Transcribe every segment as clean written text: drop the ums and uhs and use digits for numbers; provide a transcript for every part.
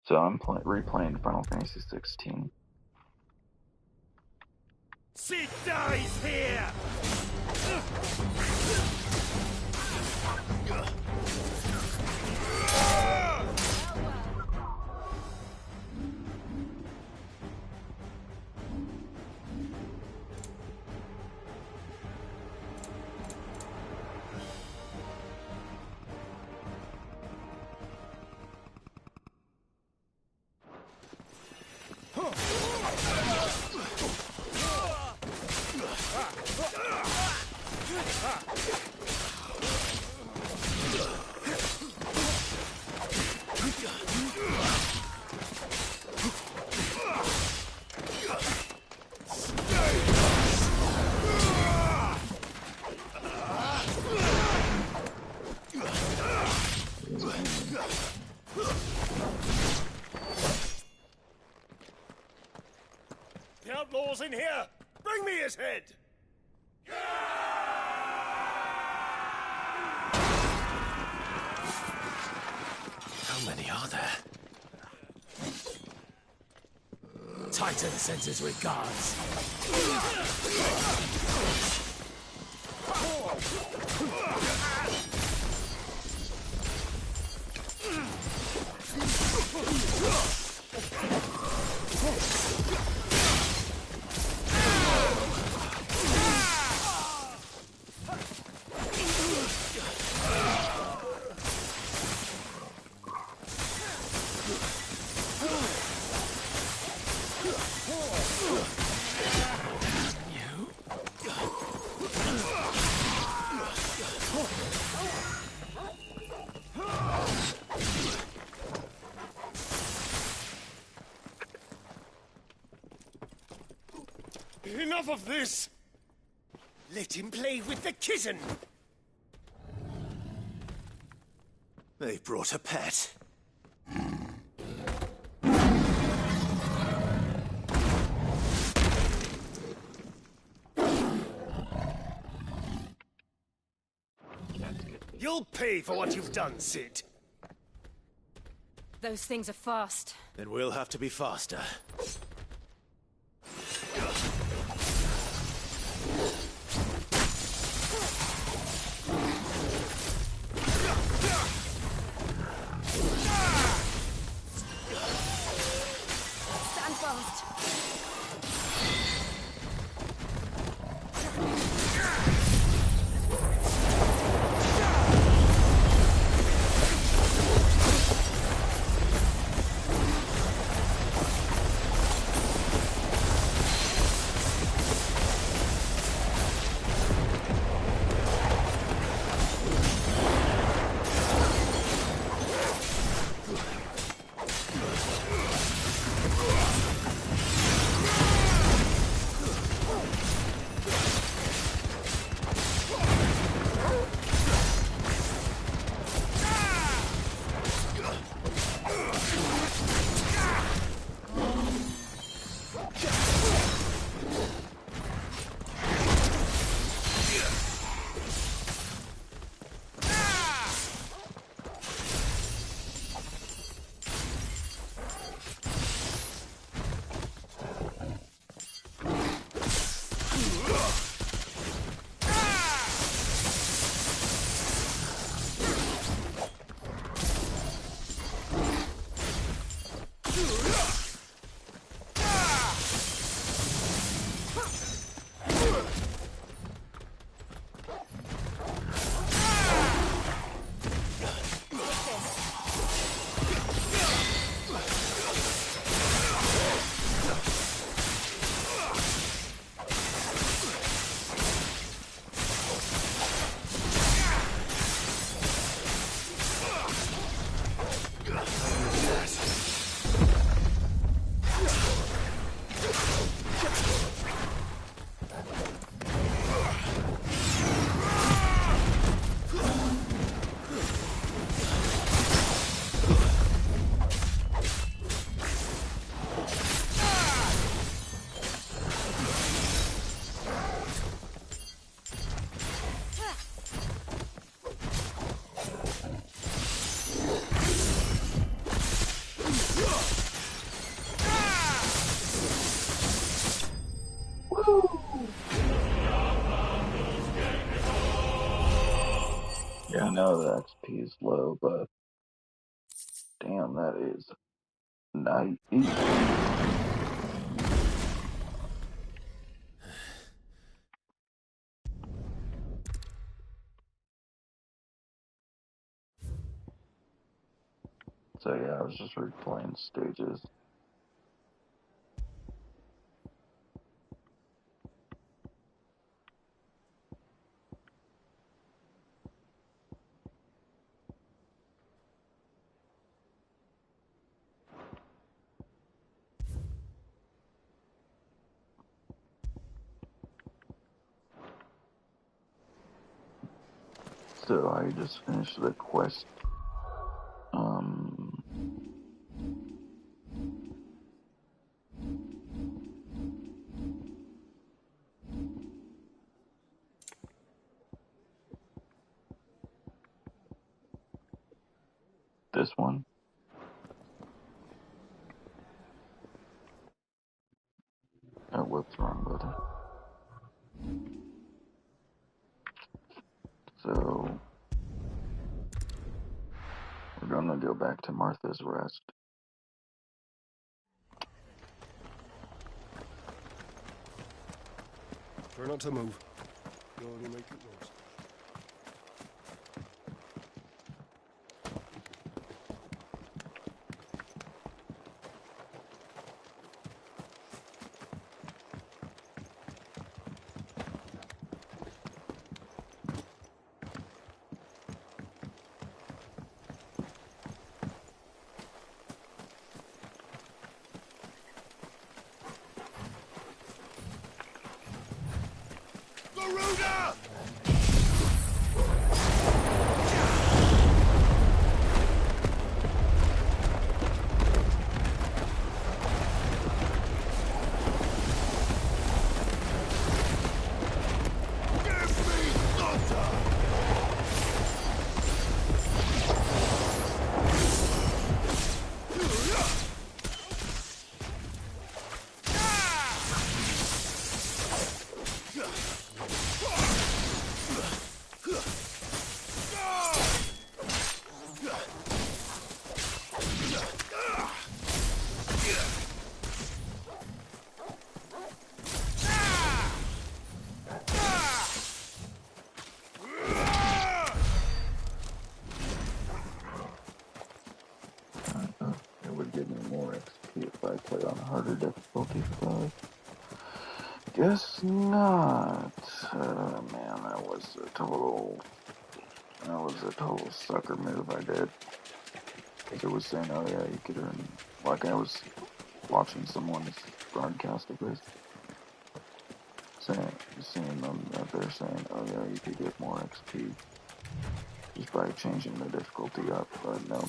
So I'm replaying Final Fantasy XVI. She dies here! The outlaw's in here! Bring me his head! How many are there? Titan sends his regards. Enough of this! Let him play with the kitten! They brought a pet. You'll pay for what you've done, Sid. Those things are fast. Then we'll have to be faster. Stand fast. Yeah, I know the XP is low, but damn, that is nice. So yeah, I was just replaying stages. So I just finished the quest. This one. Oh, whoops, wrong button. So we're gonna go back to Martha's Rest. Try not to move. You'll only make it worse. Garuda! It would give me more XP if I play on harder difficulty, but guess not. Man, that was a total sucker move I did. Because it was saying, oh yeah, you could earn, like I was watching someone's broadcast of this, seeing them out there saying, oh yeah, you could get more XP just by changing the difficulty up, but no.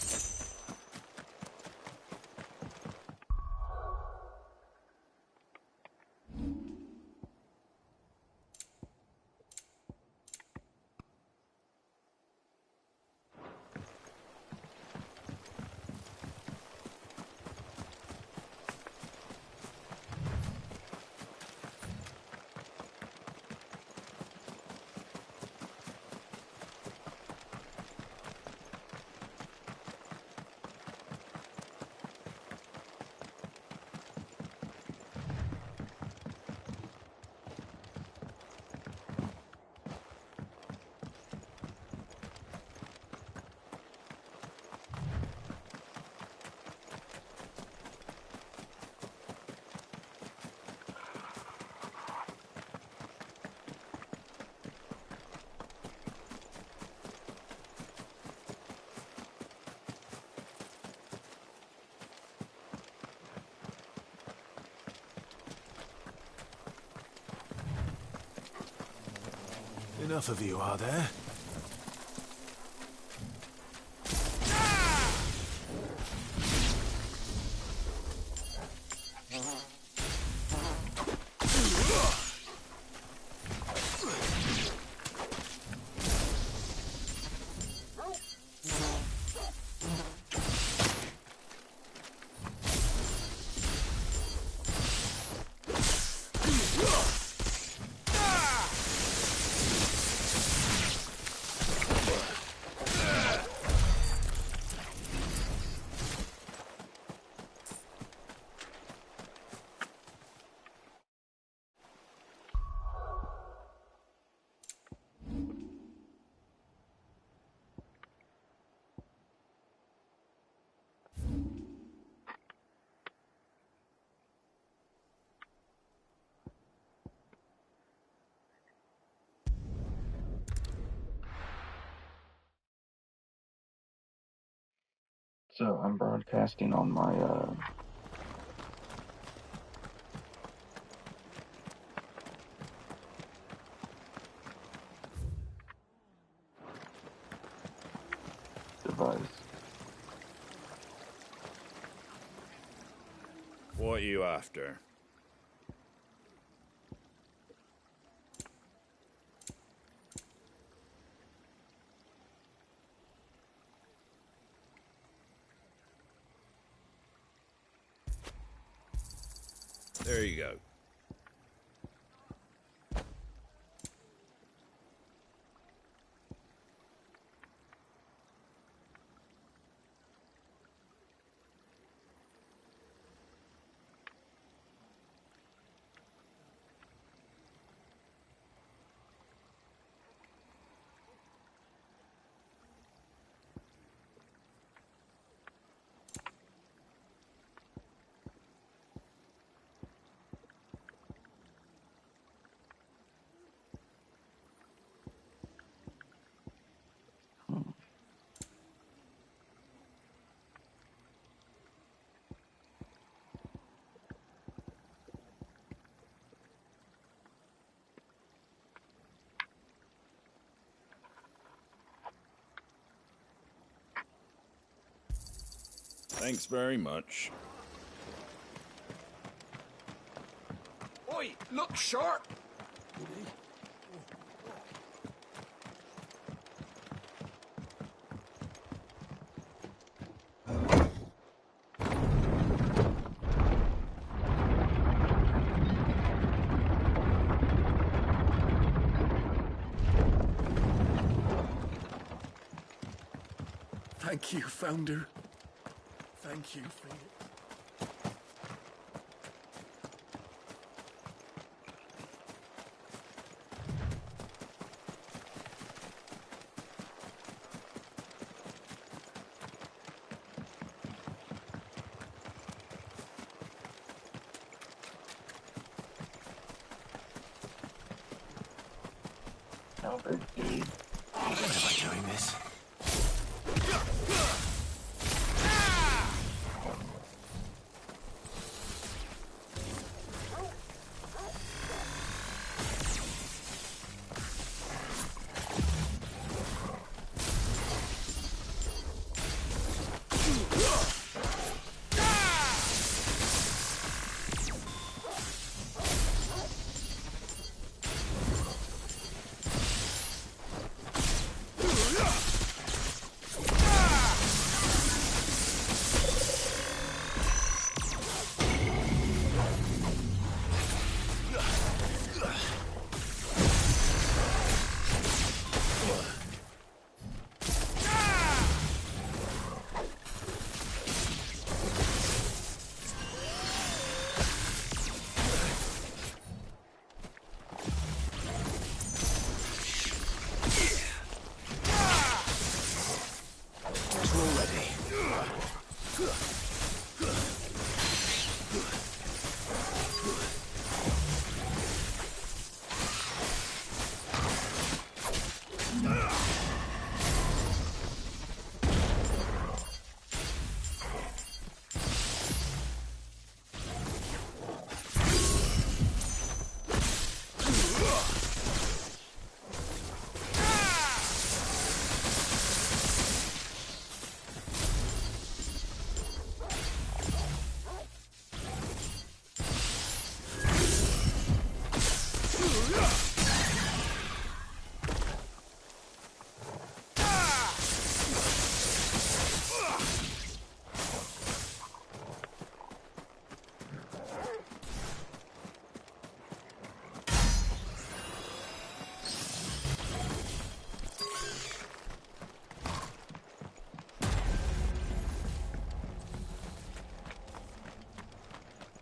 Enough of you, are there? So I'm broadcasting on my device. What are you after? There you go. Thanks very much. Oi, look sharp! Thank you, Founder. Thank you for it. No big deal. Why am I doing this?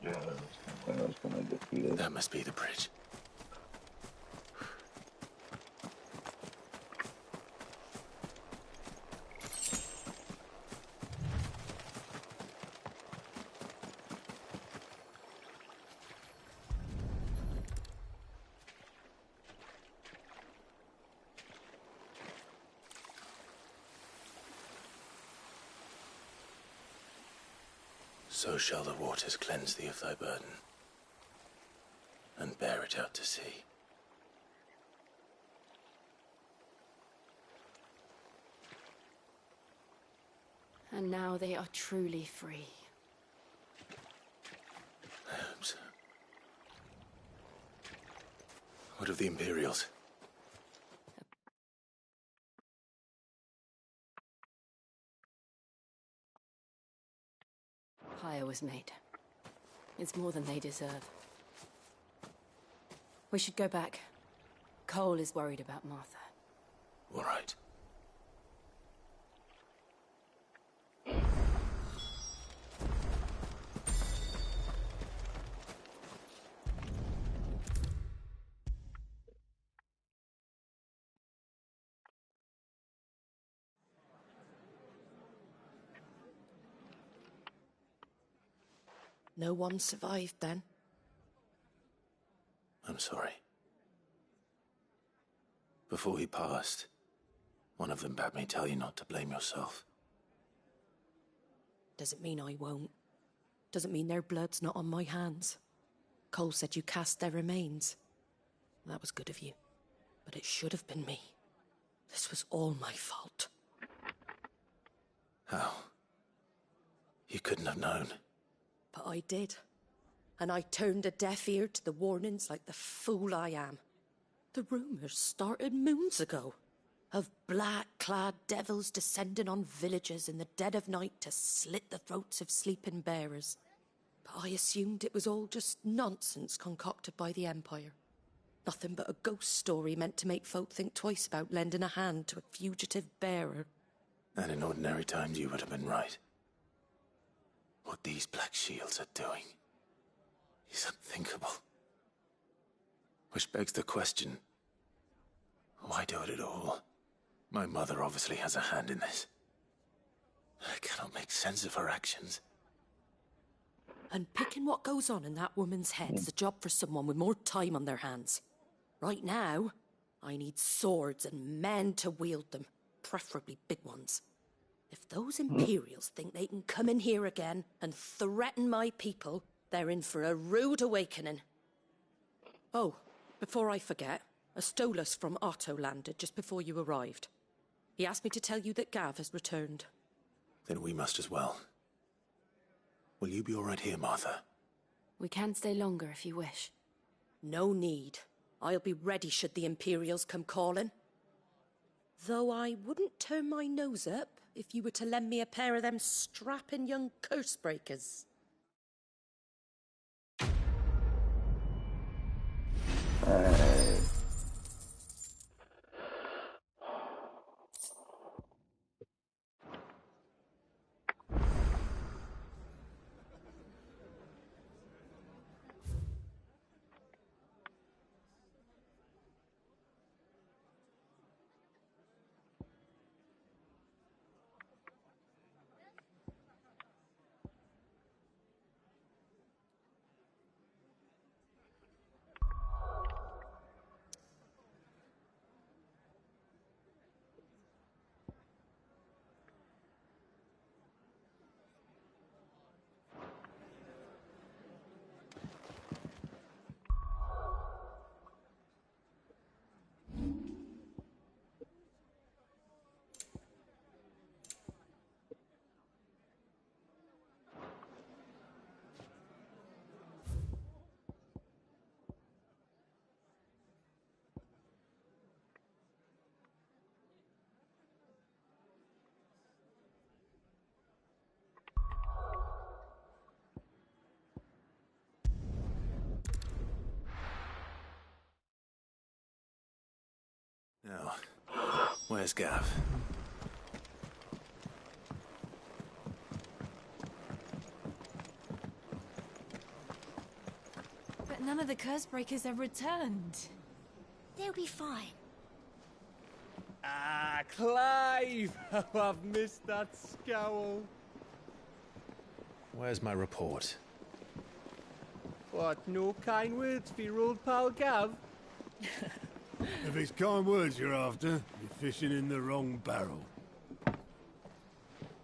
Yeah, I was gonna defeat it. That must be the bridge. So shall the waters cleanse thee of thy burden, and bear it out to sea. And now they are truly free. I hope so. What of the Imperials? Hire was made. It's more than they deserve. We should go back. Cole is worried about Martha. All right. No one survived then? I'm sorry. Before he passed, one of them bade me tell you not to blame yourself. Doesn't mean I won't. Doesn't mean their blood's not on my hands. Cole said you cast their remains. That was good of you. But it should have been me. This was all my fault. How? You couldn't have known. But I did. And I turned a deaf ear to the warnings like the fool I am. The rumours started moons ago. Of black-clad devils descending on villages in the dead of night to slit the throats of sleeping bearers. But I assumed it was all just nonsense concocted by the Empire. Nothing but a ghost story meant to make folk think twice about lending a hand to a fugitive bearer. And in ordinary times you would have been right. What these Black Shields are doing is unthinkable. Which begs the question, why do it at all? My mother obviously has a hand in this. I cannot make sense of her actions. And picking what goes on in that woman's head is a job for someone with more time on their hands. Right now, I need swords and men to wield them, preferably big ones. If those Imperials think they can come in here again and threaten my people, they're in for a rude awakening. Oh, before I forget, a Stolas from Otto landed just before you arrived. He asked me to tell you that Gav has returned. Then we must as well. Will you be all right here, Martha? We can stay longer if you wish. No need. I'll be ready should the Imperials come calling. Though I wouldn't turn my nose up if you were to lend me a pair of them strapping young curse breakers. Now, where's Gav? But none of the curse breakers have returned. They'll be fine. Ah, Clive! How I've missed that scowl. Where's my report? What, no kind words for your old pal Gav? If it's kind words you're after, you're fishing in the wrong barrel.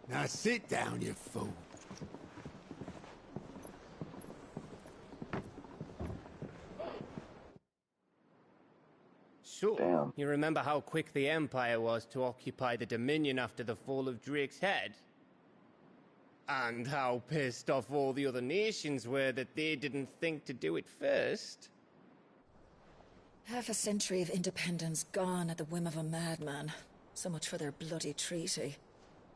Now sit down, you fool. So, Damn. you remember how quick the Empire was to occupy the Dominion after the fall of Drake's head? And how pissed off all the other nations were that they didn't think to do it first? Half a century of independence gone at the whim of a madman. So much for their bloody treaty.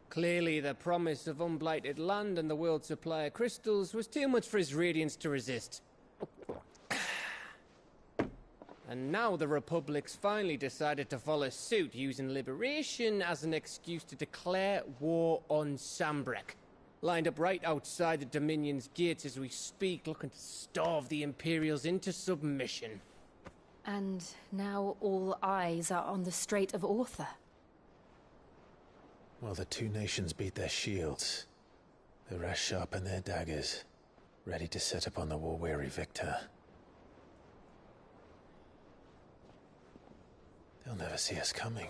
Clearly, the promise of unblighted land and the world's supply of crystals was too much for his radiance to resist. And now the Republic's finally decided to follow suit, using liberation as an excuse to declare war on Sambrek. Lined up right outside the Dominion's gates as we speak, looking to starve the Imperials into submission. And now all eyes are on the Strait of Author. While the two nations beat their shields, the rest sharpen their daggers, ready to set upon the war-weary victor. They'll never see us coming.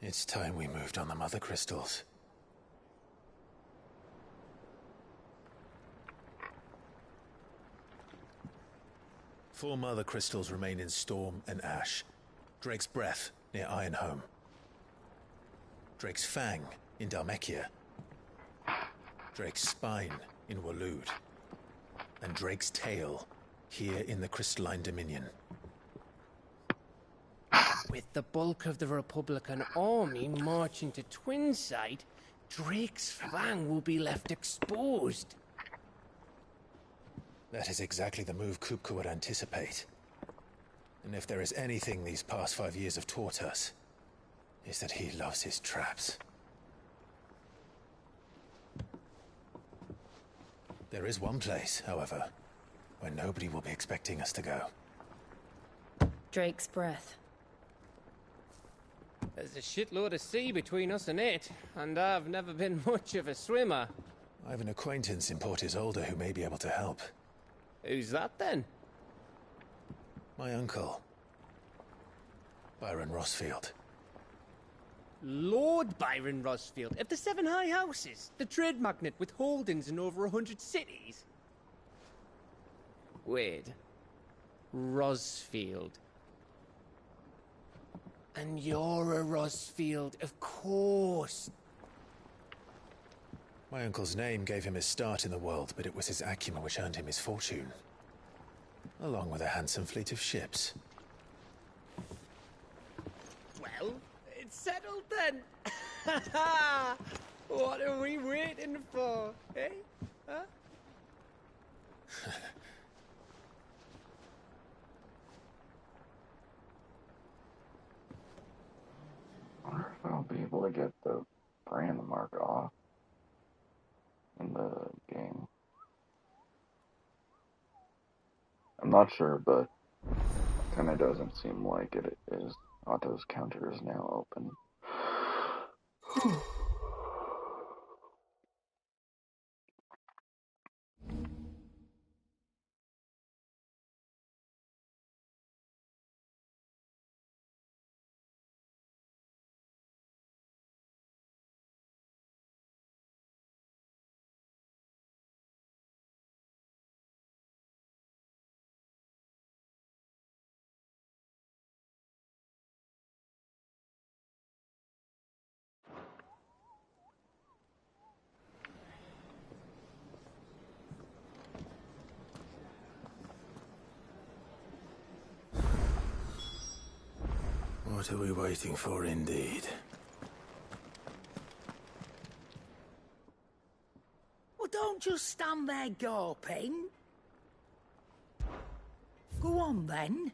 It's time we moved on the Mother Crystals. Four Mother Crystals remain in Storm and Ash. Drake's Breath, near Ironhome. Drake's Fang, in Dhalmekia. Drake's Spine, in Waloed. And Drake's Tail, here in the Crystalline Dominion. With the bulk of the Republican army marching to Twinside, Drake's Fang will be left exposed. That is exactly the move Kupka would anticipate. And if there is anything these past 5 years have taught us, is that he loves his traps. There is one place, however, where nobody will be expecting us to go. Drake's Breath. There's a shitload of sea between us and it, and I've never been much of a swimmer. I have an acquaintance in Port Isolde who may be able to help. Who's that then? My uncle, Byron Rossfield. Lord Byron Rossfield of the Seven High Houses, the trade magnate with holdings in over 100 cities. Wait, Rossfield. And you're a Rossfield, of course. My uncle's name gave him his start in the world, but it was his acumen which earned him his fortune. Along with a handsome fleet of ships. Well, it's settled then. What are we waiting for, eh? Huh? I wonder if I'll be able to get the brand mark off in the game. I'm not sure, but kind of doesn't seem like it is. Otto's counter is now open. What are we waiting for, indeed? Well, don't just stand there gawping. Go on, then.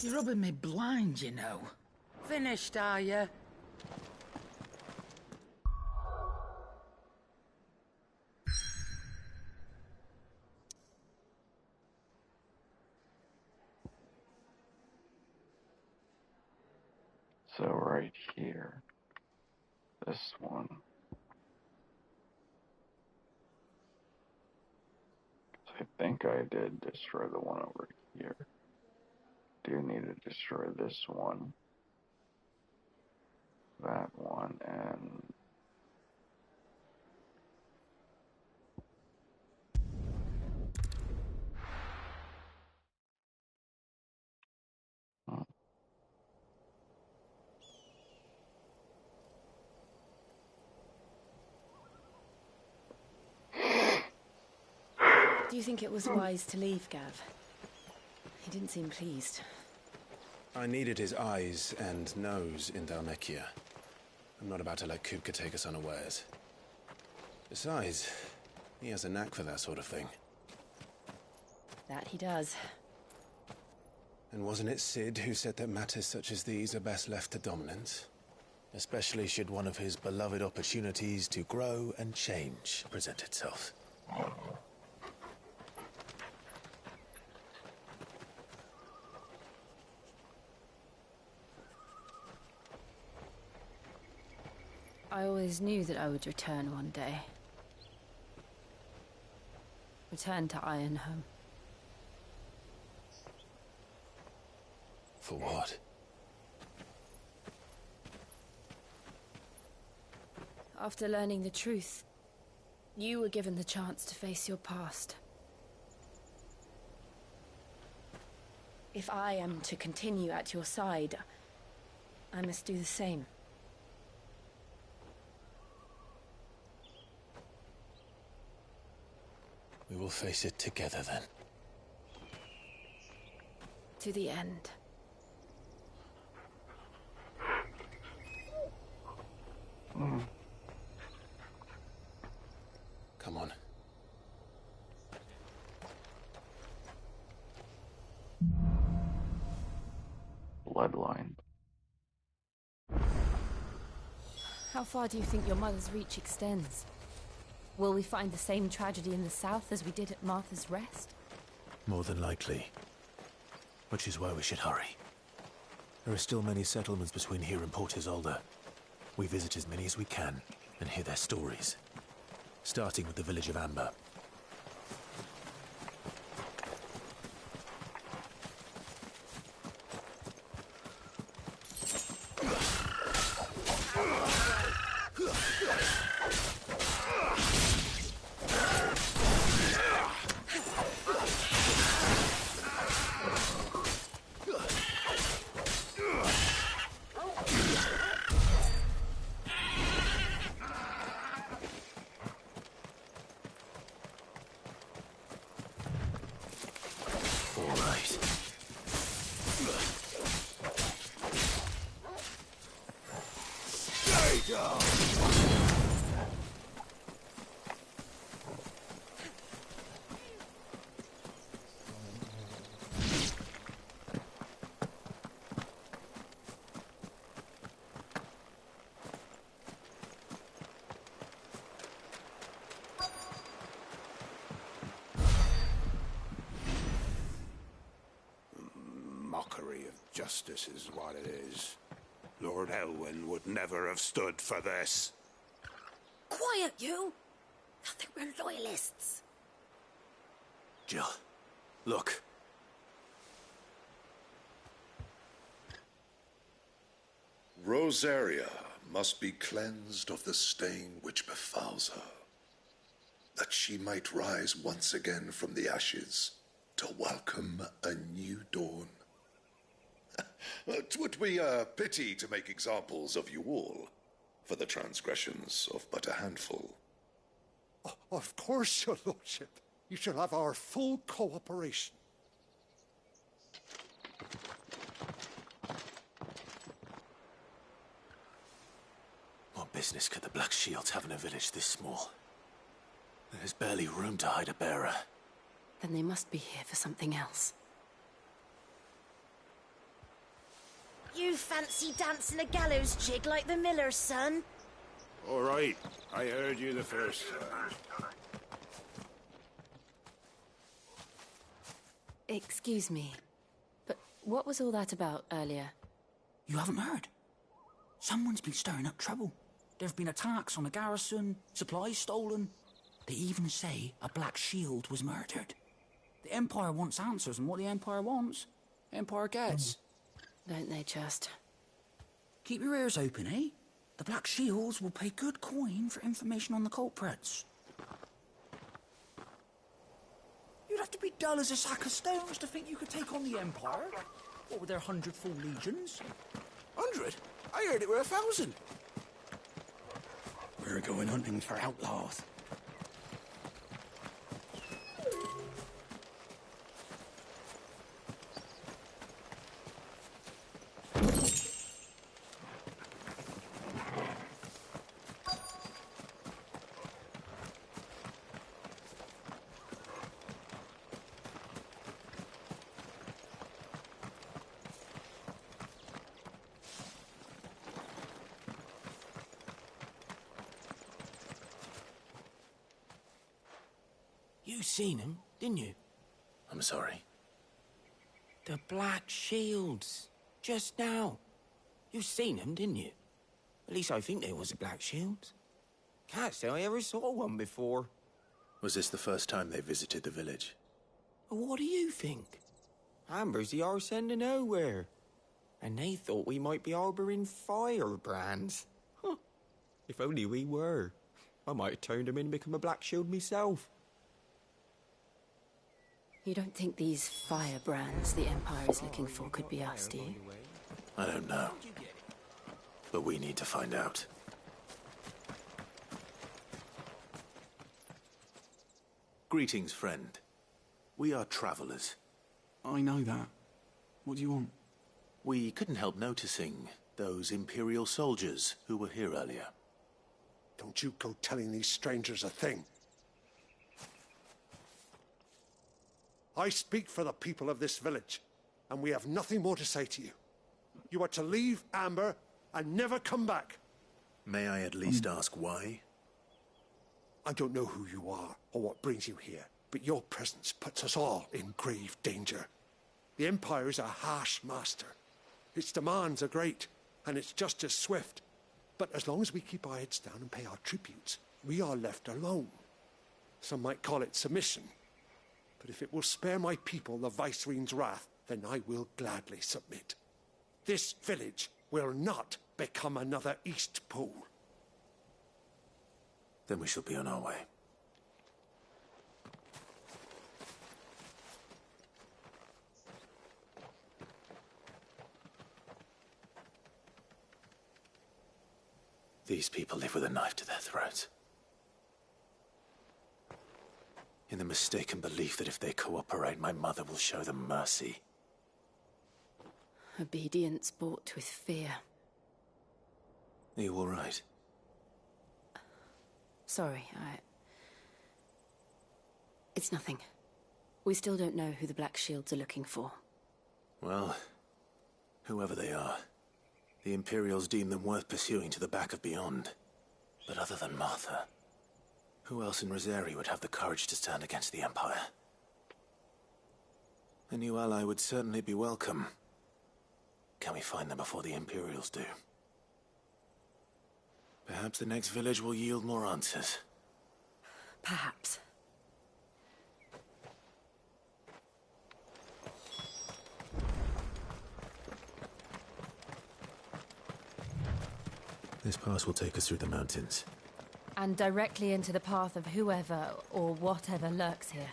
You're rubbing me blind, you know. Finished, are you? So right here, this one. I think I did destroy the one over here. Do need to destroy this one, that one, and Do you think it was wise to leave, Gav? He didn't seem pleased. I needed his eyes and nose in Dalmekia. I'm not about to let Kupka take us unawares. Besides, he has a knack for that sort of thing. That he does. And wasn't it Sid who said that matters such as these are best left to dominance? Especially should one of his beloved opportunities to grow and change present itself. I always knew that I would return one day. Return to Ironhome. For what? After learning the truth, you were given the chance to face your past. If I am to continue at your side, I must do the same. We will face it together then. To the end. Come on. bloodline. How far do you think your mother's reach extends? Will we find the same tragedy in the south as we did at Martha's Rest? More than likely. Which is why we should hurry. There are still many settlements between here and Port Isolde. We visit as many as we can and hear their stories. Starting with the village of Amber. Mockery of justice is what it is. Lord Elwyn would never have stood for this. Quiet, you! Thought they were loyalists. Jill, look. Rosaria must be cleansed of the stain which befouls her, that she might rise once again from the ashes to welcome a new dawn. 'Twould be a pity to make examples of you all for the transgressions of but a handful. Of course, your lordship. You shall have our full cooperation. What business could the Black Shields have in a village this small? There's barely room to hide a bearer. Then they must be here for something else. You fancy dancing a gallows jig like the miller's son? All right, I heard you the first time. Excuse me, but what was all that about earlier? You haven't heard? Someone's been stirring up trouble. There have been attacks on the garrison, supplies stolen. They even say a Black Shield was murdered. The Empire wants answers, and what the Empire wants, the Empire gets. Don't they just? Keep your ears open, eh? The Black Shields will pay good coin for information on the culprits. You'd have to be dull as a sack of stones to think you could take on the Empire. What with their 100 full legions? 100? I heard it were 1,000. We're going hunting for outlaws. You seen him, didn't you? I'm sorry. The Black Shields. Just now. You seen them, didn't you? At least I think there was a Black Shield. Can't say I ever saw one before. Was this the first time they visited the village? What do you think? Amber's the arse end of nowhere. And they thought we might be harbouring firebrands. Huh. If only we were. I might have turned them in and become a Black Shield myself. You don't think these firebrands the Empire is looking for could be us, do you? I don't know. But we need to find out. Greetings, friend. We are travelers. I know that. What do you want? We couldn't help noticing those Imperial soldiers who were here earlier. Don't you go telling these strangers a thing. I speak for the people of this village, and we have nothing more to say to you. You are to leave Amber and never come back. May I at least ask why? I don't know who you are or what brings you here, but your presence puts us all in grave danger. The Empire is a harsh master. Its demands are great, and its justice swift. But as long as we keep our heads down and pay our tributes, we are left alone. Some might call it submission. But if it will spare my people the Viceroy's wrath, then I will gladly submit. This village will not become another Eastpool. Then we shall be on our way. These people live with a knife to their throats. In the mistaken belief that if they cooperate, my mother will show them mercy. Obedience bought with fear. Are you all right? Sorry, It's nothing. We still don't know who the Black Shields are looking for. Well, whoever they are, the Imperials deem them worth pursuing to the back of beyond. But other than Martha, who else in Rosari would have the courage to stand against the Empire? A new ally would certainly be welcome. Can we find them before the Imperials do? Perhaps the next village will yield more answers. Perhaps. This pass will take us through the mountains. And directly into the path of whoever or whatever lurks here.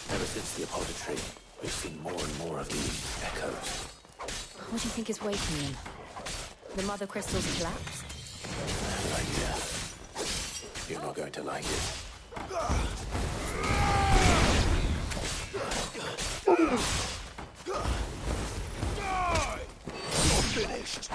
Ever since the Apoditry, we've seen more and more of these echoes. What do you think is waking them? The mother crystals collapsed? You're not going to like it. Die! You're finished!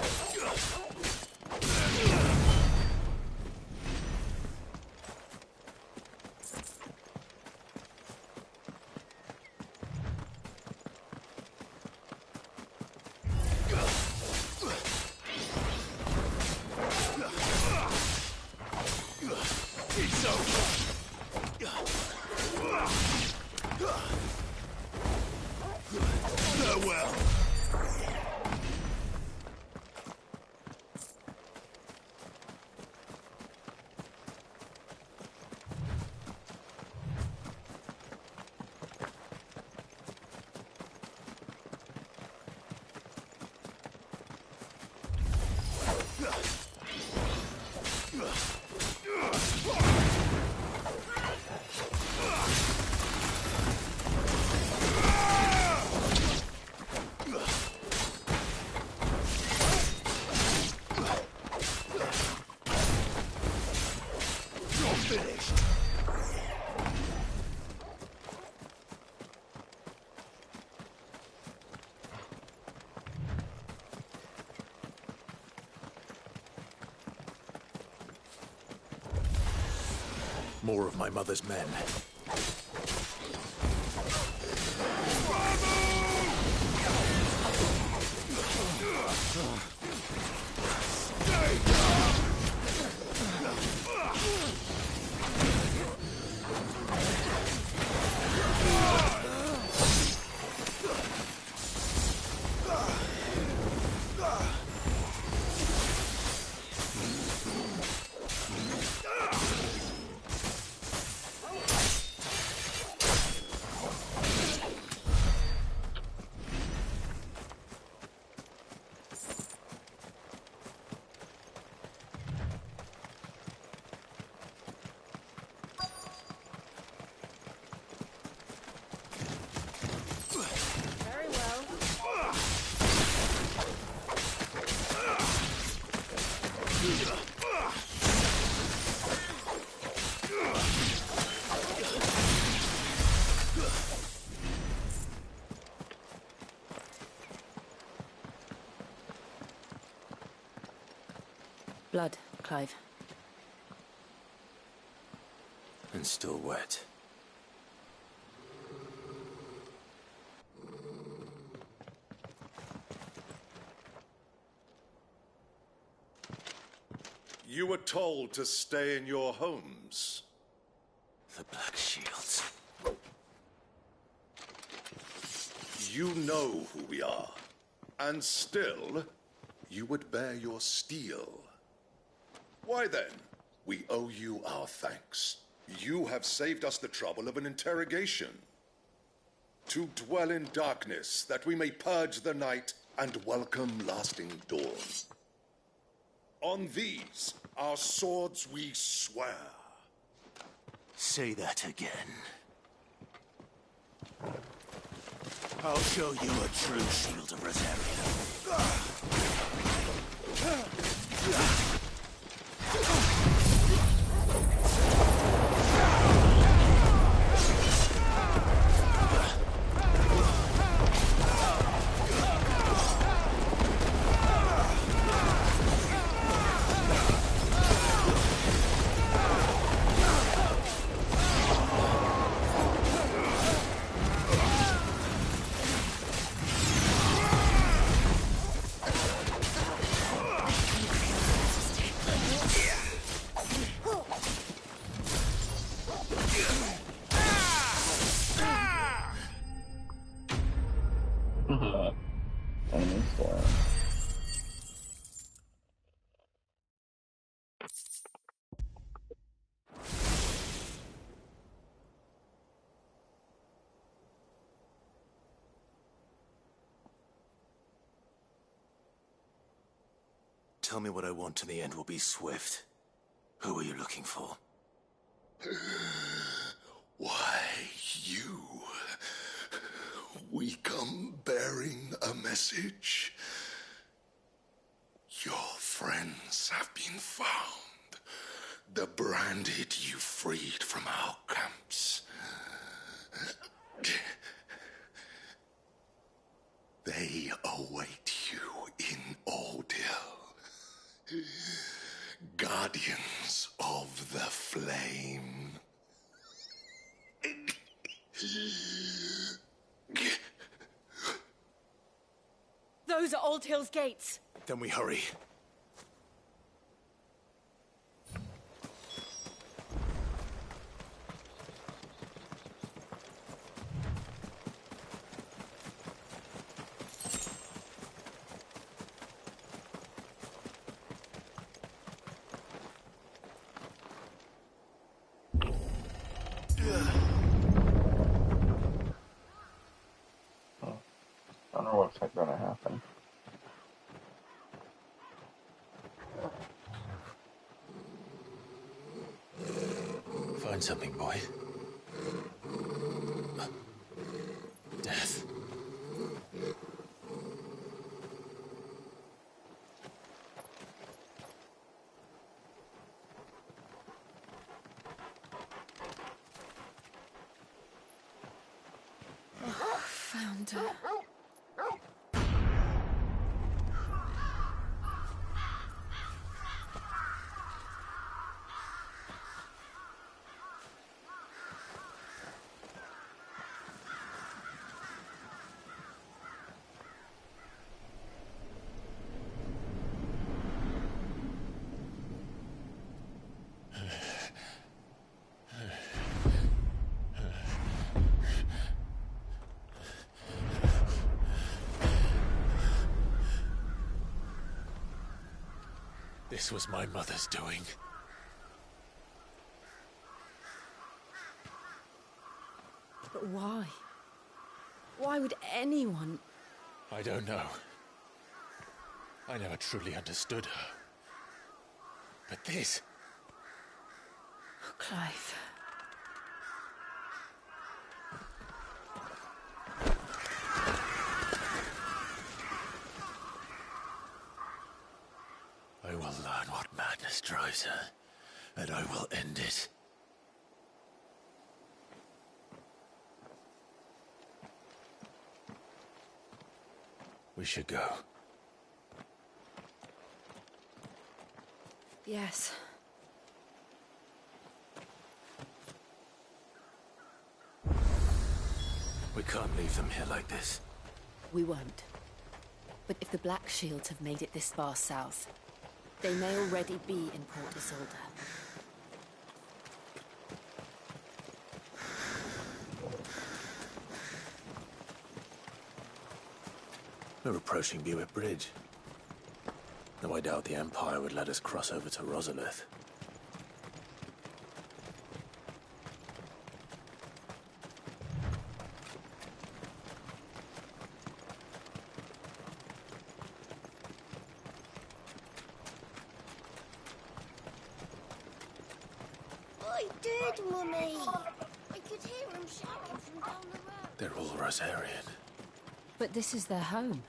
It's okay. finished. More of my mother's men. Very well. Blood, Clive. And still wet. You were told to stay in your homes. The Black Shields. You know who we are. And still, you would bear your steel. Why then, we owe you our thanks. You have saved us the trouble of an interrogation. To dwell in darkness, that we may purge the night and welcome lasting dawn. On these, our swords we swear. Say that again. I'll show you a true shield of Rosaria. Enemy storm. Tell me what I want and the end will be swift. Who are you looking for? Why, you. We come bearing a message. Your friends have been found. The branded you freed from our camps. They await you in Ordeal. Guardians of the Flame. Those are Old Hill's gates. Then we hurry. I don't know what's gonna happen. Find something, boy. Death. God. This was my mother's doing. But why? Why would anyone... I don't know. I never truly understood her. But this... Oh, Clive. I will learn what madness drives her, and I will end it. We should go. Yes. We can't leave them here like this. We won't. But if the Black Shields have made it this far south, they may already be in Port Isolde. We're approaching Buick Bridge. Though I doubt the Empire would let us cross over to Rosalith. I did, Mummy. I could hear him shouting from down the road. They're all Rosarian. But this is their home.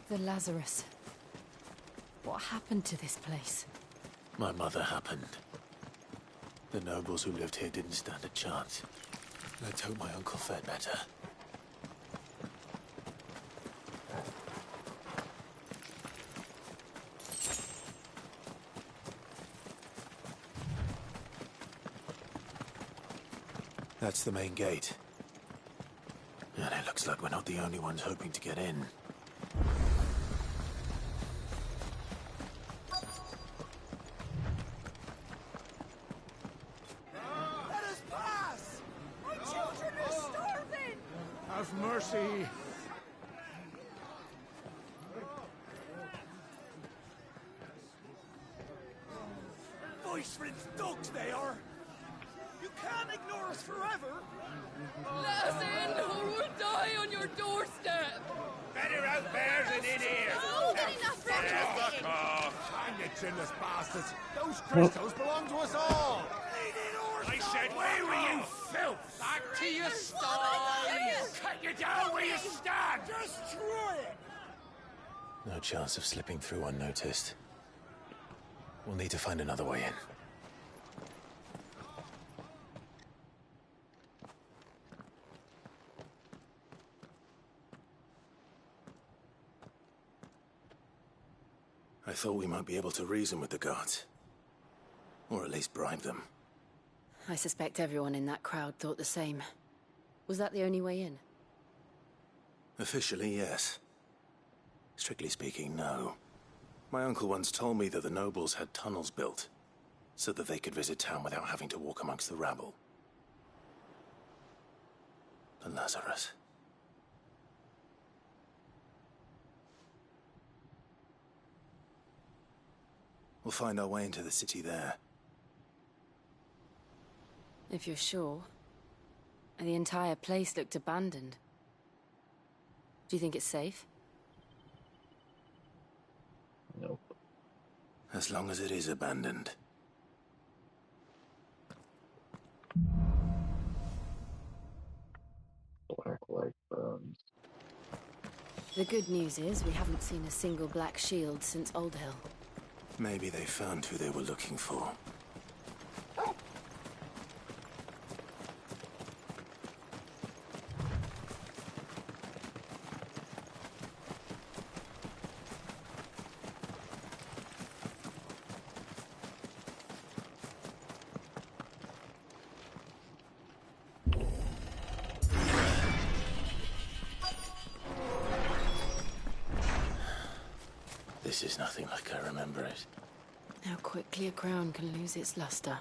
The Lazarus. What happened to this place? My mother happened. The nobles who lived here didn't stand a chance. Let's hope my uncle fared better. That's the main gate. And it looks like we're not the only ones hoping to get in. Let us pass! My children are starving! Have mercy. Voice-rinsed dogs they are! You can't ignore us forever! Let us in, or we'll die on your doorstep! Better out bears than in here! Oh, get enough for everything! Hang you chinless bastards! Those crystals belong to us all! I said, where were you, filth? Back to your sties! Cut you down where you stand! Destroy it! No chance of slipping through unnoticed. We'll need to find another way in. I thought we might be able to reason with the guards. Or at least bribe them. I suspect everyone in that crowd thought the same. Was that the only way in? Officially, yes. Strictly speaking, no. My uncle once told me that the nobles had tunnels built, so that they could visit town without having to walk amongst the rabble. The Lazarus. We'll find our way into the city there. If you're sure. The entire place looked abandoned. Do you think it's safe? Nope. As long as it is abandoned. Black light burns. The good news is we haven't seen a single black shield since Old Hill. Maybe they found who they were looking for. This is nothing like I remember it. How quickly a crown can lose its luster.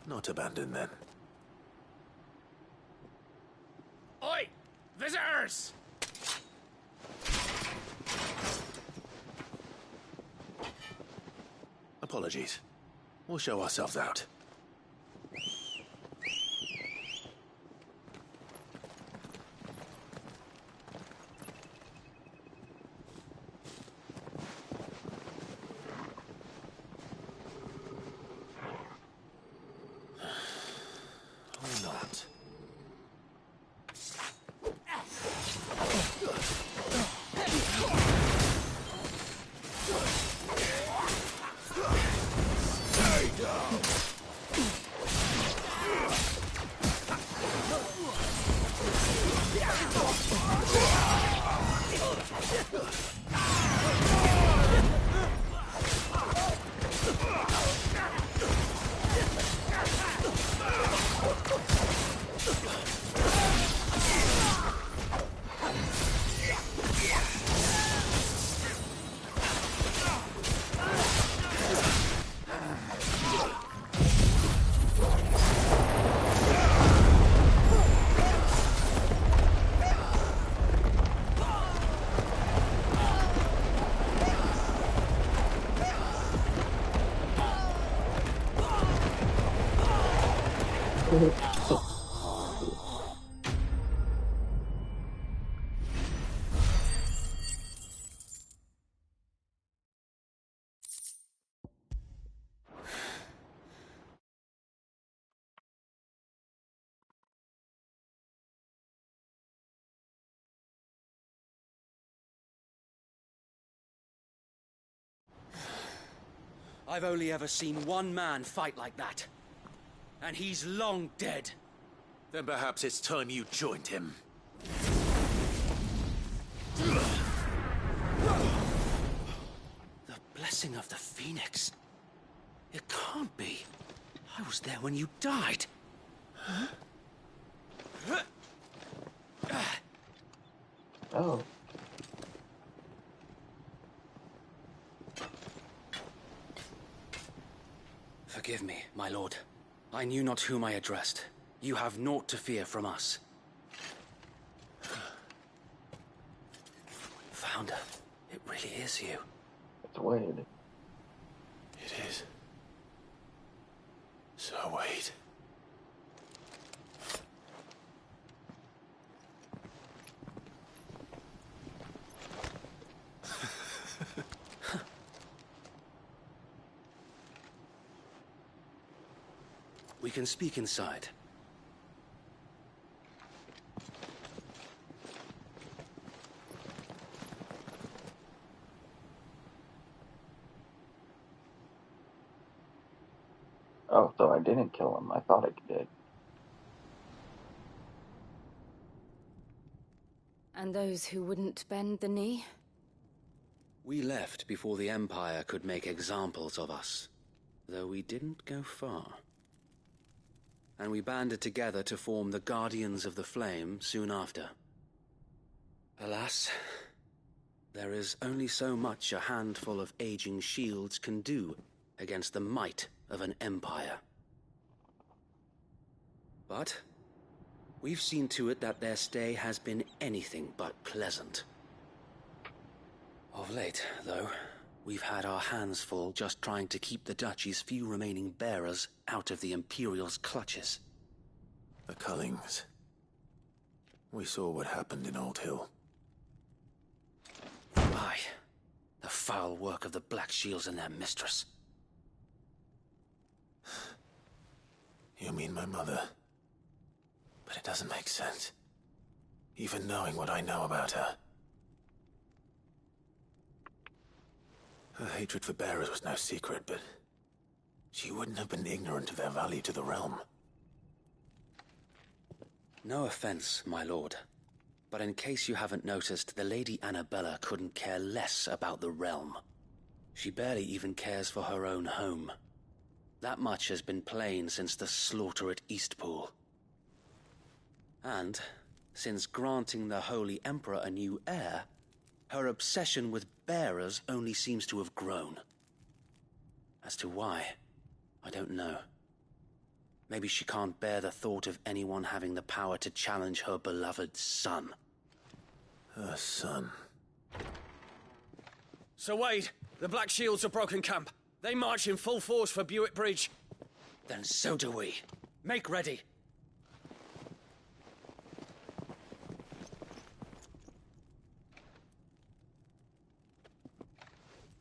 Not abandoned, then. Oi! Visitors! Apologies. We'll show ourselves out. Or not. Stay down! I've only ever seen one man fight like that. And he's long dead. Then perhaps it's time you joined him. The blessing of the Phoenix. It can't be. I was there when you died. Oh. Forgive me, my lord. I knew not whom I addressed. You have naught to fear from us. Founder, it really is you. It's Wade. It is. So Wade. We can speak inside. Oh, so I didn't kill him. I thought I did. And those who wouldn't bend the knee? We left before the Empire could make examples of us, though we didn't go far. And we banded together to form the Guardians of the Flame soon after. Alas, there is only so much a handful of aging shields can do against the might of an empire. But we've seen to it that their stay has been anything but pleasant. Of late, though, we've had our hands full just trying to keep the Duchy's few remaining bearers out of the Imperial's clutches. The Cullings. We saw what happened in Old Hill. Aye, the foul work of the Black Shields and their mistress. You mean my mother? But it doesn't make sense. Even knowing what I know about her. Her hatred for bearers was no secret, but she wouldn't have been ignorant of their value to the realm. No offense, my lord, but in case you haven't noticed, the Lady Annabella couldn't care less about the realm. She barely even cares for her own home. That much has been plain since the slaughter at Eastpool. And, since granting the Holy Emperor a new heir, her obsession with bearers only seems to have grown. As to why, I don't know. Maybe she can't bear the thought of anyone having the power to challenge her beloved son. Her son. Sir Wade, the Black Shields have broken camp. They march in full force for Buick Bridge. Then so do we. Make ready.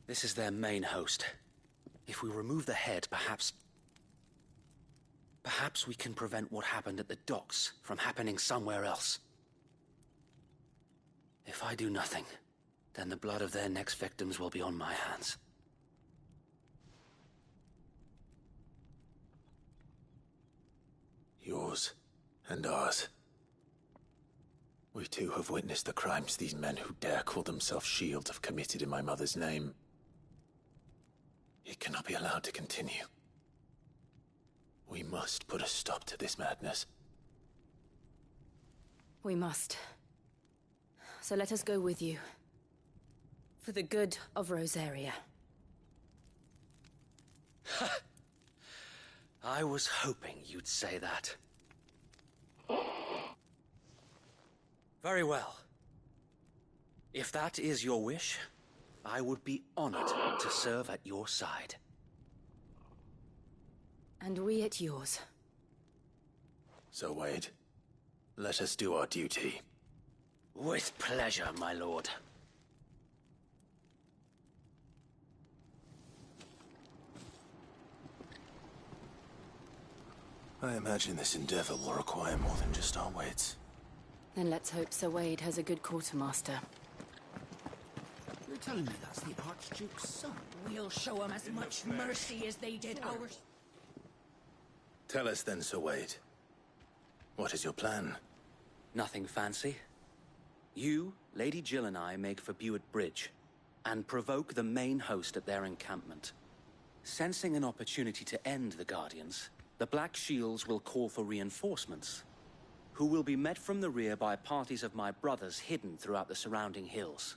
This is their main host. If we remove the head, perhaps we can prevent what happened at the docks from happening somewhere else. If I do nothing, then the blood of their next victims will be on my hands. Yours and ours. We too have witnessed the crimes these men who dare call themselves shields have committed in my mother's name. It cannot be allowed to continue. We must put a stop to this madness. We must. So let us go with you. For the good of Rosaria. I was hoping you'd say that. Very well. If that is your wish, I would be honored to serve at your side. And we at yours. So, Wade, let us do our duty. With pleasure, my lord. I imagine this endeavor will require more than just our wits. Then let's hope Sir Wade has a good quartermaster. You're telling me that's the Archduke's son? We'll show him as much mercy as they did ours. Tell us then, Sir Wade. What is your plan? Nothing fancy. You, Lady Jill and I make for Buick Bridge, and provoke the main host at their encampment. Sensing an opportunity to end the Guardians, the Black Shields will call for reinforcements, who will be met from the rear by parties of my brothers hidden throughout the surrounding hills.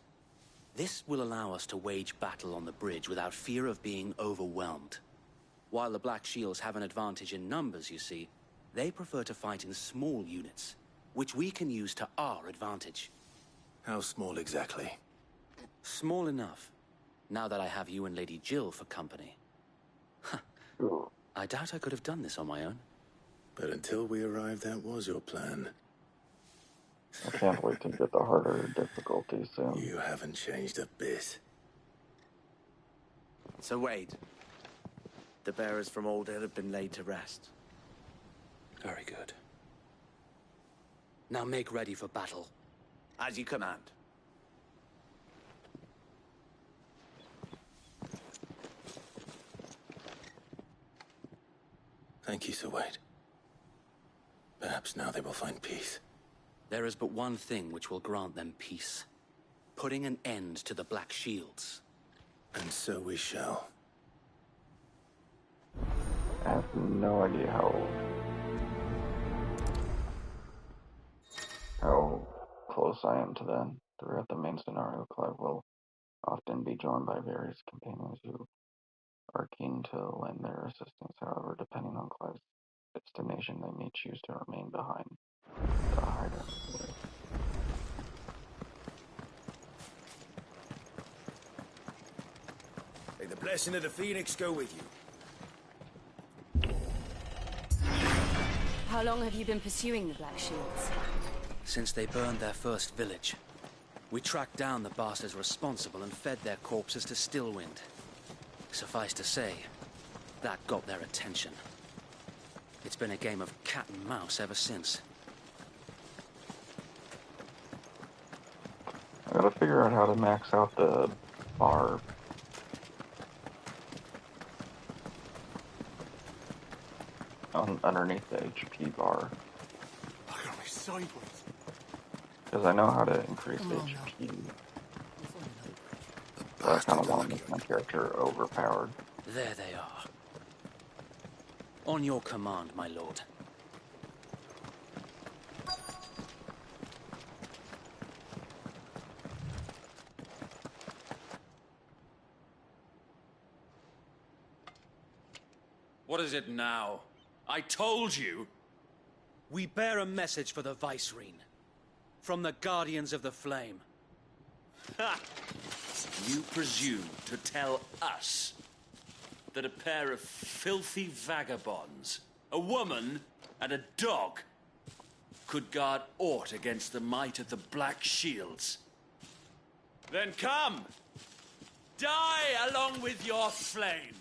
This will allow us to wage battle on the bridge without fear of being overwhelmed. While the Black Shields have an advantage in numbers, you see, they prefer to fight in small units, which we can use to our advantage. How small exactly? Small enough, now that I have you and Lady Jill for company. I doubt I could have done this on my own. But until we arrived, that was your plan. I can't wait to get the harder difficulty soon. You haven't changed a bit. So Wade, the bearers from Old Hill have been laid to rest. Very good. Now make ready for battle. As you command. Thank you, Sir Wade. Perhaps now they will find peace. There is but one thing which will grant them peace. Putting an end to the Black Shields. And so we shall. I have no idea how close I am to them. Throughout the main scenario, Clive will often be joined by various companions who are keen to lend their assistance. However, depending on Clive's destination, they may choose to remain behind to hide away. May the blessing of the Phoenix go with you. How long have you been pursuing the Black Shields? Since they burned their first village. We tracked down the bastards responsible and fed their corpses to Stillwind. Suffice to say, that got their attention. It's been a game of cat and mouse ever since. I gotta figure out how to max out the bar. Underneath the HP bar. Look at me sideways. Because I know how to increase HP. So I kind of want to make my character overpowered. There they are. On your command, my lord. What is it now? I told you! We bear a message for the Vicereine. From the Guardians of the Flame. Ha! You presume to tell us that a pair of filthy vagabonds, a woman and a dog, could guard aught against the might of the Black Shields? Then come! Die along with your flame!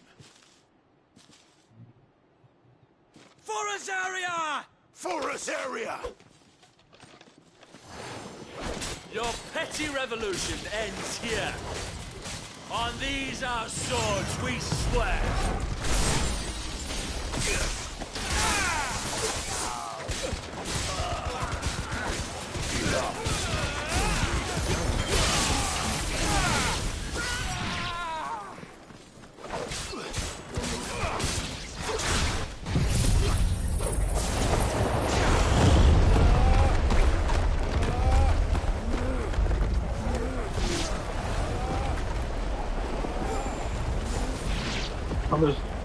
For Azaria! For Azaria! Your petty revolution ends here. On these our swords we swear.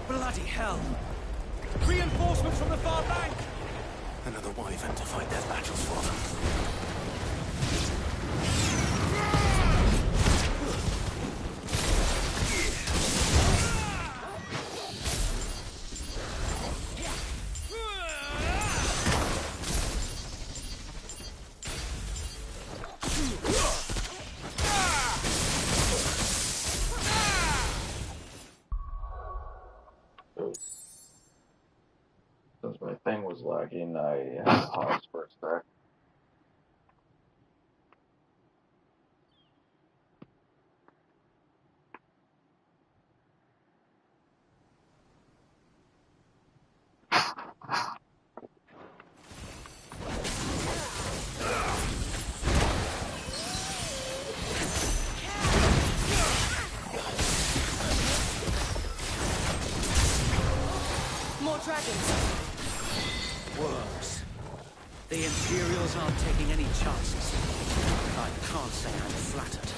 Bloody hell! Reinforcements from the far bank! Another wyvern to fight their battles for them. Since my thing was lagging, I had to pause for a sec. More dragons! Worms. The Imperials aren't taking any chances. I can't say I'm flattered.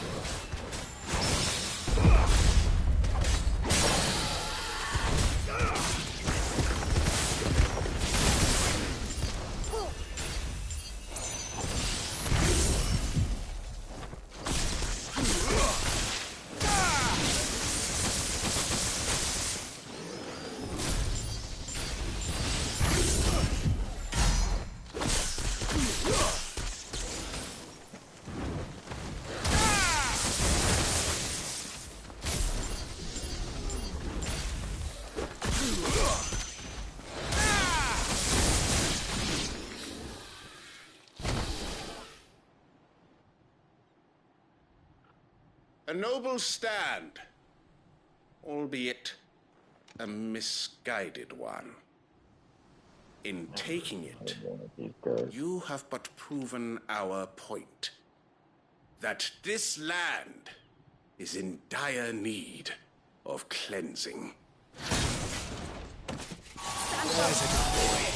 A noble stand, albeit a misguided one. in taking it, These guys. you have but proven our point. That this land is in dire need of cleansing. There's a good boy.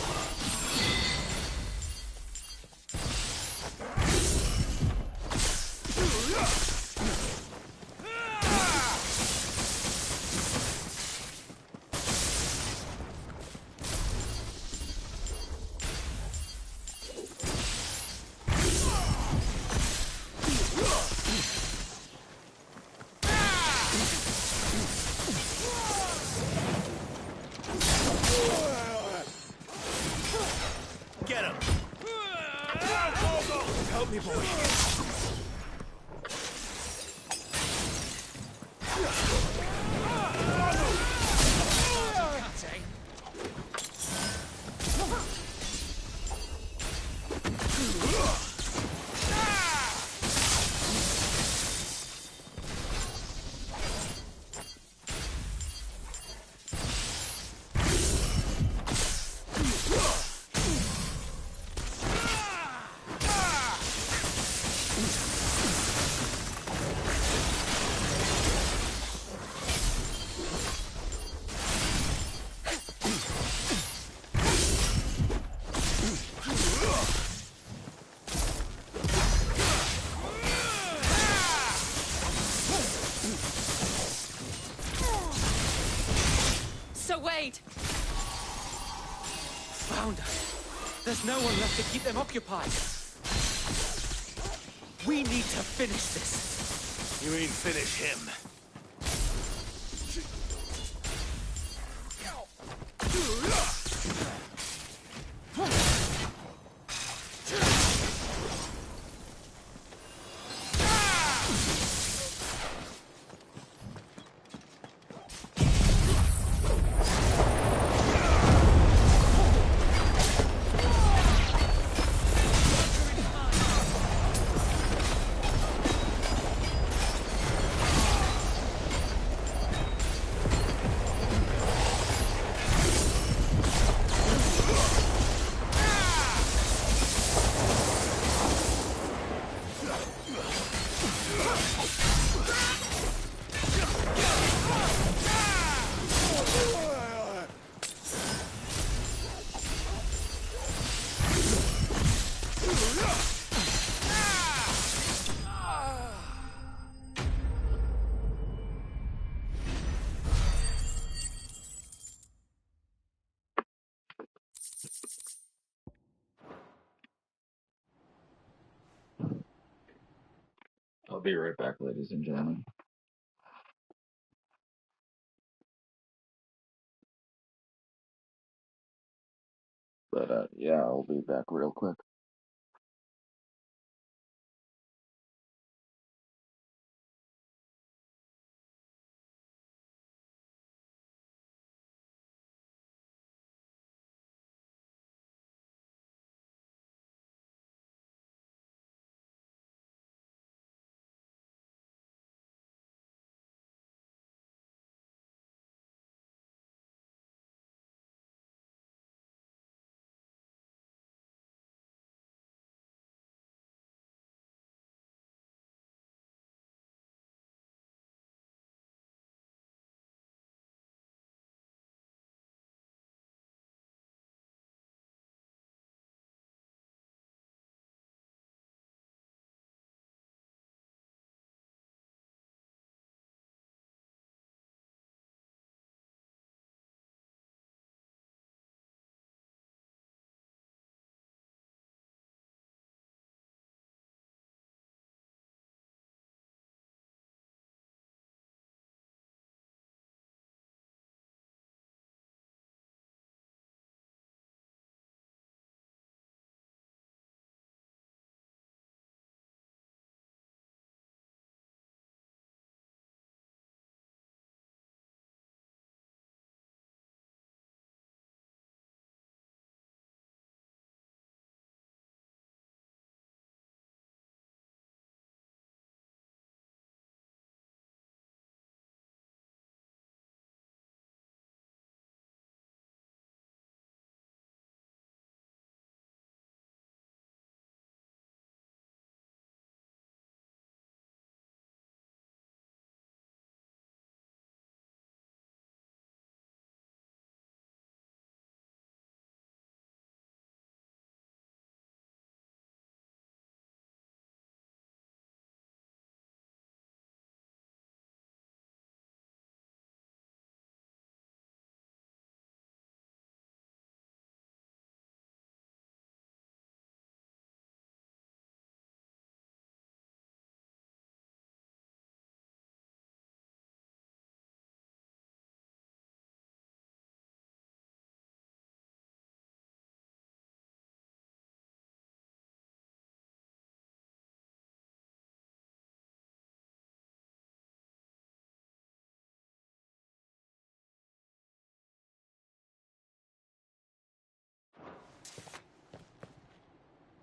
Get him! Help me, boy. So Wade! Found her. There's no one left to keep them occupied. We need to finish this. You mean finish him? I'll be right back, ladies and gentlemen. But yeah, I'll be back real quick.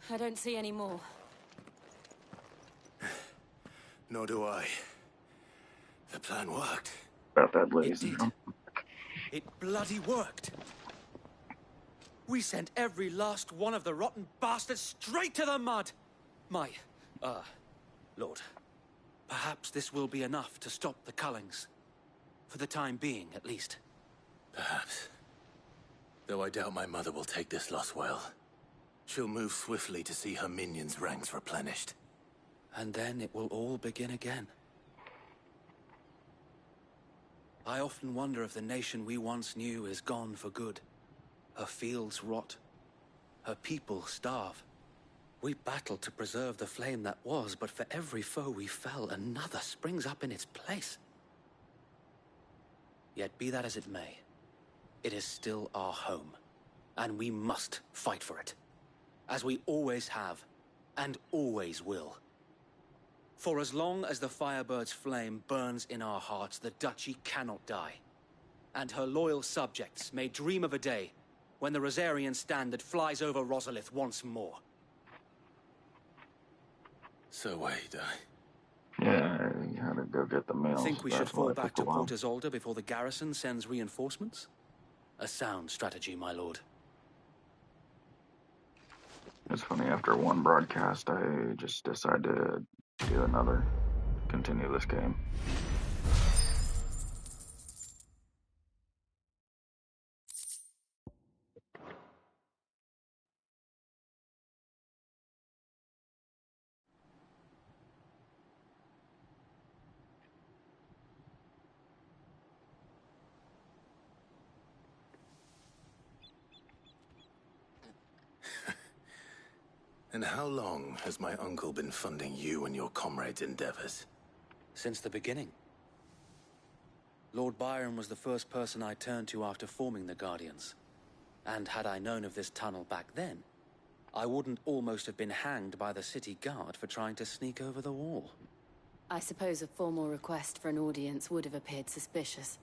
I don't see any more. Nor do I. The plan worked. About that, ladies and gentlemen. It bloody worked. We sent every last one of the rotten bastards straight to the mud. My, Lord, perhaps this will be enough to stop the Cullings. For the time being, at least. Perhaps. Though I doubt my mother will take this loss well. She'll move swiftly to see her minions' ranks replenished. And then it will all begin again. I often wonder if the nation we once knew is gone for good. Her fields rot. Her people starve. We battled to preserve the flame that was, but for every foe we fell, another springs up in its place. Yet be that as it may, it is still our home, and we must fight for it, as we always have, and always will. For as long as the Firebird's flame burns in our hearts, the Duchy cannot die, and her loyal subjects may dream of a day when the Rosarian standard flies over Rosalith once more. So wait, Yeah, you had to go get the mail. Think we so should that's why fall it back took a to while. Port Isolde before the garrison sends reinforcements? A sound strategy, my lord. It's funny, after one broadcast, I just decided to do another. Continue this game. And how long has my uncle been funding you and your comrades' endeavors? Since the beginning. Lord Byron was the first person I turned to after forming the Guardians. And had I known of this tunnel back then, I wouldn't almost have been hanged by the city guard for trying to sneak over the wall. I suppose a formal request for an audience would have appeared suspicious.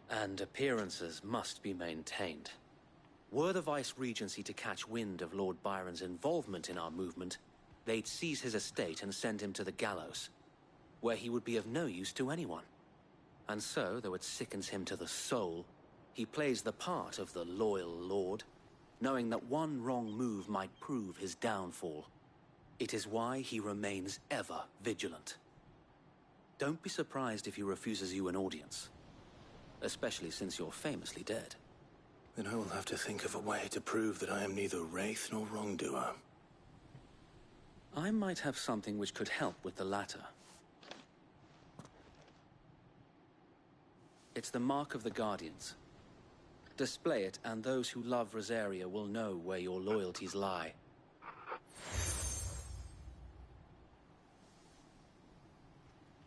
And appearances must be maintained. Were the Vice-Regency to catch wind of Lord Byron's involvement in our movement, they'd seize his estate and send him to the gallows, where he would be of no use to anyone. And so, though it sickens him to the soul, he plays the part of the loyal lord, knowing that one wrong move might prove his downfall. It is why he remains ever vigilant. Don't be surprised if he refuses you an audience, especially since you're famously dead. Then I will have to think of a way to prove that I am neither wraith nor wrongdoer. I might have something which could help with the latter. It's the mark of the Guardians. Display it, and those who love Rosaria will know where your loyalties lie.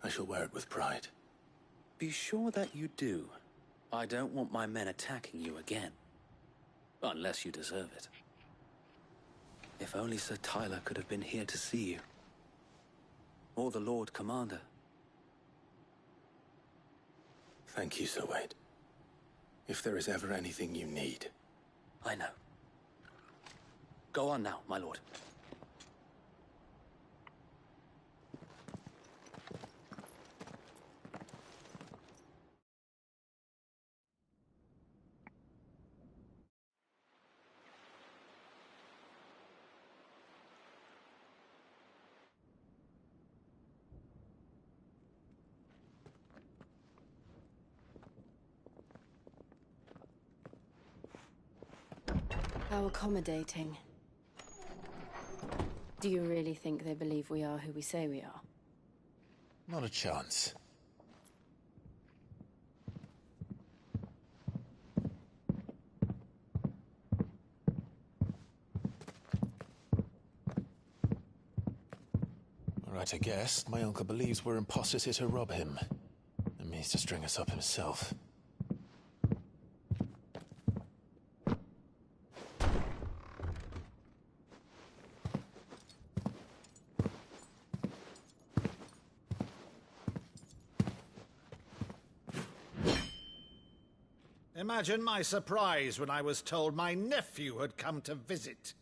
I shall wear it with pride. Be sure that you do. I don't want my men attacking you again. Unless you deserve it. If only Sir Tyler could have been here to see you. Or the Lord Commander. Thank you, Sir Wade. If there is ever anything you need. I know. Go on now, my lord. How accommodating. Do you really think they believe we are who we say we are? Not a chance. All right, I guess. My uncle believes we're imposters here to rob him. And means to string us up himself. Imagine my surprise when I was told my nephew had come to visit.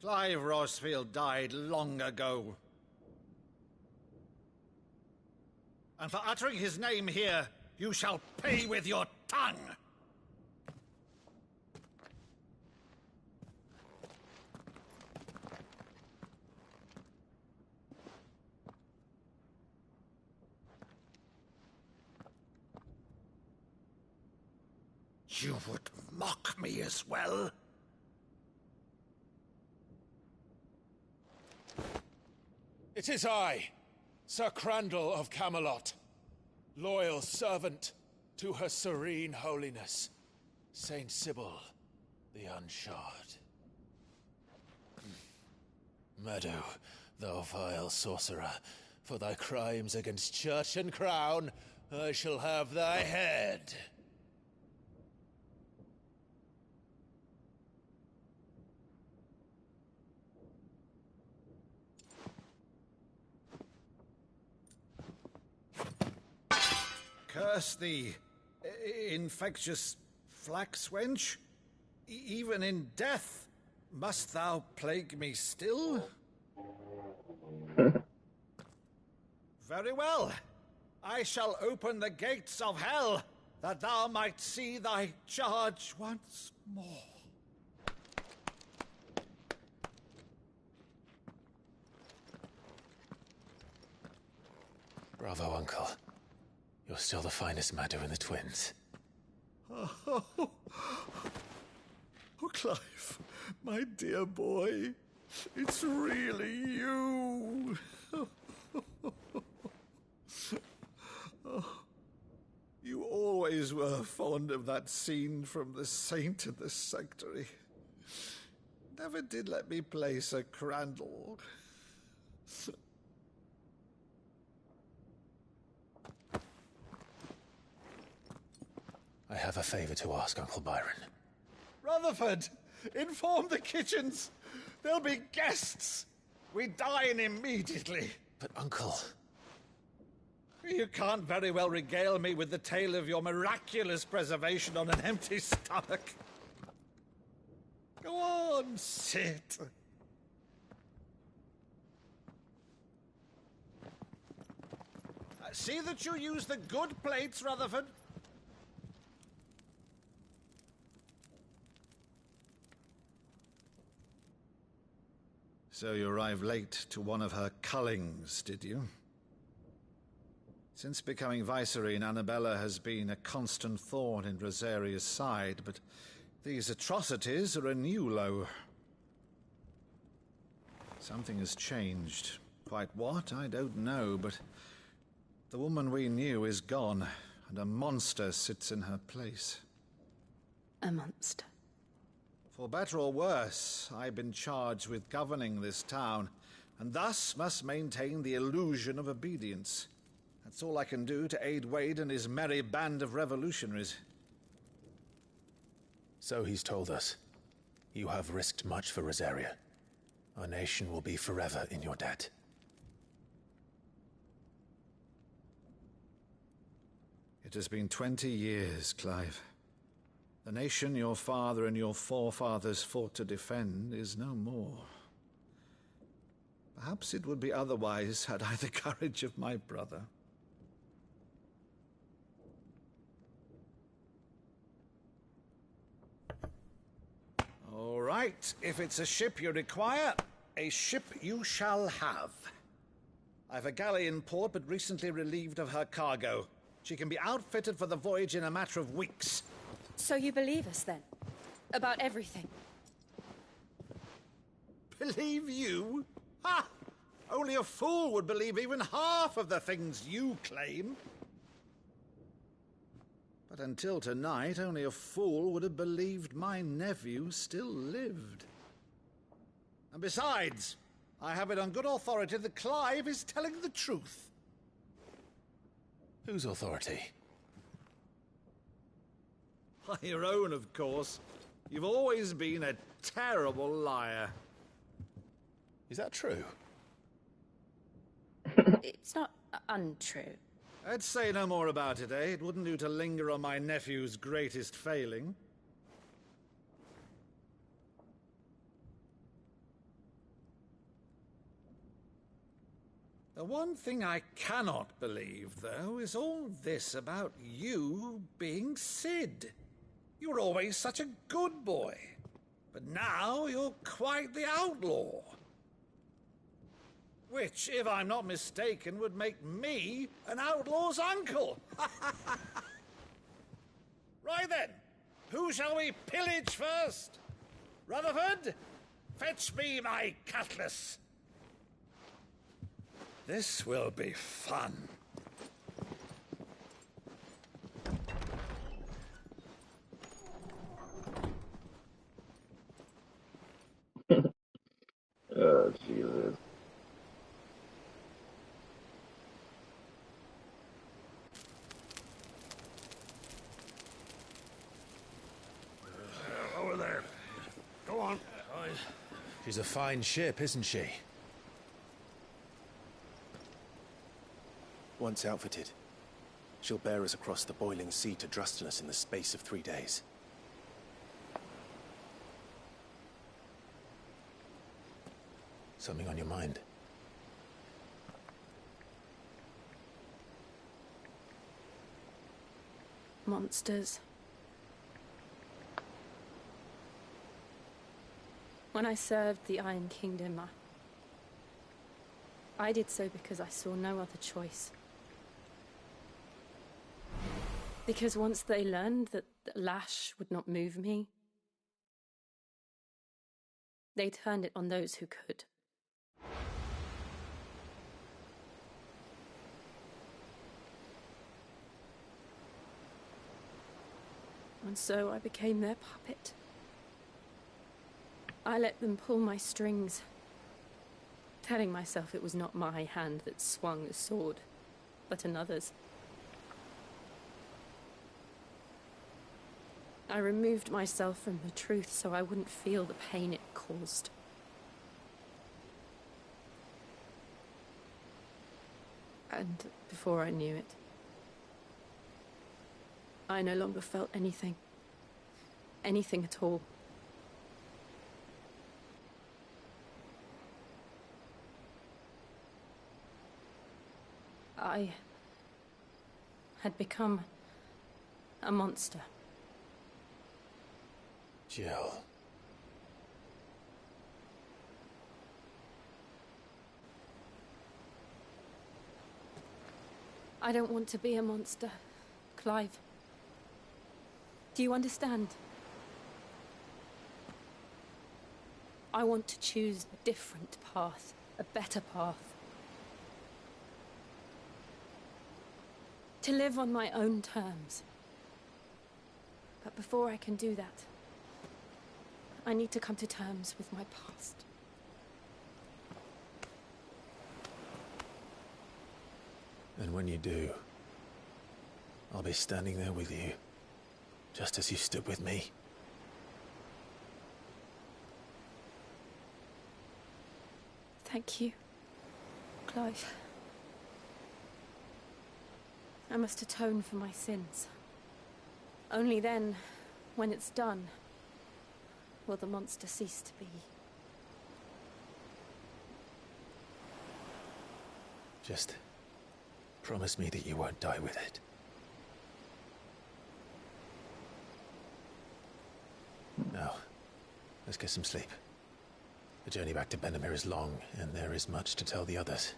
Clive Rosfield died long ago. And for uttering his name here, you shall pay with your tongue! You would mock me as well? It is I, Sir Crandall of Camelot, loyal servant to Her Serene Holiness, Saint Sybil the Unshod. Meadow, thou vile sorcerer, for thy crimes against church and crown, I shall have thy head. Curse thee, infectious flax wench. Even in death, must thou plague me still? Very well. I shall open the gates of hell, that thou might see thy charge once more. Bravo, Uncle. You're still the finest Maddo in the twins. Oh, Clive, my dear boy, it's really you. You always were fond of that scene from The Saint in the Sanctuary. Never did let me play Sir Crandall. I have a favor to ask, Uncle Byron. Rutherford, inform the kitchens. There'll be guests. We dine immediately. But, Uncle... You can't very well regale me with the tale of your miraculous preservation on an empty stomach. Go on, sit. See that you use the good plates, Rutherford. So you arrived late to one of her cullings, did you? Since becoming Vicereine, Annabella has been a constant thorn in Rosaria's side, but these atrocities are a new low. Something has changed. Quite what, I don't know, but the woman we knew is gone, and a monster sits in her place. A monster? For better or worse, I've been charged with governing this town, and thus must maintain the illusion of obedience. That's all I can do to aid Wade and his merry band of revolutionaries. So he's told us. You have risked much for Rosaria. Our nation will be forever in your debt. It has been 20 years, Clive. The nation your father and your forefathers fought to defend is no more. Perhaps it would be otherwise had I the courage of my brother. All right, if it's a ship you require, a ship you shall have. I've a galley in port, but recently relieved of her cargo. She can be outfitted for the voyage in a matter of weeks. So you believe us, then? About everything? Believe you? Ha! Only a fool would believe even half of the things you claim. But until tonight, only a fool would have believed my nephew still lived. And besides, I have it on good authority that Clive is telling the truth. Whose authority? Your own, of course. You've always been a terrible liar. Is that true? It's not untrue. I'd say no more about it, eh? It wouldn't do to linger on my nephew's greatest failing. The one thing I cannot believe, though, is all this about you being Sid. You were always such a good boy, but now you're quite the outlaw. Which, if I'm not mistaken, would make me an outlaw's uncle. Right then, who shall we pillage first? Rutherford, fetch me my cutlass. This will be fun. Oh, Jesus. Over there. Go on. She's a fine ship, isn't she? Once outfitted, she'll bear us across the boiling sea to Drustinus in the space of 3 days. Something on your mind? Monsters. When I served the Iron Kingdom, I did so because I saw no other choice. Because once they learned that the lash would not move me, they turned it on those who could. And so I became their puppet. I let them pull my strings, telling myself it was not my hand that swung the sword, but another's. I removed myself from the truth so I wouldn't feel the pain it caused. And before I knew it, I no longer felt anything. Anything at all. I had become a monster. Jill. I don't want to be a monster, Clive. Do you understand? I want to choose a different path, a better path. To live on my own terms. But before I can do that, I need to come to terms with my past. And when you do, I'll be standing there with you, just as you stood with me. Thank you, Clive. I must atone for my sins. Only then, when it's done, will the monster cease to be. Just promise me that you won't die with it. Now, let's get some sleep. The journey back to Benamir is long, and there is much to tell the others.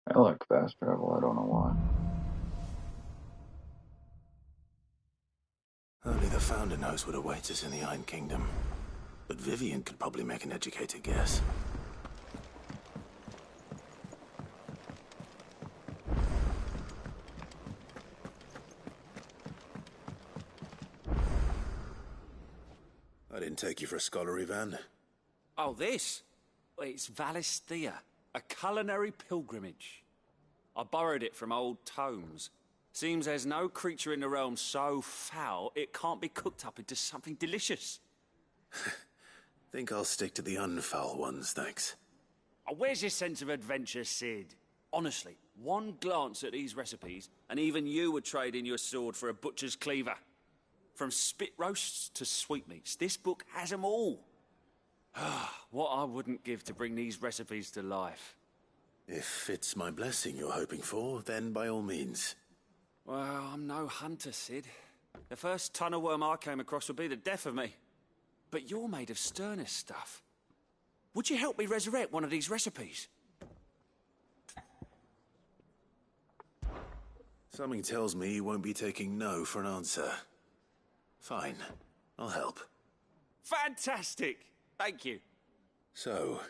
I like fast travel, I don't know why. Only the Founder knows what awaits us in the Iron Kingdom. But Vivian could probably make an educated guess. I didn't take you for a scholar, Ivan. Oh, this? It's Valisthea, a culinary pilgrimage. I borrowed it from old tomes. Seems there's no creature in the realm so foul it can't be cooked up into something delicious. Think I'll stick to the unfoul ones, thanks. Oh, where's your sense of adventure, Sid? Honestly, one glance at these recipes, and even you would trade in your sword for a butcher's cleaver. From spit roasts to sweetmeats, this book has them all. What I wouldn't give to bring these recipes to life. If it's my blessing you're hoping for, then by all means. Well, I'm no hunter, Sid. The first tunnel worm I came across would be the death of me. But you're made of sterner stuff. Would you help me resurrect one of these recipes? Something tells me you won't be taking no for an answer. Fine, I'll help. Fantastic! Thank you. So,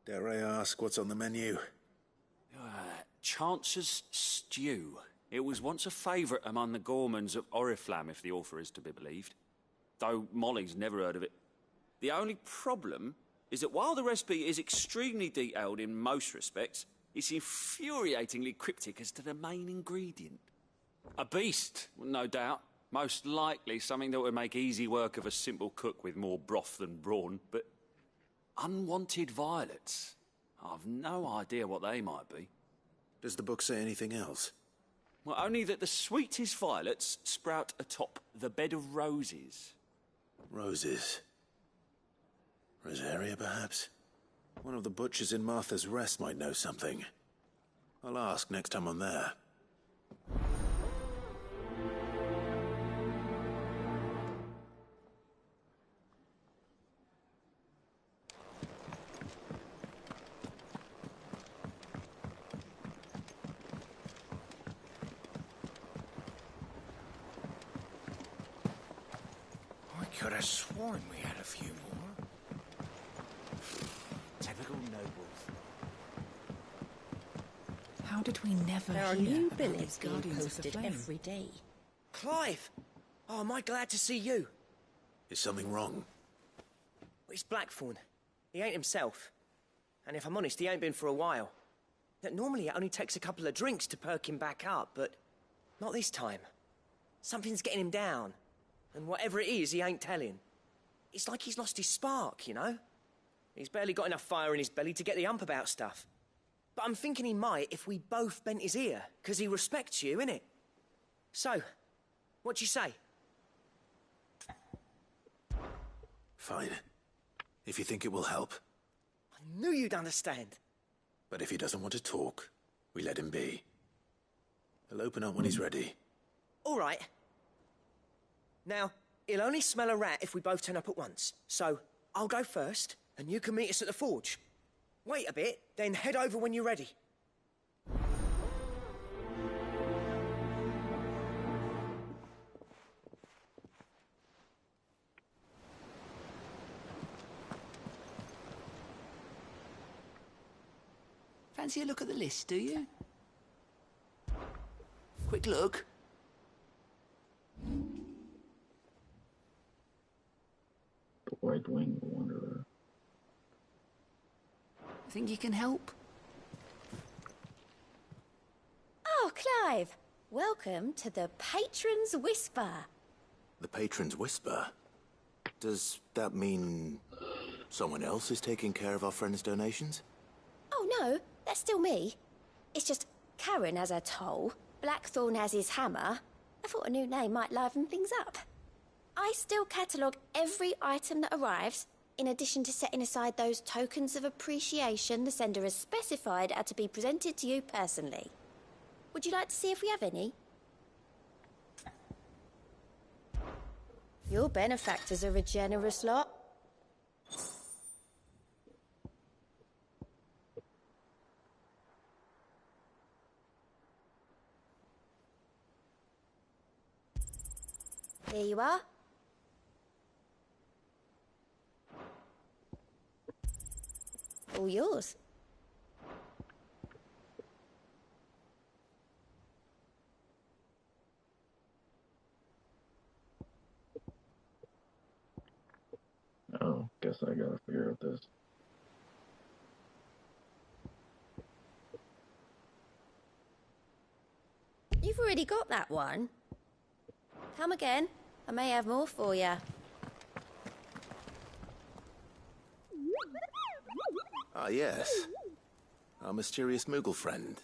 dare I ask what's on the menu? Chance's Stew. It was once a favourite among the gourmands of Oriflamme, if the author is to be believed. Though Molly's never heard of it. The only problem is that while the recipe is extremely detailed in most respects, it's infuriatingly cryptic as to the main ingredient. A beast, no doubt. Most likely something that would make easy work of a simple cook with more broth than brawn, but unwanted violets. I've no idea what they might be. Does the book say anything else? Well, only that the sweetest violets sprout atop the bed of roses. Roses. Rosaria, perhaps? One of the butchers in Martha's Rest might know something. I'll ask next time I'm there. I could have sworn we had a few more. Typical nobles. How did we never There are hear new about billets these being Guardians of the posted Flame? every day. Clive! Oh, am I glad to see you? Is something wrong? It's Blackthorn. He ain't himself. And if I'm honest, he ain't been for a while. That normally it only takes a couple of drinks to perk him back up, but not this time. Something's getting him down. And whatever it is, he ain't telling. It's like he's lost his spark, you know? He's barely got enough fire in his belly to get the ump about stuff. But I'm thinking he might if we both bent his ear, 'cause he respects you, innit? So, what do you say? Fine. If you think it will help. I knew you'd understand. But if he doesn't want to talk, we let him be. He'll open up when he's ready. All right. Now, he'll only smell a rat if we both turn up at once. So, I'll go first, and you can meet us at the forge. Wait a bit, then head over when you're ready. Fancy a look at the list, do you? Quick look. The White-Winged Wanderer. Think you can help? Oh, Clive! Welcome to the Patron's Whisper. The Patron's Whisper? Does that mean someone else is taking care of our friend's donations? Oh, no, that's still me. It's just Karen has her toll, Blackthorn has his hammer. I thought a new name might liven things up. I still catalogue every item that arrives, in addition to setting aside those tokens of appreciation the sender has specified are to be presented to you personally. Would you like to see if we have any? Your benefactors are a generous lot. There you are. All yours. Oh, guess I gotta figure out this. You've already got that one. Come again. I may have more for you. Ah, yes. Our mysterious Moogle friend.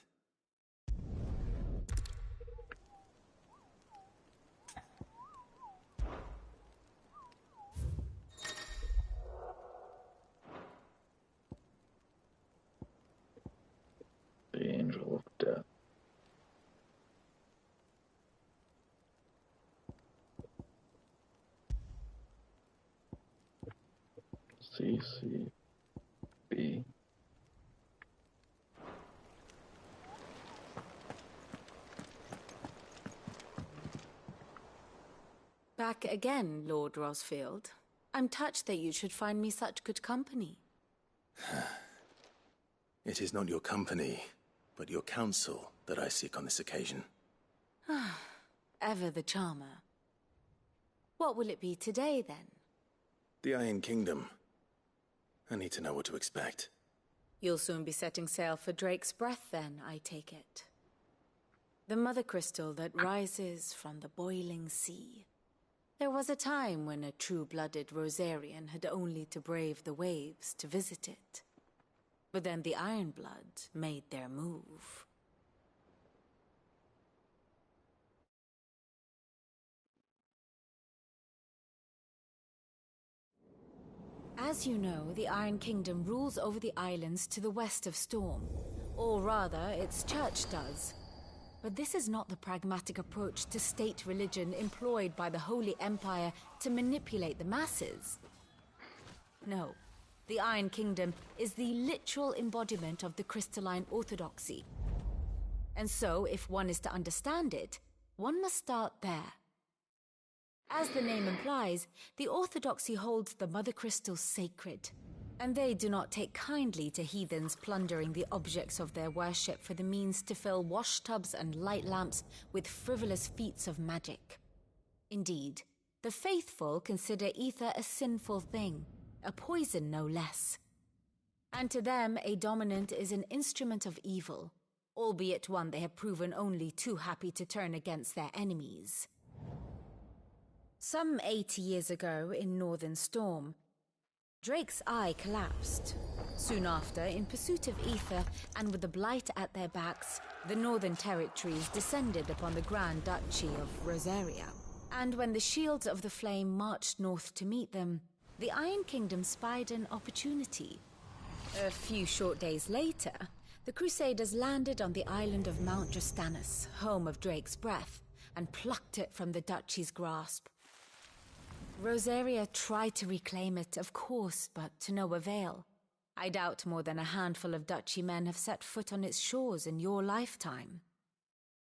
The Angel of Death. CCB. Back again, Lord Rosfield. I'm touched that you should find me such good company. It is not your company, but your counsel that I seek on this occasion. Ever the charmer. What will it be today, then? The Iron Kingdom. I need to know what to expect. You'll soon be setting sail for Drake's Breath, then, I take it. The mother crystal that rises from the boiling sea. There was a time when a true-blooded Rosarian had only to brave the waves to visit it. But then the Ironblood made their move. As you know, the Iron Kingdom rules over the islands to the west of Storm. Or rather, its church does. But this is not the pragmatic approach to state religion employed by the Holy Empire to manipulate the masses. No, the Iron Kingdom is the literal embodiment of the crystalline orthodoxy. And so, if one is to understand it, one must start there. As the name implies, the orthodoxy holds the mother crystals sacred, and they do not take kindly to heathens plundering the objects of their worship for the means to fill washtubs and light lamps with frivolous feats of magic. Indeed, the faithful consider ether a sinful thing, a poison no less. And to them, a dominant is an instrument of evil, albeit one they have proven only too happy to turn against their enemies. Some 80 years ago in Northern Storm, Drake's eye collapsed. Soon after, in pursuit of ether and with the blight at their backs, the Northern Territories descended upon the Grand Duchy of Rosaria. And when the Shields of the Flame marched north to meet them, the Iron Kingdom spied an opportunity. A few short days later, the Crusaders landed on the island of Mount Justanus, home of Drake's Breath, and plucked it from the Duchy's grasp. Rosaria tried to reclaim it, of course, but to no avail. I doubt more than a handful of Duchy men have set foot on its shores in your lifetime.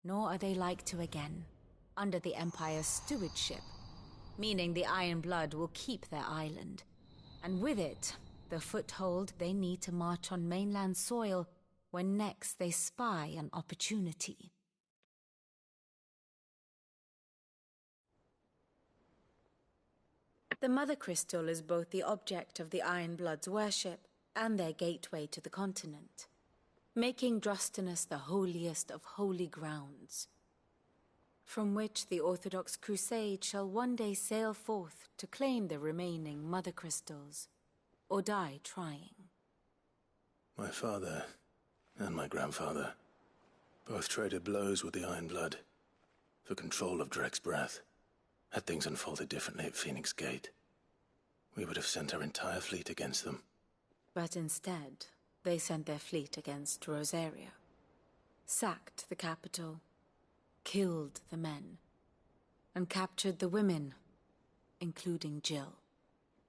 Nor are they like to again, under the Empire's stewardship, meaning the Iron Blood will keep their island, and with it, the foothold they need to march on mainland soil when next they spy an opportunity. The Mother Crystal is both the object of the Iron Blood's worship and their gateway to the continent, making Drostanus the holiest of holy grounds, from which the Orthodox Crusade shall one day sail forth to claim the remaining Mother Crystals, or die trying. My father and my grandfather both traded blows with the Iron Blood for control of Drake's Breath. Had things unfolded differently at Phoenix Gate, we would have sent our entire fleet against them. But instead, they sent their fleet against Rosaria, sacked the capital, killed the men, and captured the women, including Jill.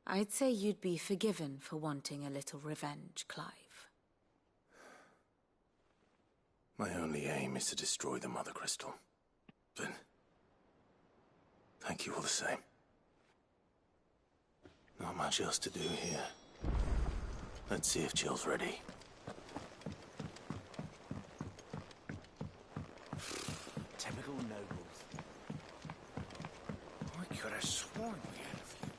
I'd say you'd be forgiven for wanting a little revenge, Clive. My only aim is to destroy the Mother Crystal. But thank you all the same. Not much else to do here. Let's see if Jill's ready. Typical nobles. I could have sworn we had a few.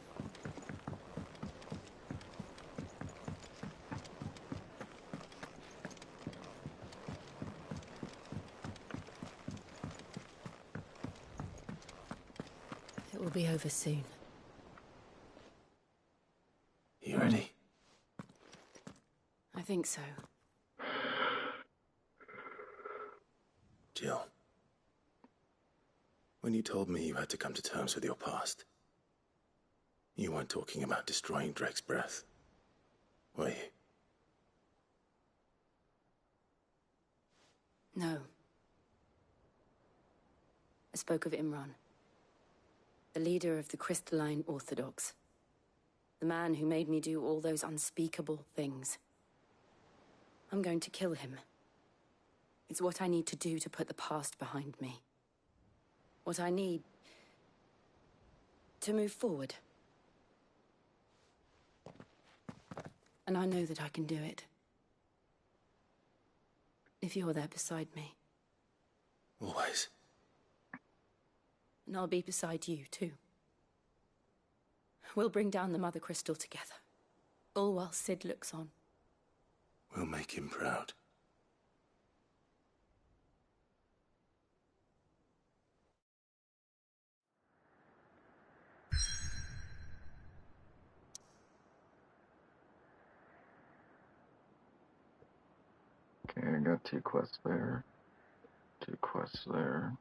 It will be over soon. You ready? I think so. Jill, when you told me you had to come to terms with your past, you weren't talking about destroying Drake's breath, were you? No. I spoke of Imran, the leader of the Crystalline Orthodox. The man who made me do all those unspeakable things. I'm going to kill him. It's what I need to do to put the past behind me. What I need to move forward. And I know that I can do it. If you're there beside me. Always. And I'll be beside you, too. We'll bring down the Mother Crystal together. All while Sid looks on. We'll make him proud. Okay, I got 2 quests there. 2 quests there.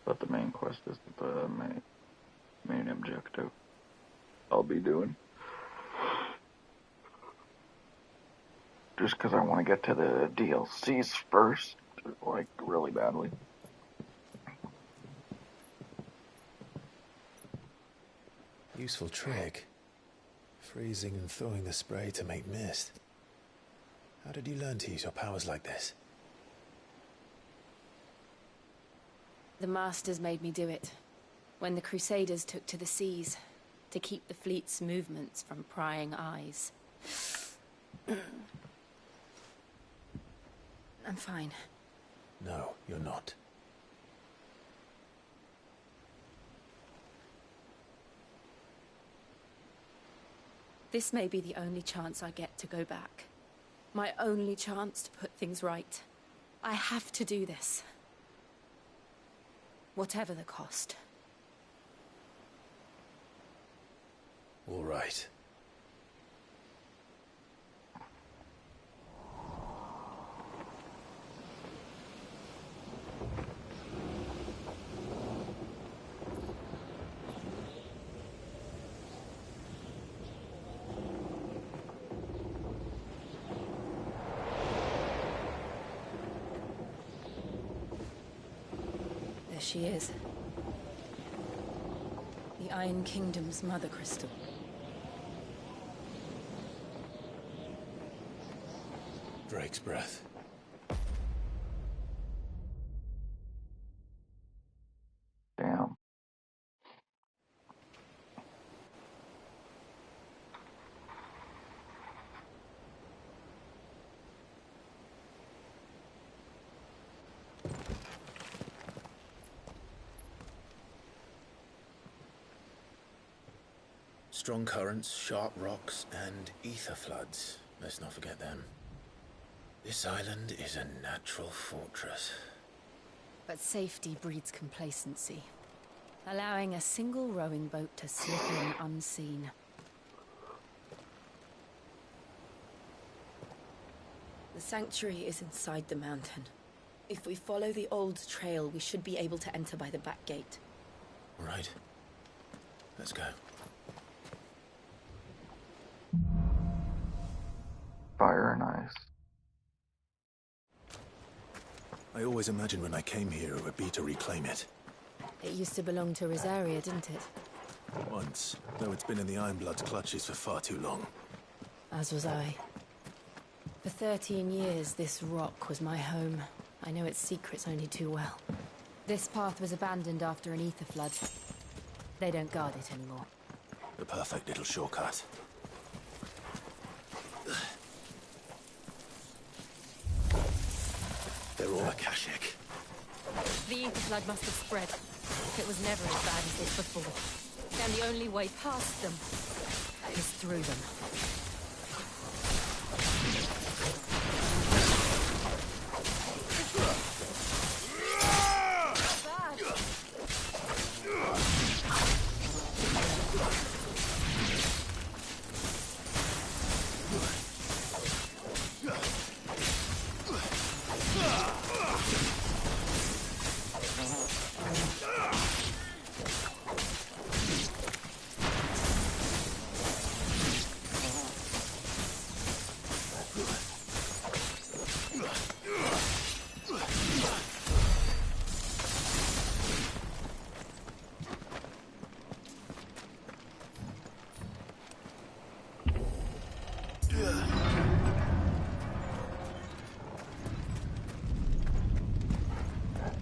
But the main quest is the main objective I'll be doing. Just because I want to get to the DLCs first, like, really badly. Useful trick. Freezing and thawing the spray to make mist. How did you learn to use your powers like this? The Masters made me do it. When the Crusaders took to the seas, to keep the fleet's movements from prying eyes. I'm fine. No, you're not. This may be the only chance I get to go back. My only chance to put things right. I have to do this. Whatever the cost. All right. There she is. The Iron Kingdom's Mother Crystal. Drake's breath. Damn. Strong currents, sharp rocks, and ether floods. Let's not forget them. This island is a natural fortress. But safety breeds complacency. Allowing a single rowing boat to slip in unseen. The sanctuary is inside the mountain. If we follow the old trail, we should be able to enter by the back gate. All right. Let's go. Fire and ice. I always imagined when I came here it would be to reclaim it. It used to belong to Rosaria, didn't it? Once, though it's been in the Ironblood's clutches for far too long. As was I. For 13 years, this rock was my home. I know its secrets only too well. This path was abandoned after an ether flood. They don't guard it anymore. The perfect little shortcut. They're all Akashic. The ether flood must have spread. It was never as bad as this before. And the only way past them is through them.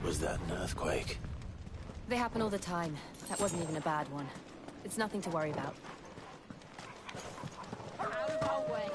Was that an earthquake? They happen all the time. That wasn't even a bad one. It's nothing to worry about. Out of our way.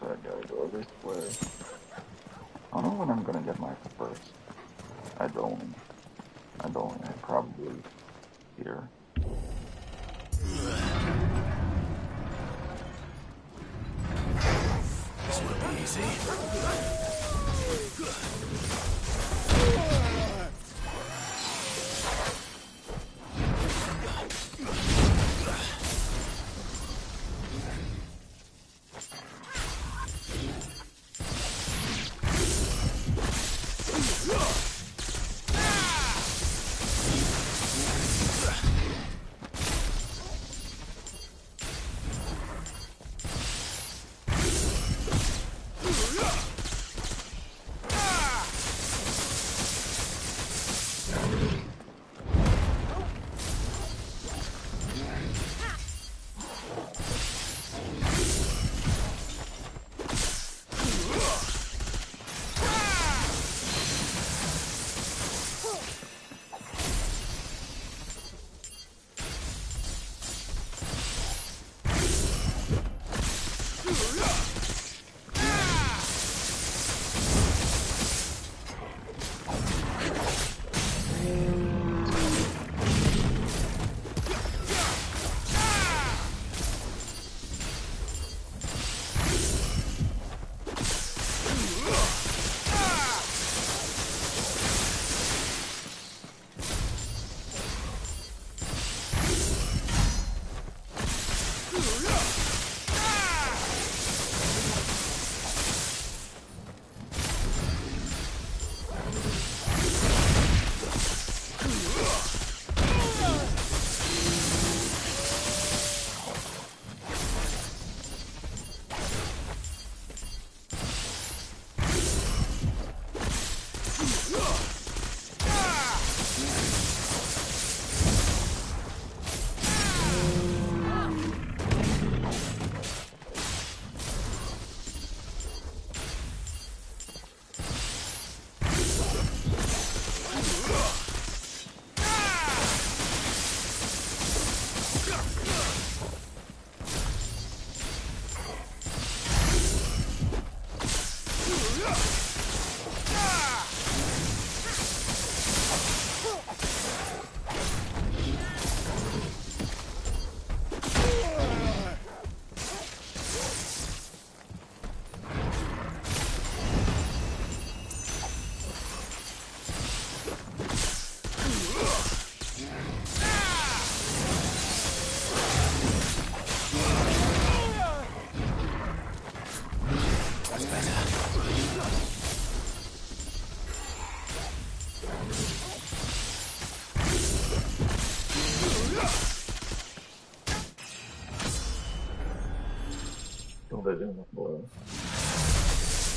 So I gotta go this way. I don't know when I'm gonna get my first. I don't. Probably here. This will be easy.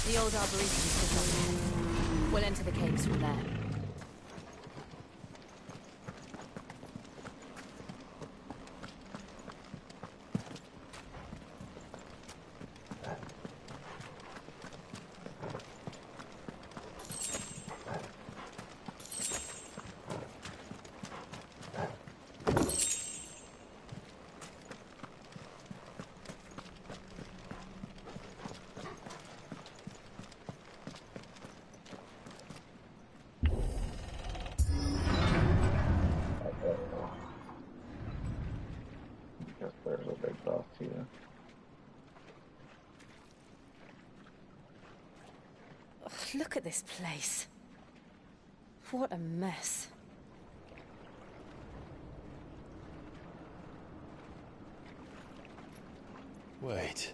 The old arboretum is there. We'll enter the caves from there. There's a big boss here. Ugh, look at this place. What a mess. Wait.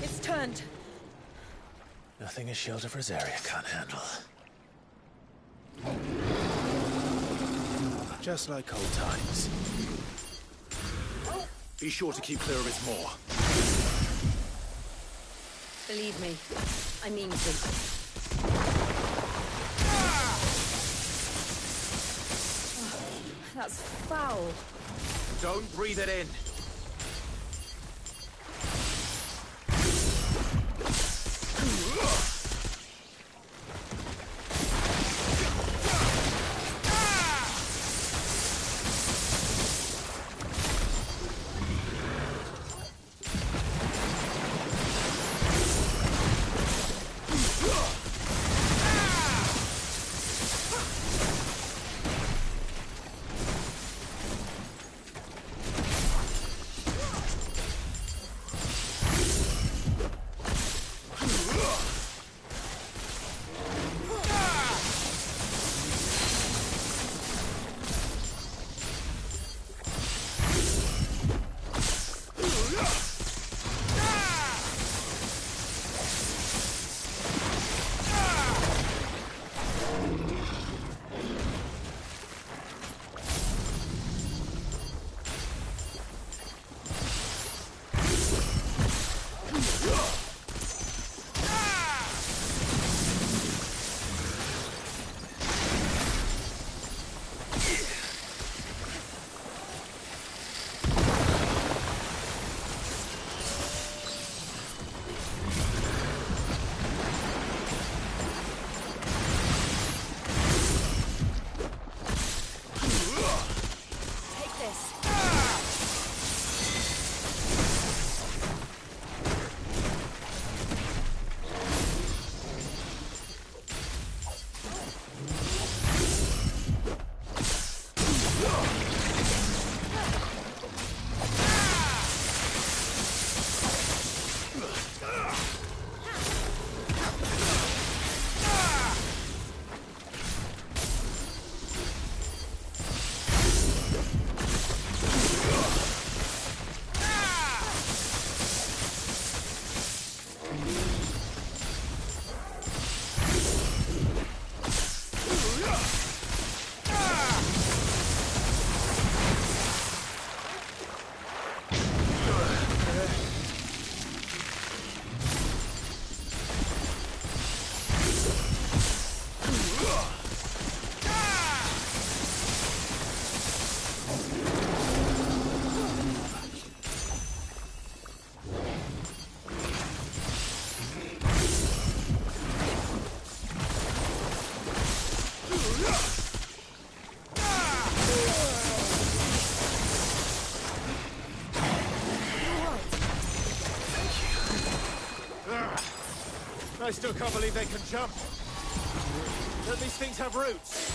It's turned. Nothing a shield of Rosaria can't handle. Just like old times. Be sure to keep clear of its maw. Believe me, I mean to. Oh, that's foul. Don't breathe it in. I still can't believe they can jump. Don't these things have roots?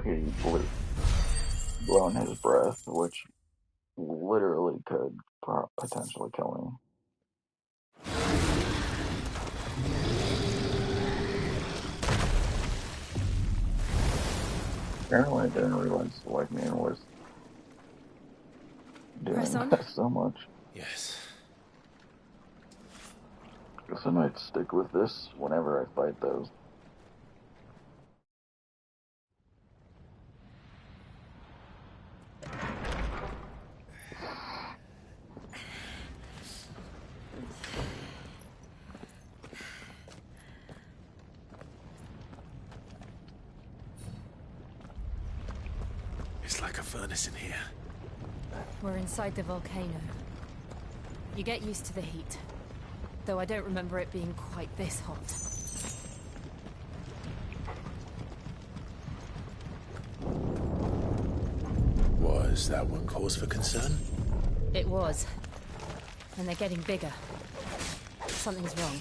before he blown his breath, which literally could potentially kill me. Apparently I didn't realize Lightning was doing that so much. Yes. Guess I might stick with this whenever I fight those. It's like a furnace in here. We're inside the volcano. You get used to the heat. Though I don't remember it being quite this hot. Was that one cause for concern? It was. And they're getting bigger. Something's wrong.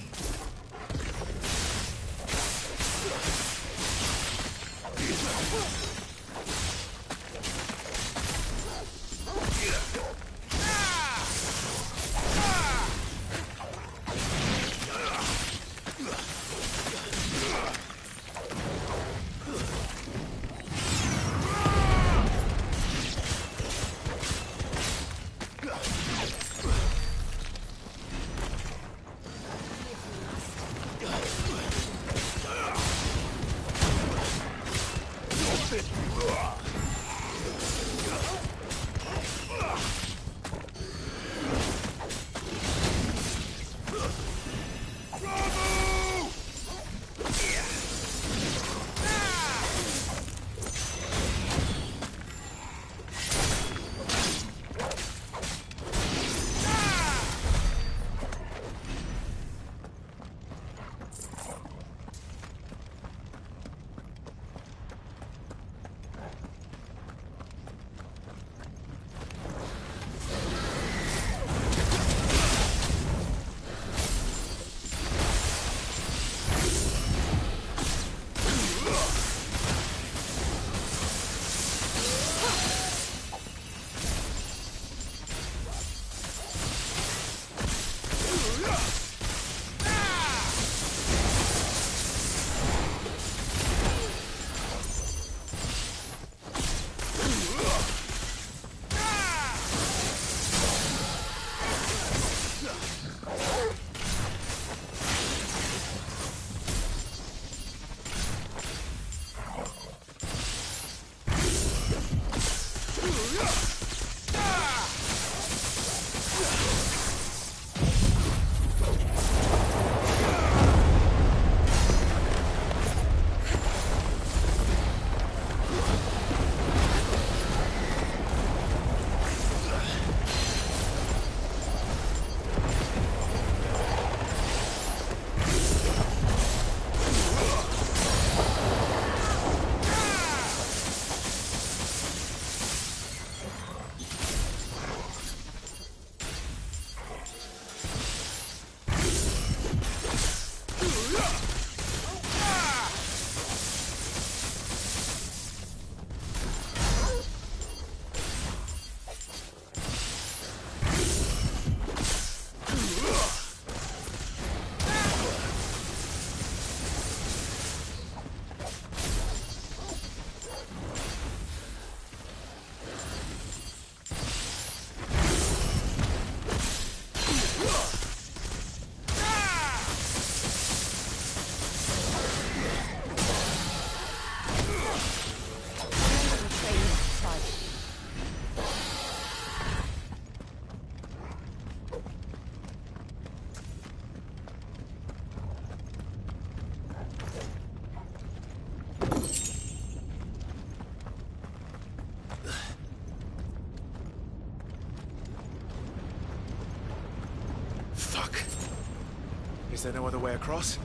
Is there no other way across?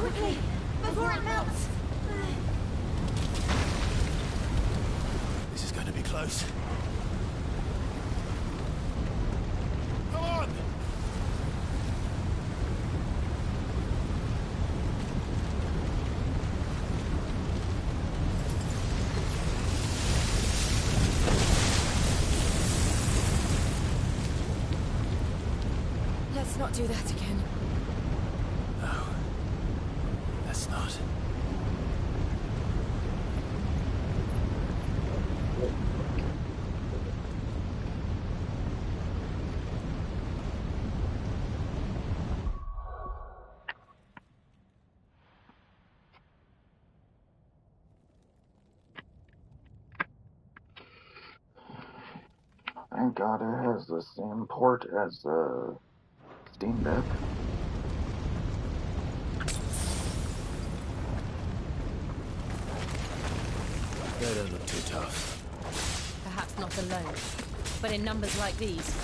Quickly, before it melts! This is going to be close. Come on! Let's not do that again. No. Let's not. Thank God it has the same port as Steam Deck. They don't look too tough. Perhaps not alone, but in numbers like these.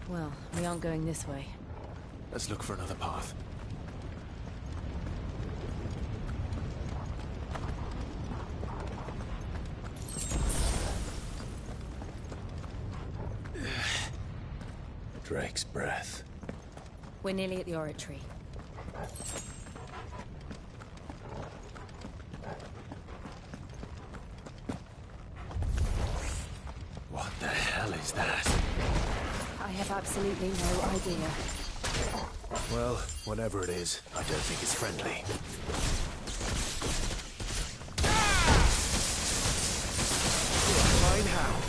Well, we aren't going this way. Let's look for another path. Drake's breath. We're nearly at the oratory. What the hell is that? I have absolutely no idea. Well, whatever it is, I don't think it's friendly. Fine how.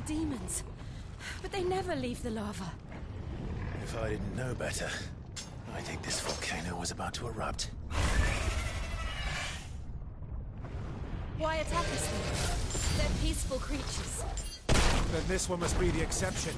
demons. But they never leave the lava. If I didn't know better, I think this volcano was about to erupt. Why attack us then? They're peaceful creatures. Then this one must be the exception.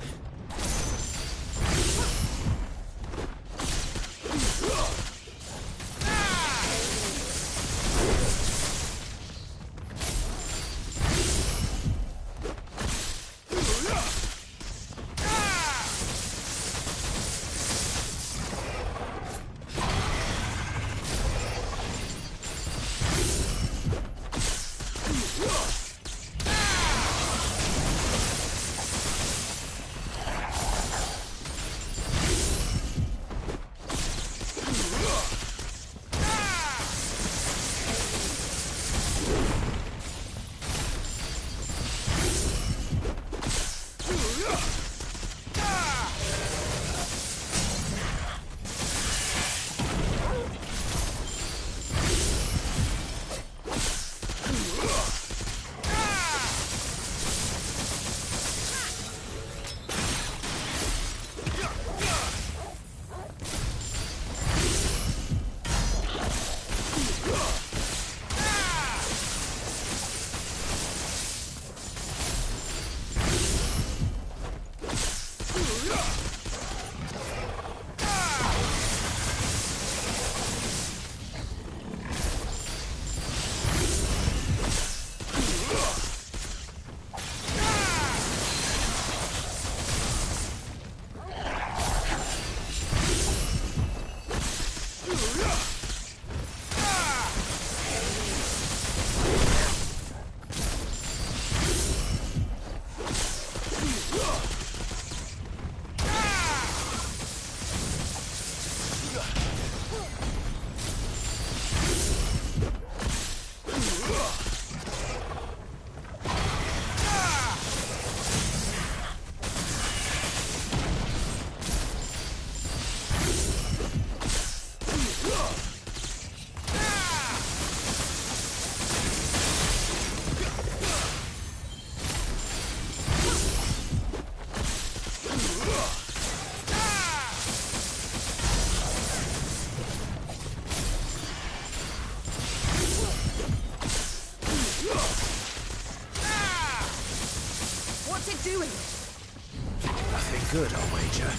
Nothing good, I'll wager.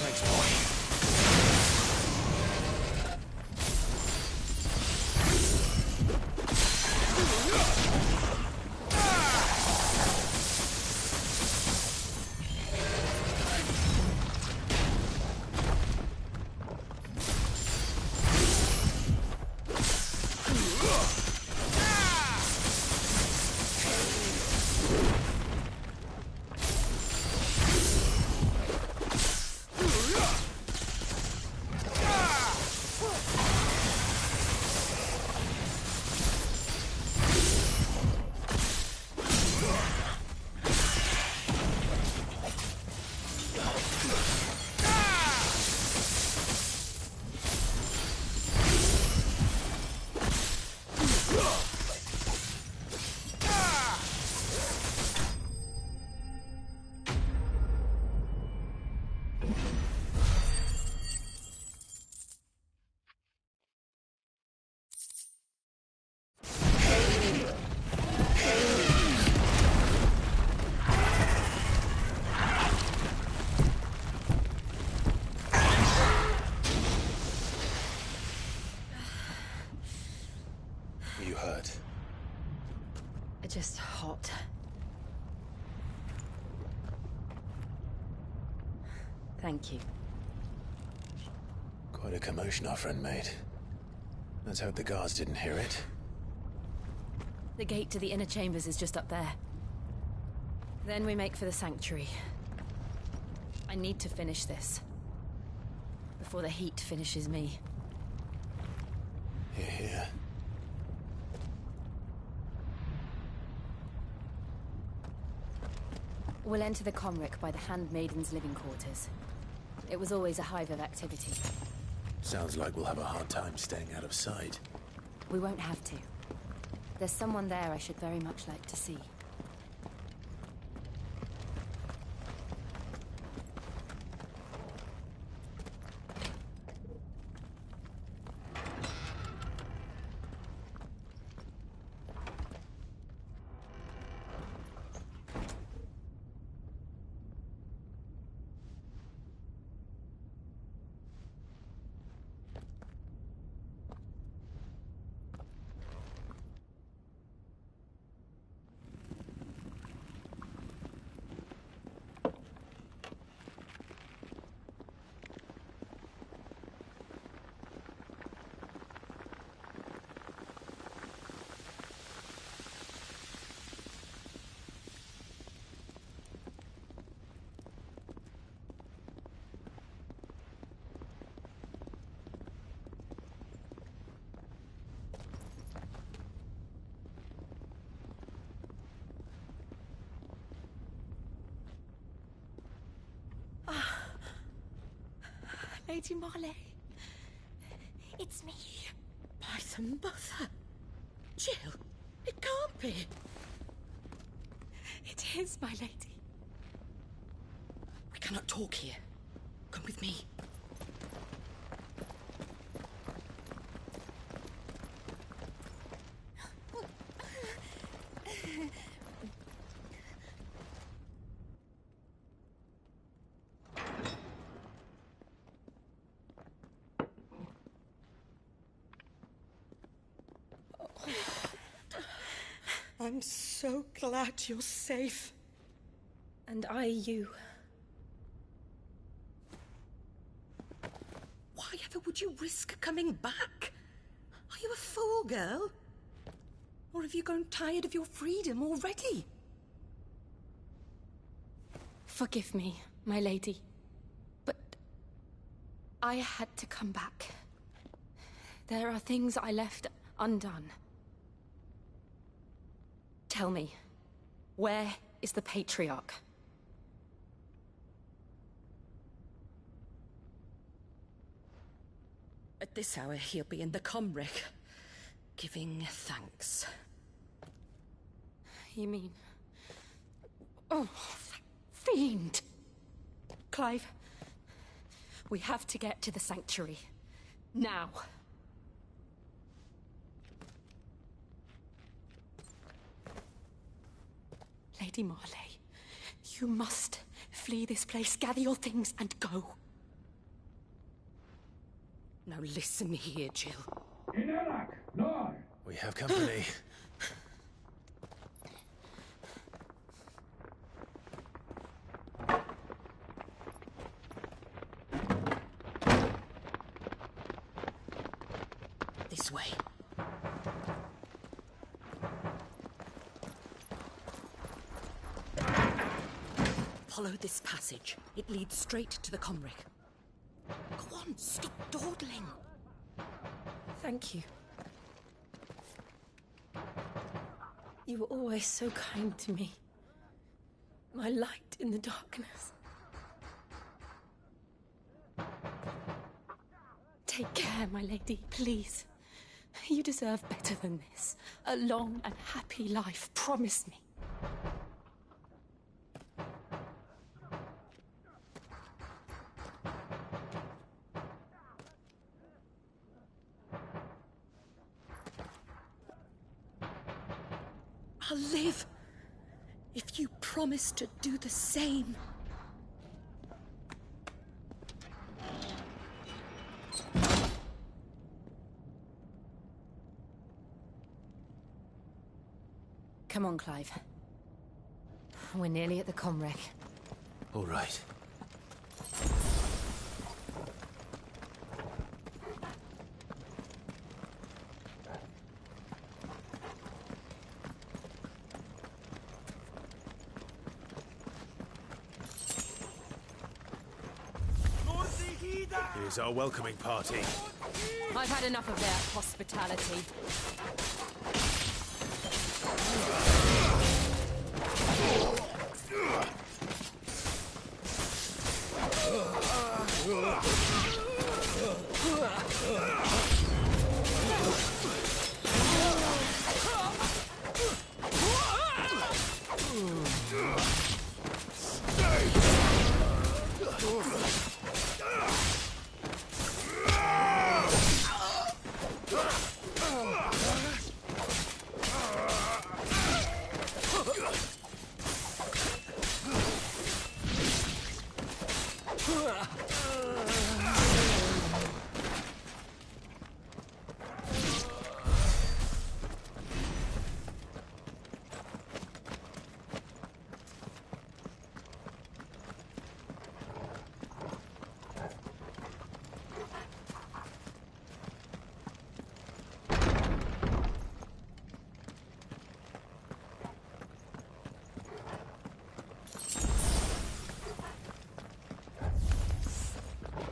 Thanks, boy. You hurt? Just hot. Thank you. Quite a commotion our friend made. Let's hope the guards didn't hear it. The gate to the inner chambers is just up there. Then we make for the sanctuary. I need to finish this. Before the heat finishes me. Hear, hear. We'll enter the Comric by the Handmaiden's living quarters. It was always a hive of activity. Sounds like we'll have a hard time staying out of sight. We won't have to. There's someone there I should very much like to see. Lady Marley. It's me. By the mother. Jill, it can't be. It is, my lady. We cannot talk here. Come with me. I'm so glad you're safe. And I you. Why ever would you risk coming back? Are you a fool, girl? Or have you grown tired of your freedom already? Forgive me, my lady. But I had to come back. There are things I left undone. Tell me, where is the Patriarch? At this hour, he'll be in the Comric, giving thanks. You mean... Oh, that fiend! Clive, we have to get to the Sanctuary. Now. Lady Marley, you must flee this place, gather your things, and go. Now listen here, Jill. We have company. This way. Follow this passage. It leads straight to the Comric. Go on, stop dawdling. Thank you. You were always so kind to me. My light in the darkness. Take care, my lady, please. You deserve better than this. A long and happy life, promise me. I'll live if you promise to do the same. Come on, Clive. We're nearly at the Comric. All right. Here's our welcoming party. I've had enough of their hospitality.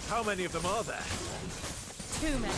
How many of them are there? Too many.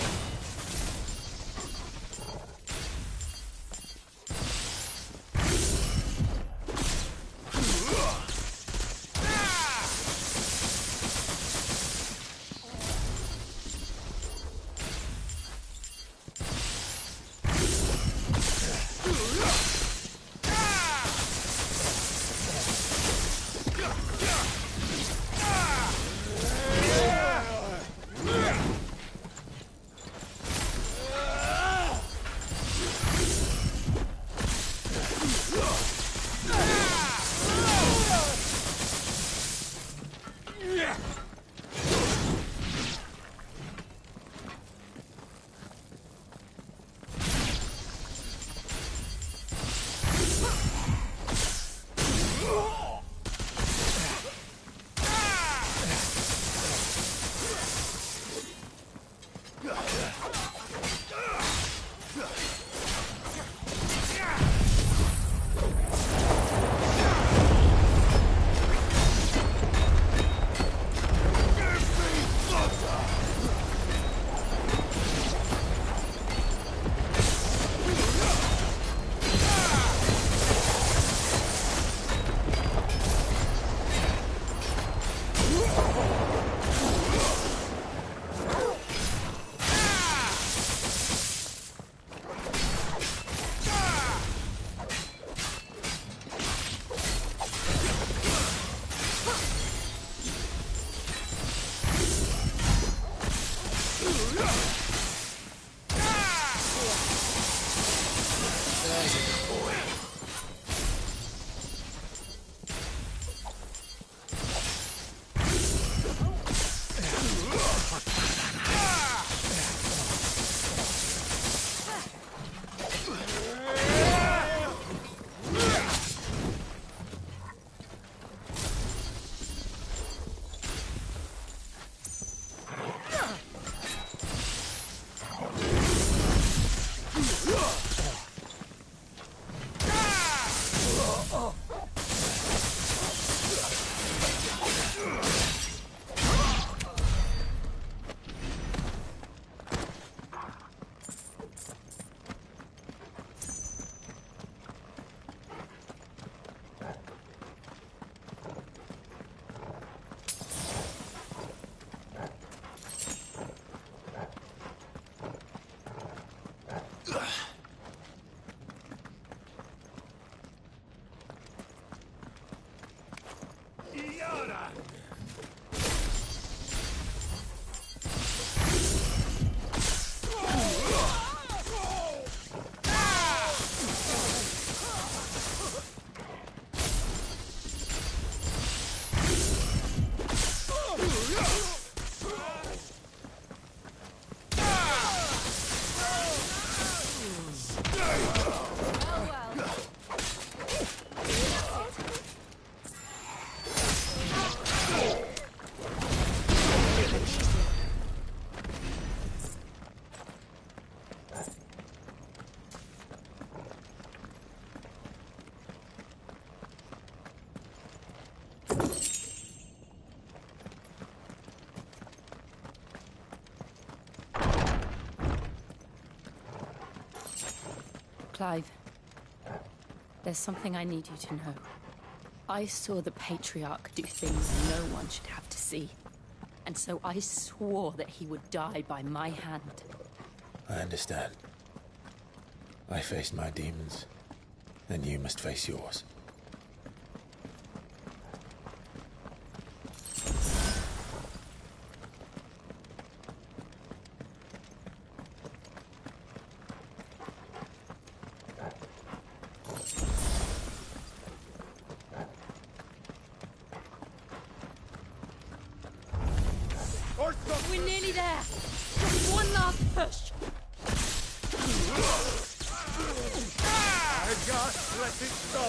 Clive, there's something I need you to know. I saw the Patriarch do things no one should have to see. And so I swore that he would die by my hand. I understand. I faced my demons, then you must face yours. We're nearly there. Just one last push. I can't let it go.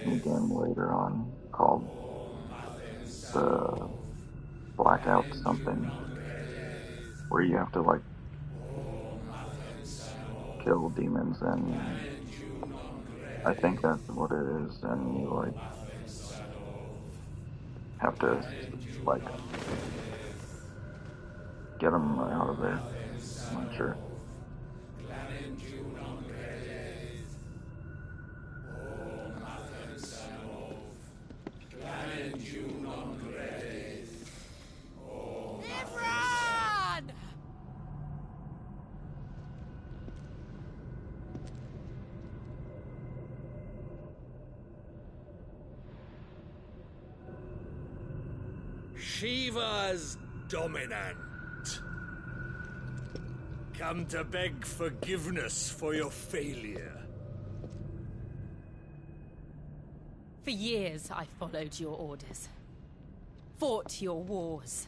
New game later on called the Blackout something, where you have to like kill demons, and I think that's what it is, and you like have to like get them out of there. I'm not sure. Shiva's dominant. Come to beg forgiveness for your failure. For years, I followed your orders. Fought your wars.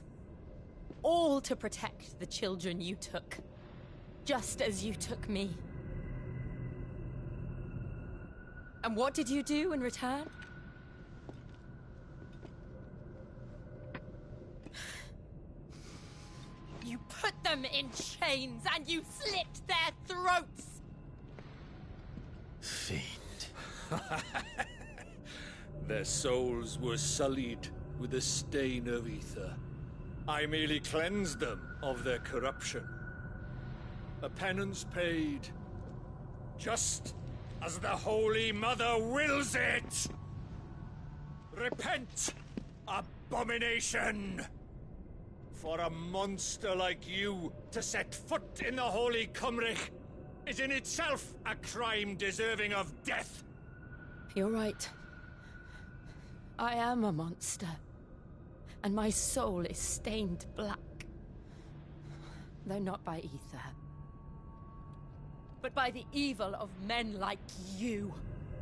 All to protect the children you took. Just as you took me. And what did you do in return? You put them in chains and you slit their throats! Fiend. Their souls were sullied with the stain of ether. I merely cleansed them of their corruption. A penance paid, just as the Holy Mother wills it! Repent, abomination! For a monster like you to set foot in the Holy Cymric is in itself a crime deserving of death! You're right. I am a monster. And my soul is stained black. Though not by ether. But by the evil of men like you,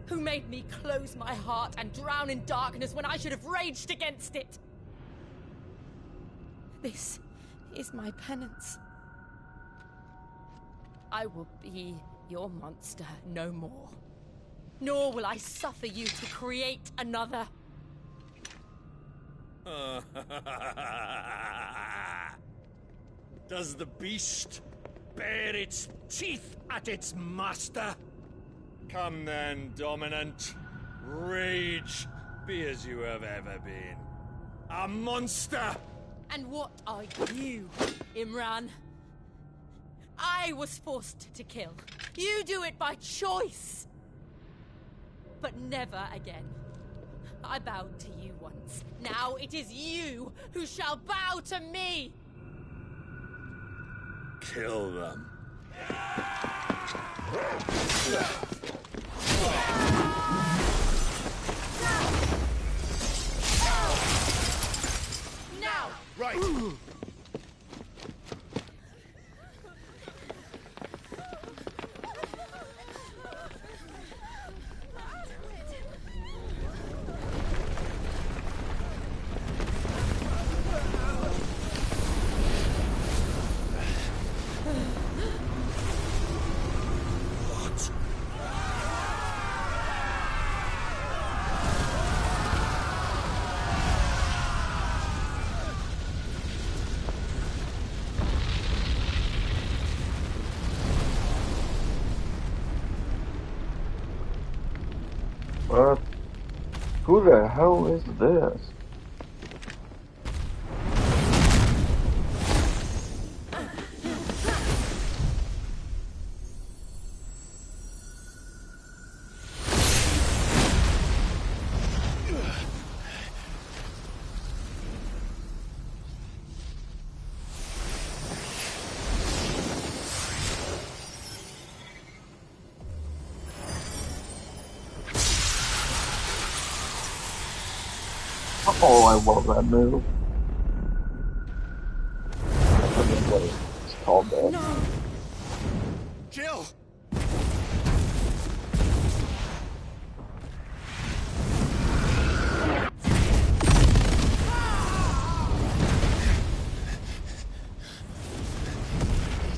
who made me close my heart and drown in darkness when I should have raged against it. This is my penance. I will be your monster no more. Nor will I suffer you to create another. Does the beast bare its teeth at its master? Come then, Dominant. Rage, be as you have ever been. A monster! And what are you, Imran? I was forced to kill. You do it by choice. But never again. I bowed to you once. Now it is you who shall bow to me! Kill them. Now! Right! What? Who the hell is this? Oh, I love that move. I forget what it's called though. No! Jill!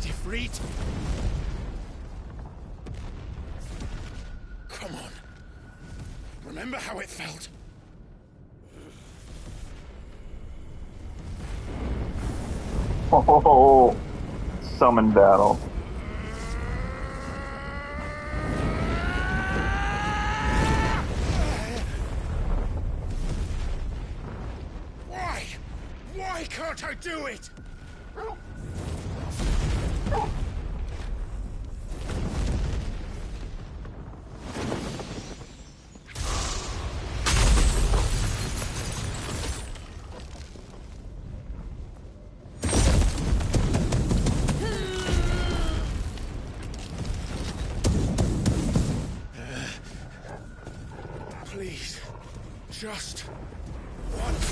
Defreet! Come on. Remember how it felt? Oh, summon battle. Why? Why can't I do it? Please, just once.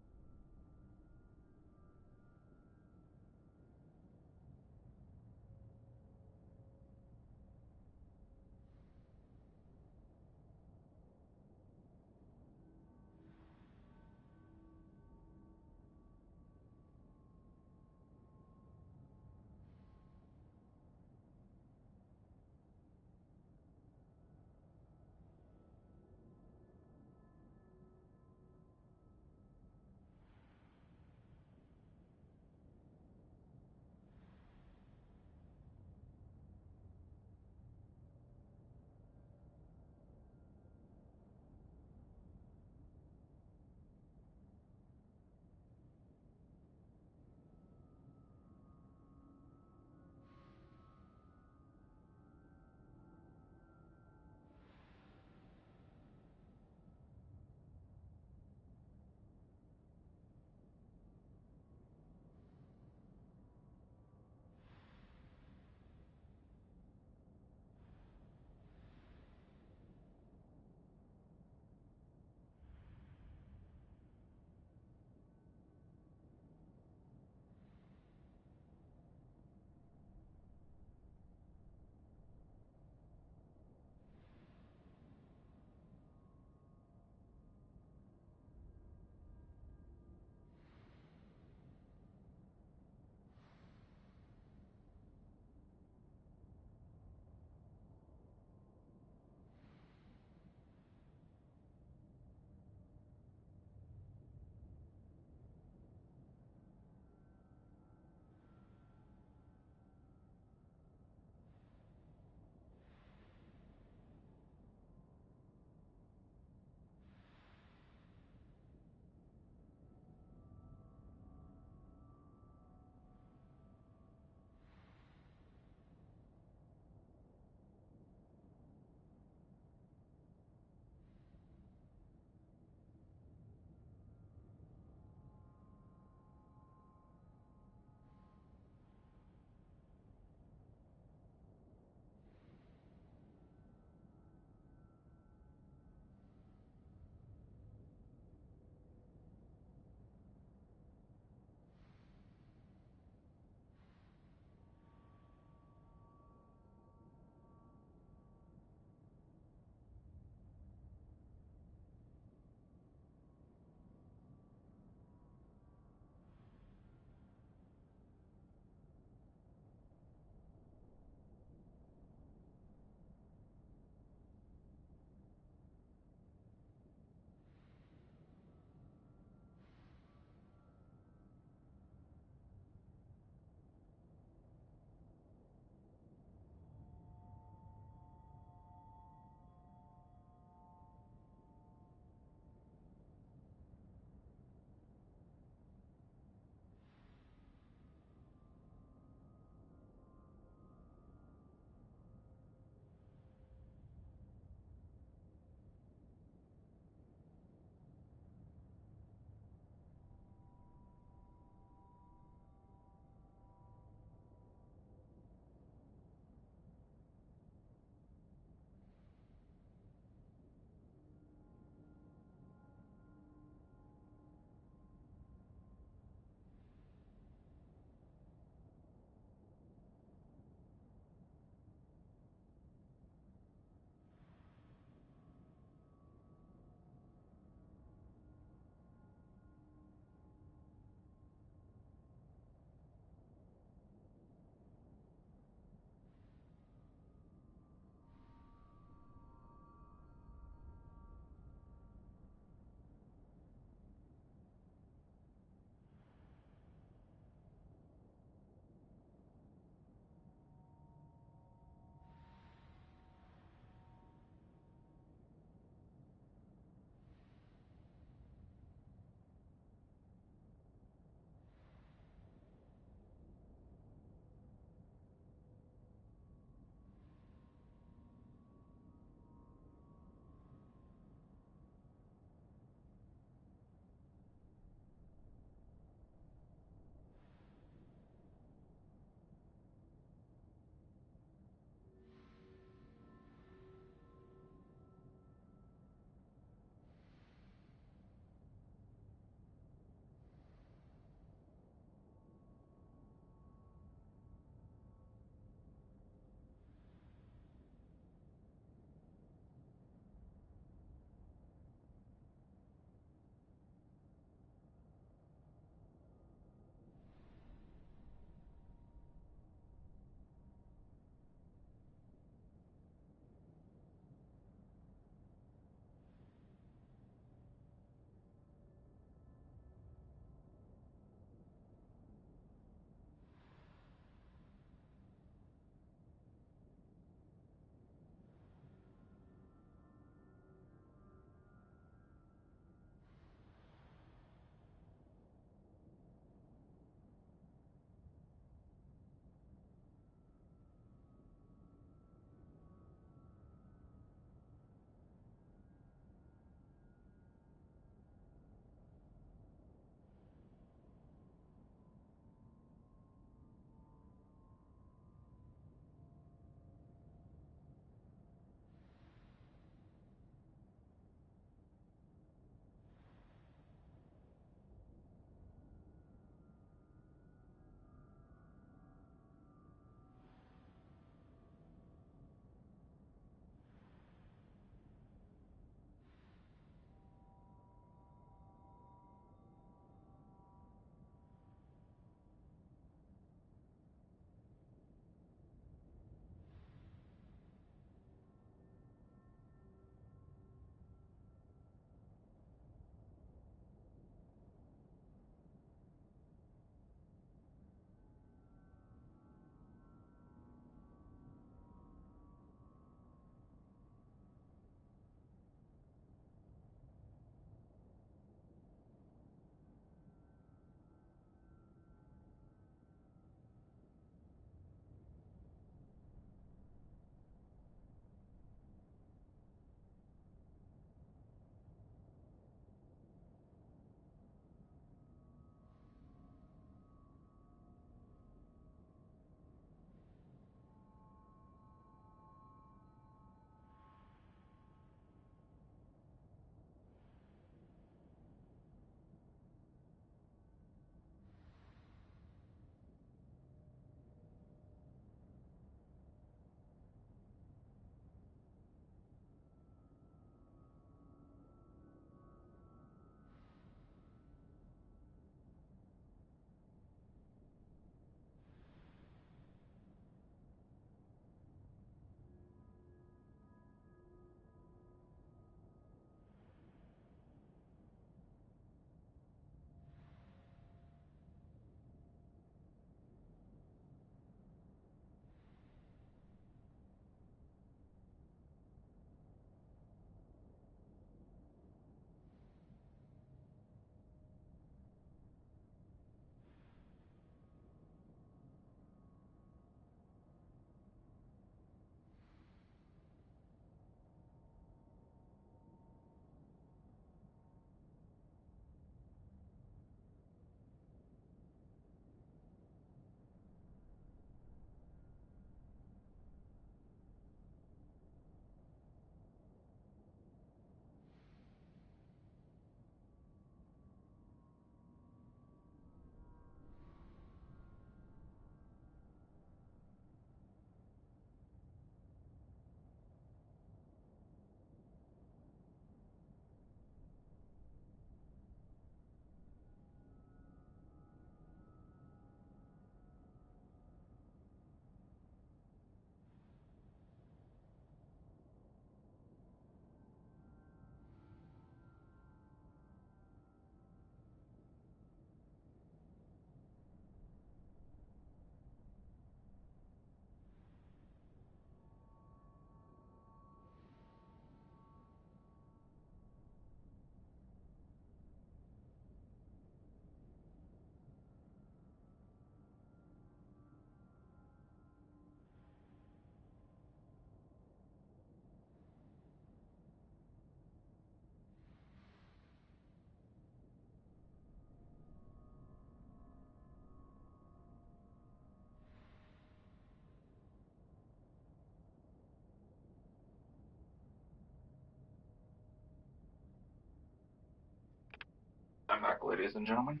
I'm back, ladies and gentlemen.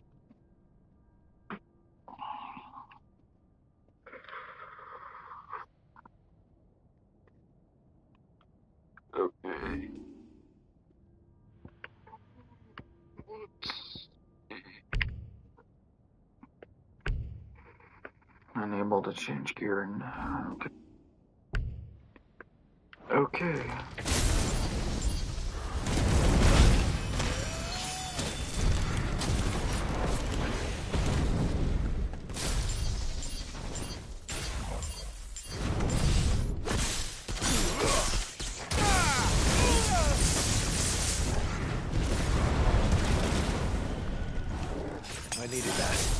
Okay. Unable to change gear and okay. I needed that.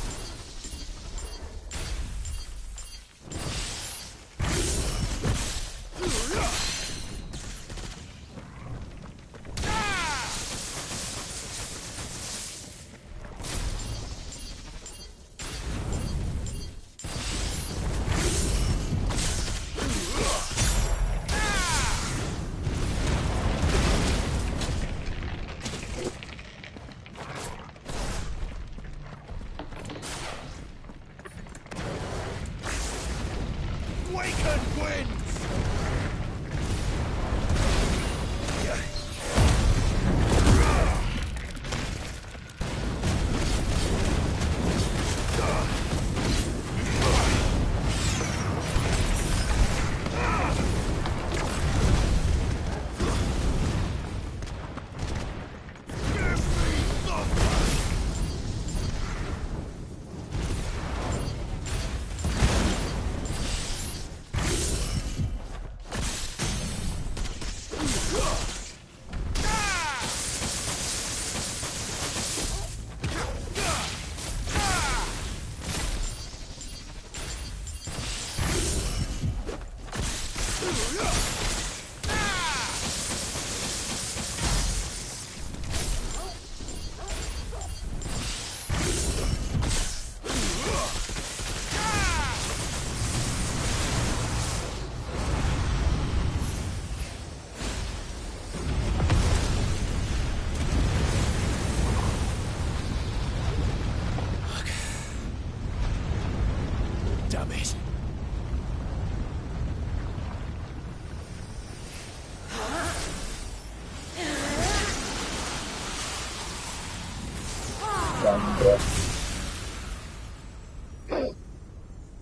Damn it.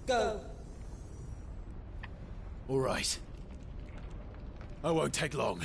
Go. All right. I won't take long.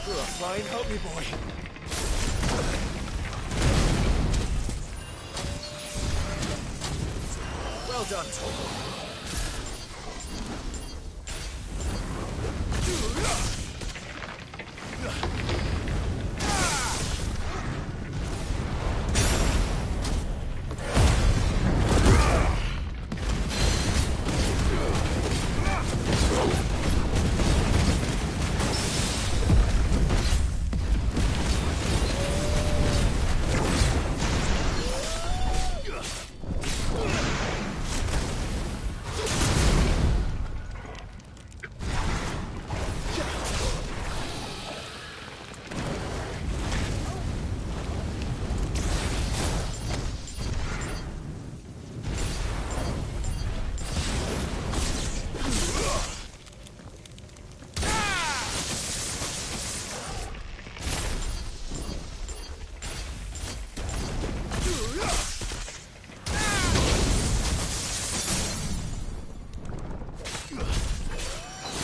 You're a flying help me, boy. Well done, Togo.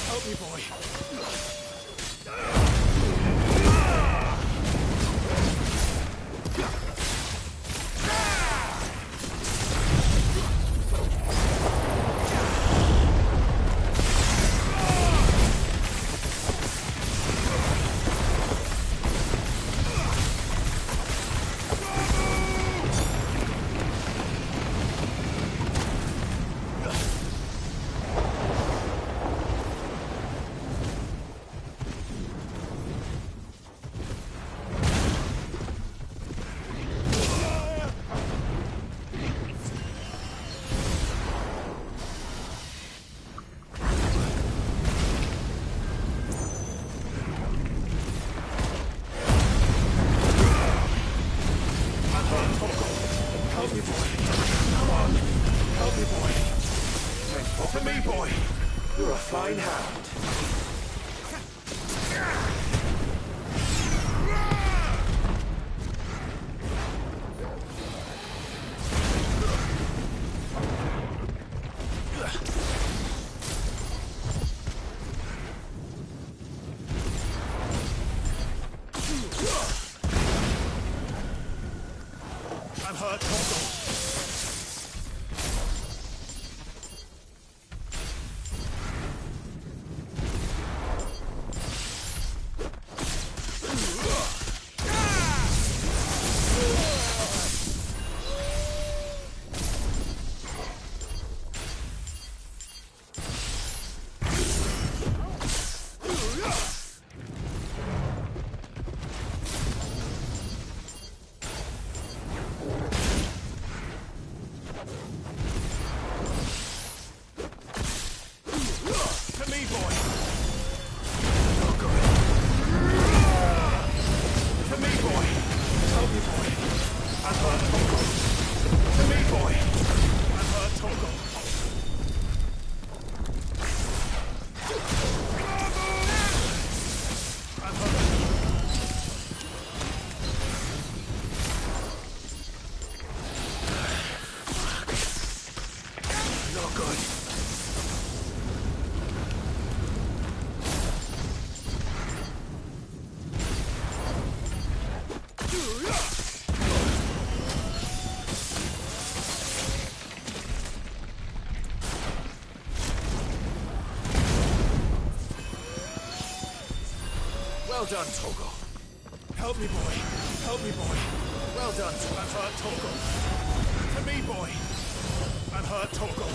Help me, boy. Help me, boy. Come on. Help me, boy. To me, boy. You're a fine hound. I'm hurt, Tongo. To me, boy. Oh, God. To me, boy. Help me, boy. I'm hurt, Tongo. To me, boy. I'm hurt, Tongo. I'm hurt. Fuck. No good. Well done, Togo. Help me, boy. Help me, boy. Well done. I'm hurt, Togo. To me, boy. I'm hurt, Togo.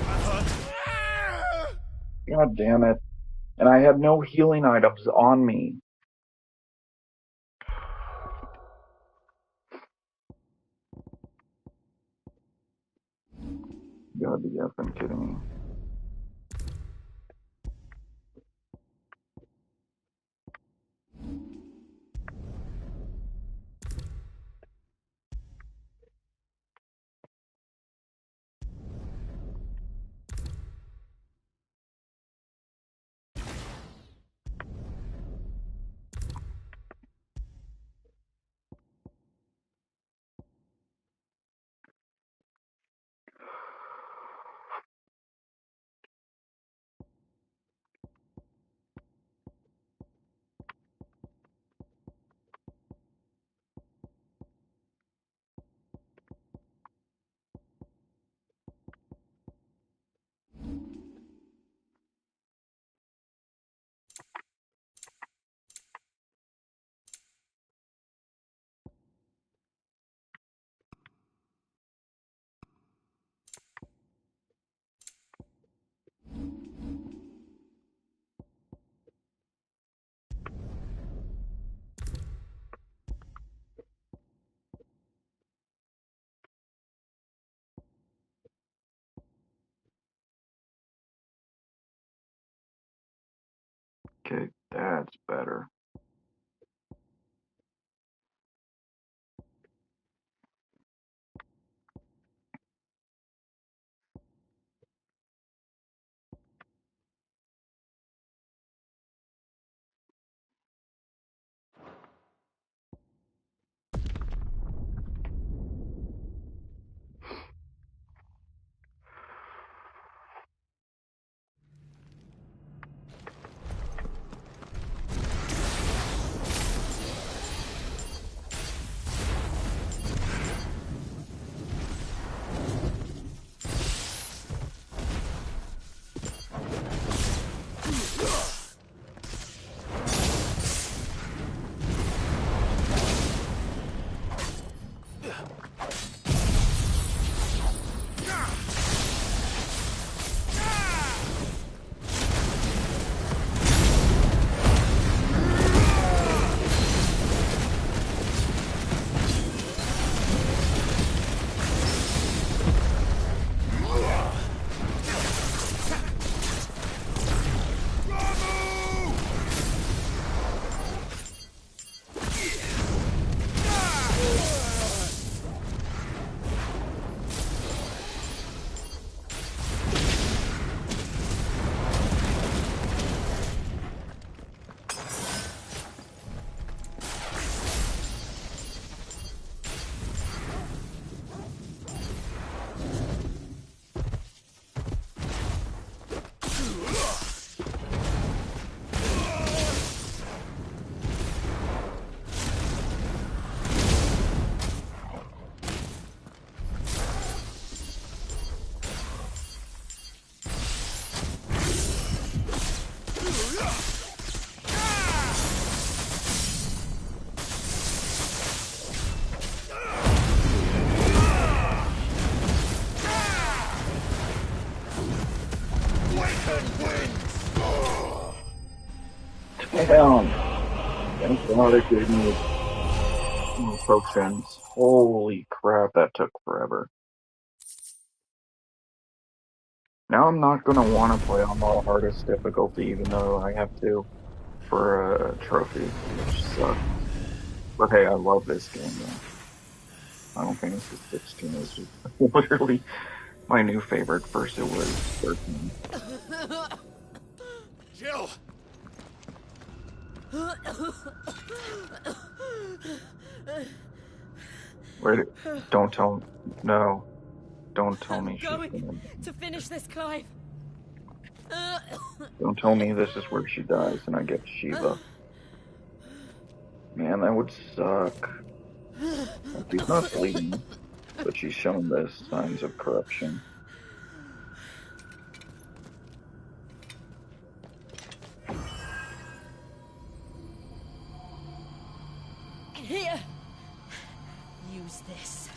I'm hurt. God damn it. And I had no healing items on me. You gotta be effing kidding me. Okay, that's better. Damn! Thank God it gave me more potions. Holy crap, that took forever. Now I'm not gonna want to play on the hardest difficulty, even though I have to for a trophy, which sucks. But hey, I love this game though. Final Fantasy XVI is just literally my new favorite. First it was 13. Jill! Wait, don't tell, no, don't tell me she's Going gonna, to finish this, Clive. don't tell me this is where she dies and I get Shiva. Man, that would suck. Like, she's not bleeding, but she's showing the signs of corruption. Here. Use this.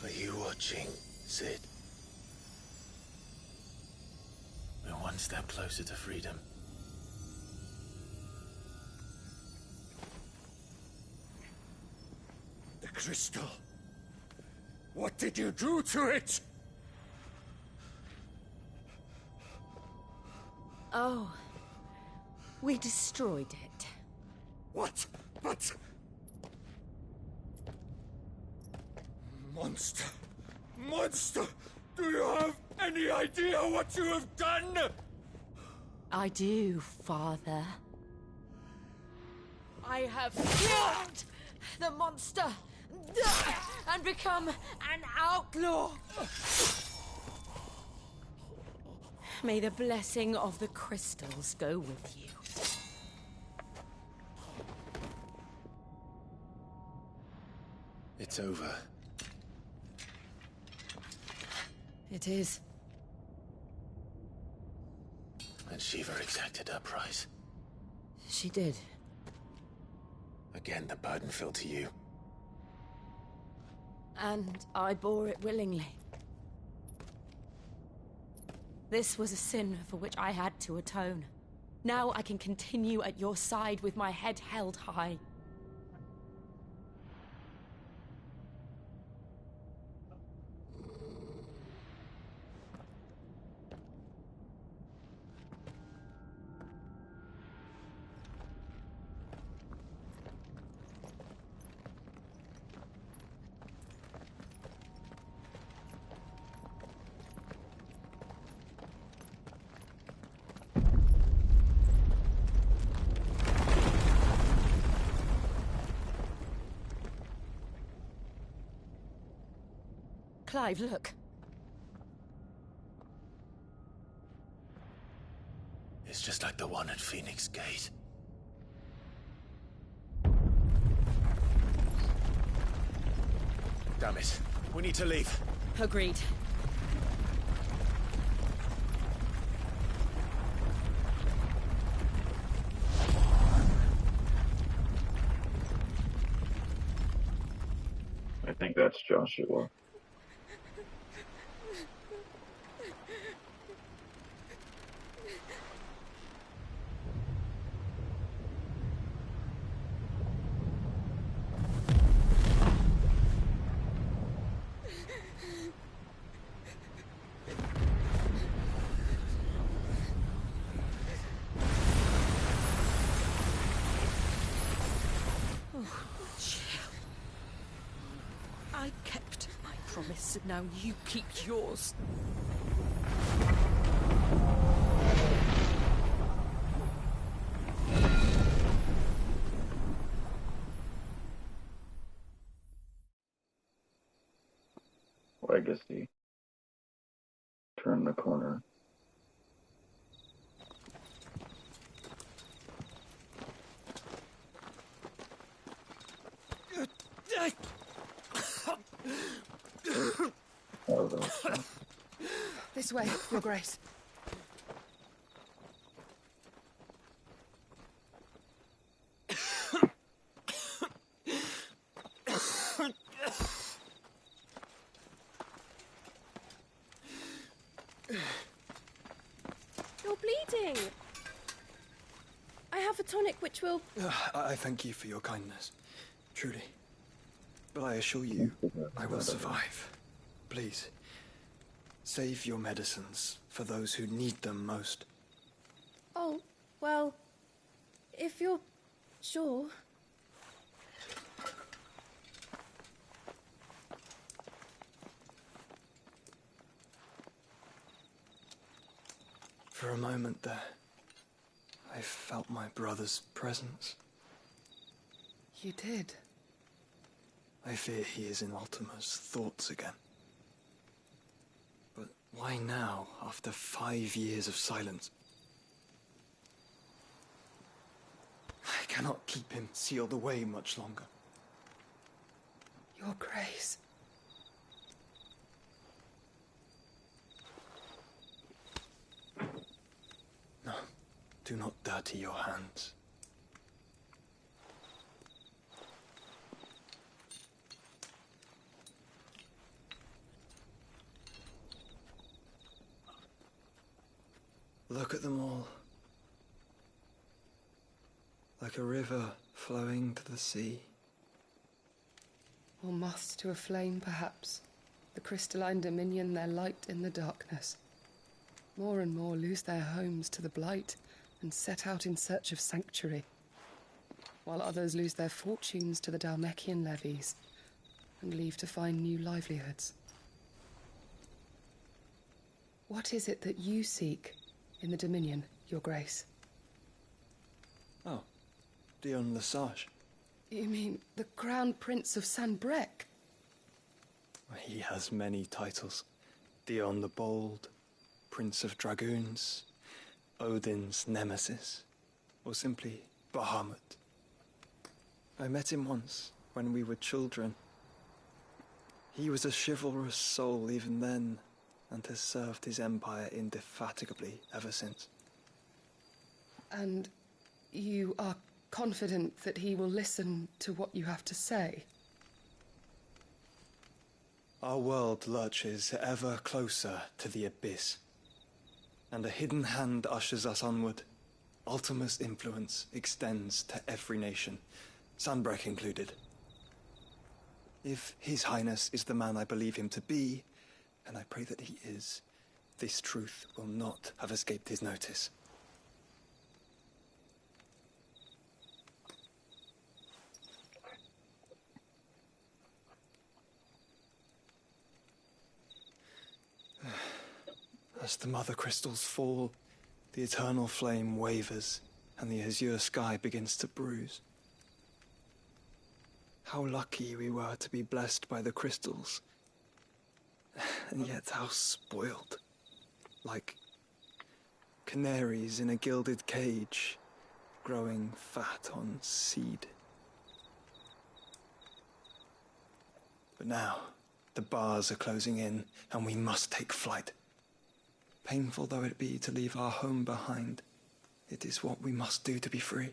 Are you watching, Sid? We're one step closer to freedom. The crystal. What did you do to it? Oh. We destroyed it. What? But... Monster! Monster! Do you have any idea what you have done? I do, Father. I have killed the monster and become an outlaw. May the blessing of the crystals go with you. It's over. It is. And Shiva exacted her price. She did. Again, the burden fell to you. And I bore it willingly. This was a sin for which I had to atone. Now I can continue at your side with my head held high. Clive, look. It's just like the one at Phoenix Gate. Damn it. We need to leave. Agreed. I think that's Joshua. I kept my promise, and now you keep yours. Legacy. Turn the corner. Oh, those. This way, Your Grace. You're bleeding. I have a tonic which will... I thank you for your kindness, truly. But I assure you, I will survive. Please, save your medicines for those who need them most. Oh, well, if you're sure... For a moment there, I felt my brother's presence. You did? I fear he is in Ultima's thoughts again. But why now, after 5 years of silence? I cannot keep him sealed away much longer. Your Grace. No, do not dirty your hands. Look at them all. Like a river flowing to the sea. Or moths to a flame, perhaps. The crystalline dominion, their light in the darkness. More and more lose their homes to the blight and set out in search of sanctuary, while others lose their fortunes to the Dalmekian levies and leave to find new livelihoods. What is it that you seek in the Dominion, Your Grace? Oh, Dion Lesage. You mean the Crown Prince of Sanbreque? He has many titles. Dion the Bold, Prince of Dragoons, Odin's Nemesis, or simply Bahamut. I met him once, when we were children. He was a chivalrous soul even then, and has served his empire indefatigably ever since. And you are confident that he will listen to what you have to say? Our world lurches ever closer to the abyss, and a hidden hand ushers us onward. Ultima's influence extends to every nation, Sanbreque included. If His Highness is the man I believe him to be, and I pray that he is, this truth will not have escaped his notice. As the mother crystals fall, the eternal flame wavers, and the azure sky begins to bruise. How lucky we were to be blessed by the crystals, and yet how spoiled. Like canaries in a gilded cage, growing fat on seed. But now, the bars are closing in, and we must take flight. Painful though it be to leave our home behind, it is what we must do to be free.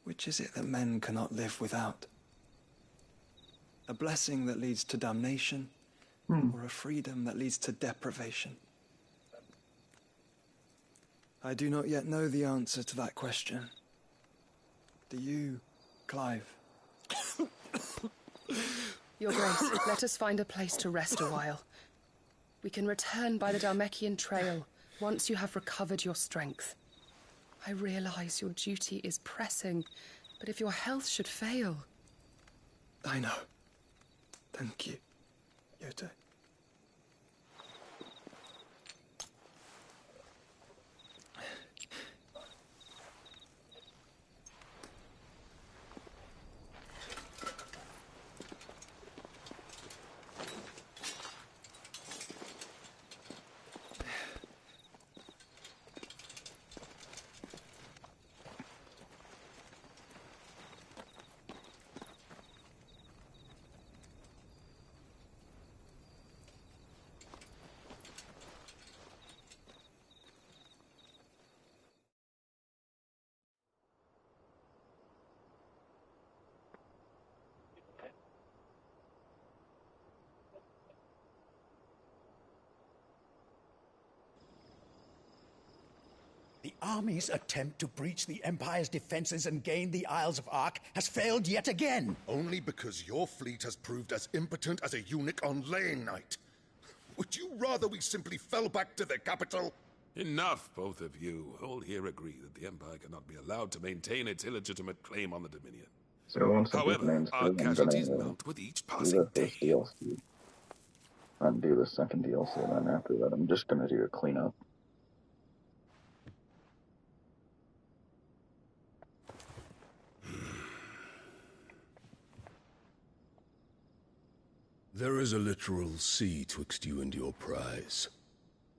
Which is it that men cannot live without? A blessing that leads to damnation, or a freedom that leads to deprivation? I do not yet know the answer to that question. Do you, Clive? Your Grace, let us find a place to rest a while. We can return by the Dalmekian Trail once you have recovered your strength. I realize your duty is pressing, but if your health should fail... I know. Thank you, Yote. The army's attempt to breach the Empire's defenses and gain the Isles of Ark has failed yet again. Only because your fleet has proved as impotent as a eunuch on laying night. Would you rather we simply fell back to the capital? Enough, both of you. All here agree that the Empire cannot be allowed to maintain its illegitimate claim on the Dominion. So once I get However, names our through, I'm casualties gonna mount with each do passing the day. first DLC. And do the second DLC, and then after that I'm just gonna do a cleanup. There is a literal sea twixt you and your prize.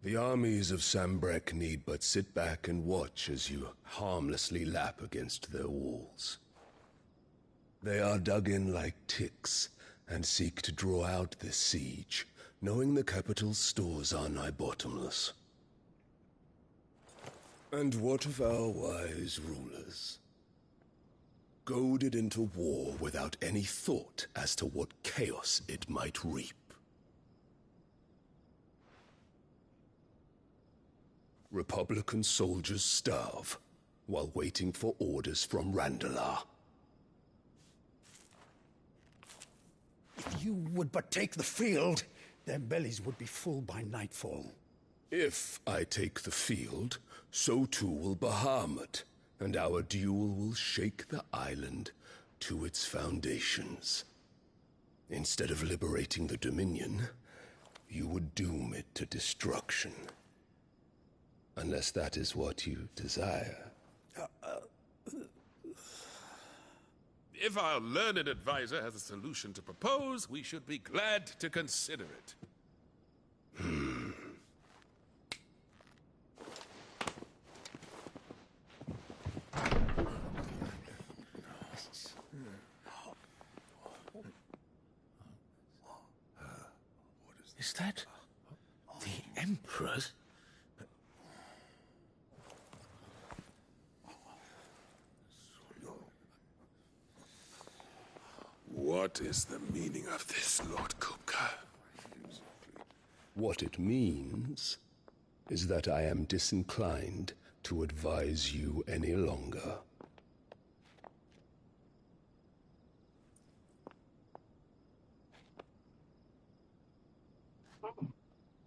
The armies of Sanbreque need but sit back and watch as you harmlessly lap against their walls. They are dug in like ticks, and seek to draw out this siege, knowing the capital's stores are nigh bottomless. And what of our wise rulers? Goaded into war without any thought as to what chaos it might reap. Republican soldiers starve while waiting for orders from Randalar. If you would but take the field, their bellies would be full by nightfall. If I take the field, so too will Bahamut, and our duel will shake the island to its foundations. Instead of liberating the Dominion, you would doom it to destruction. Unless that is what you desire. If our learned advisor has a solution to propose, we should be glad to consider it. Is that the Emperor's? What is the meaning of this, Lord Kupka? What it means is that I am disinclined to advise you any longer.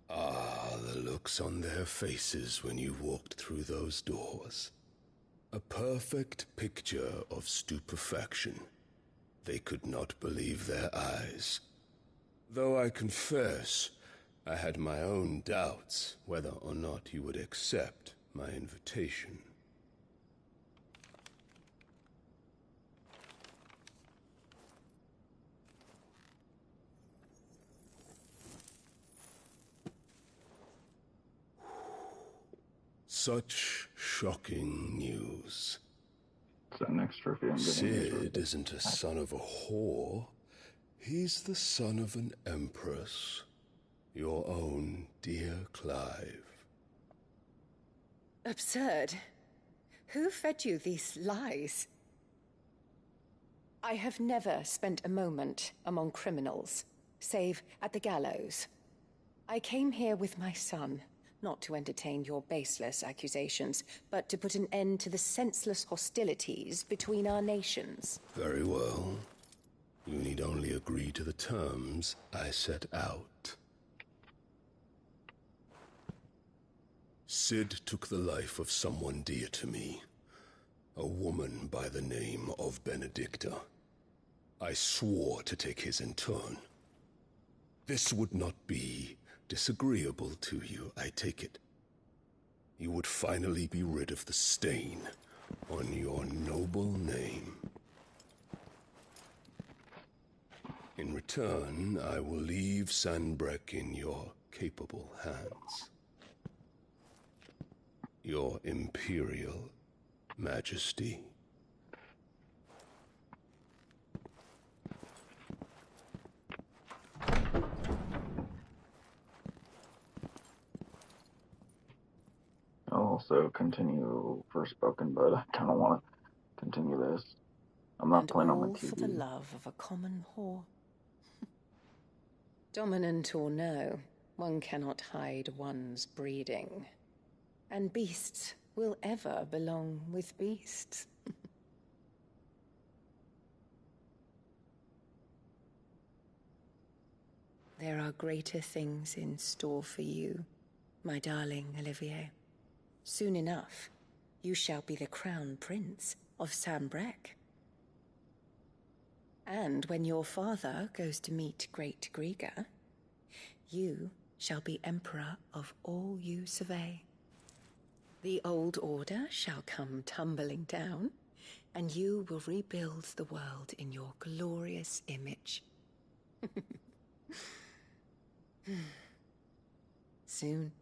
Ah, the looks on their faces when you walked through those doors. A perfect picture of stupefaction. They could not believe their eyes. Though I confess, I had my own doubts whether or not you would accept my invitation. Such shocking news. Is that an extra fee I'm getting? Sid isn't a son of a whore. He's the son of an empress. Your own dear Clive. Absurd. Who fed you these lies? I have never spent a moment among criminals, save at the gallows. I came here with my son, not to entertain your baseless accusations, but to put an end to the senseless hostilities between our nations. Very well. You need only agree to the terms I set out. Sid took the life of someone dear to me, a woman by the name of Benedicta. I swore to take his in turn. This would not be disagreeable to you, I take it. You would finally be rid of the stain on your noble name. In return, I will leave Sanbreque in your capable hands. Your Imperial Majesty. I'll also continue Forspoken, but I kind of want to continue this. I'm not playing on my All TV. for the love of a common whore. Dominant or no, one cannot hide one's breeding. And beasts will ever belong with beasts. There are greater things in store for you, my darling Olivier. Soon enough, you shall be the crown prince of Sanbreque. And when your father goes to meet Great Griga, you shall be emperor of all you survey. The old order shall come tumbling down, and you will rebuild the world in your glorious image. Soon.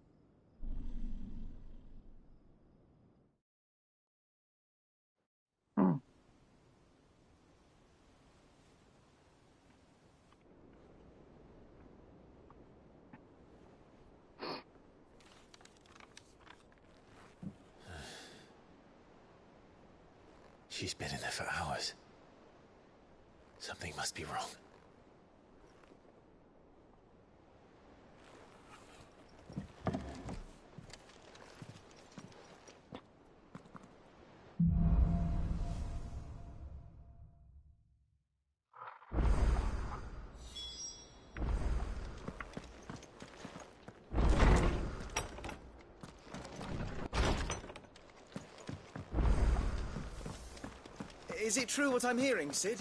She's been in there for hours. Something must be wrong. Is it true what I'm hearing, Sid?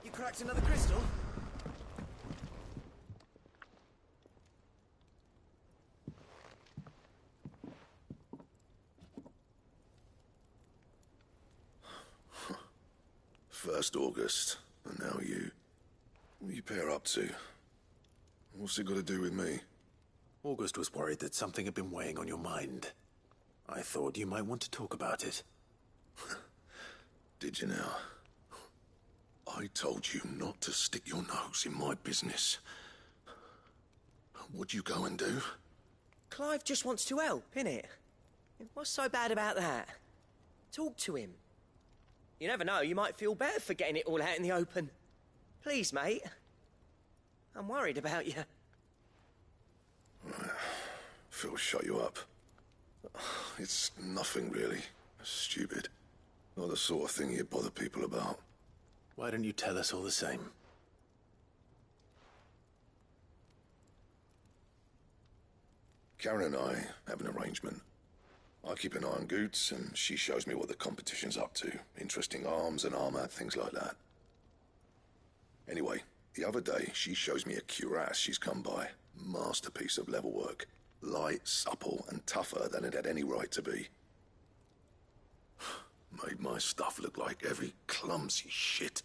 You cracked another crystal? First August, and now you. What are you pair up to? What's it got to do with me? August was worried that something had been weighing on your mind. I thought you might want to talk about it. Did you now? I told you not to stick your nose in my business. What'd you go and do? Clive just wants to help, innit? What's so bad about that? Talk to him. You never know, you might feel better for getting it all out in the open. Please, mate. I'm worried about you. Phil shut you up. It's nothing really. Stupid. Not the sort of thing you bother people about. Why don't you tell us all the same? Karen and I have an arrangement. I keep an eye on Goots, and she shows me what the competition's up to. Interesting arms and armor, things like that. Anyway, the other day, she shows me a cuirass she's come by. Masterpiece of level work. Light, supple, and tougher than it had any right to be. Made my stuff look like heavy, clumsy shit.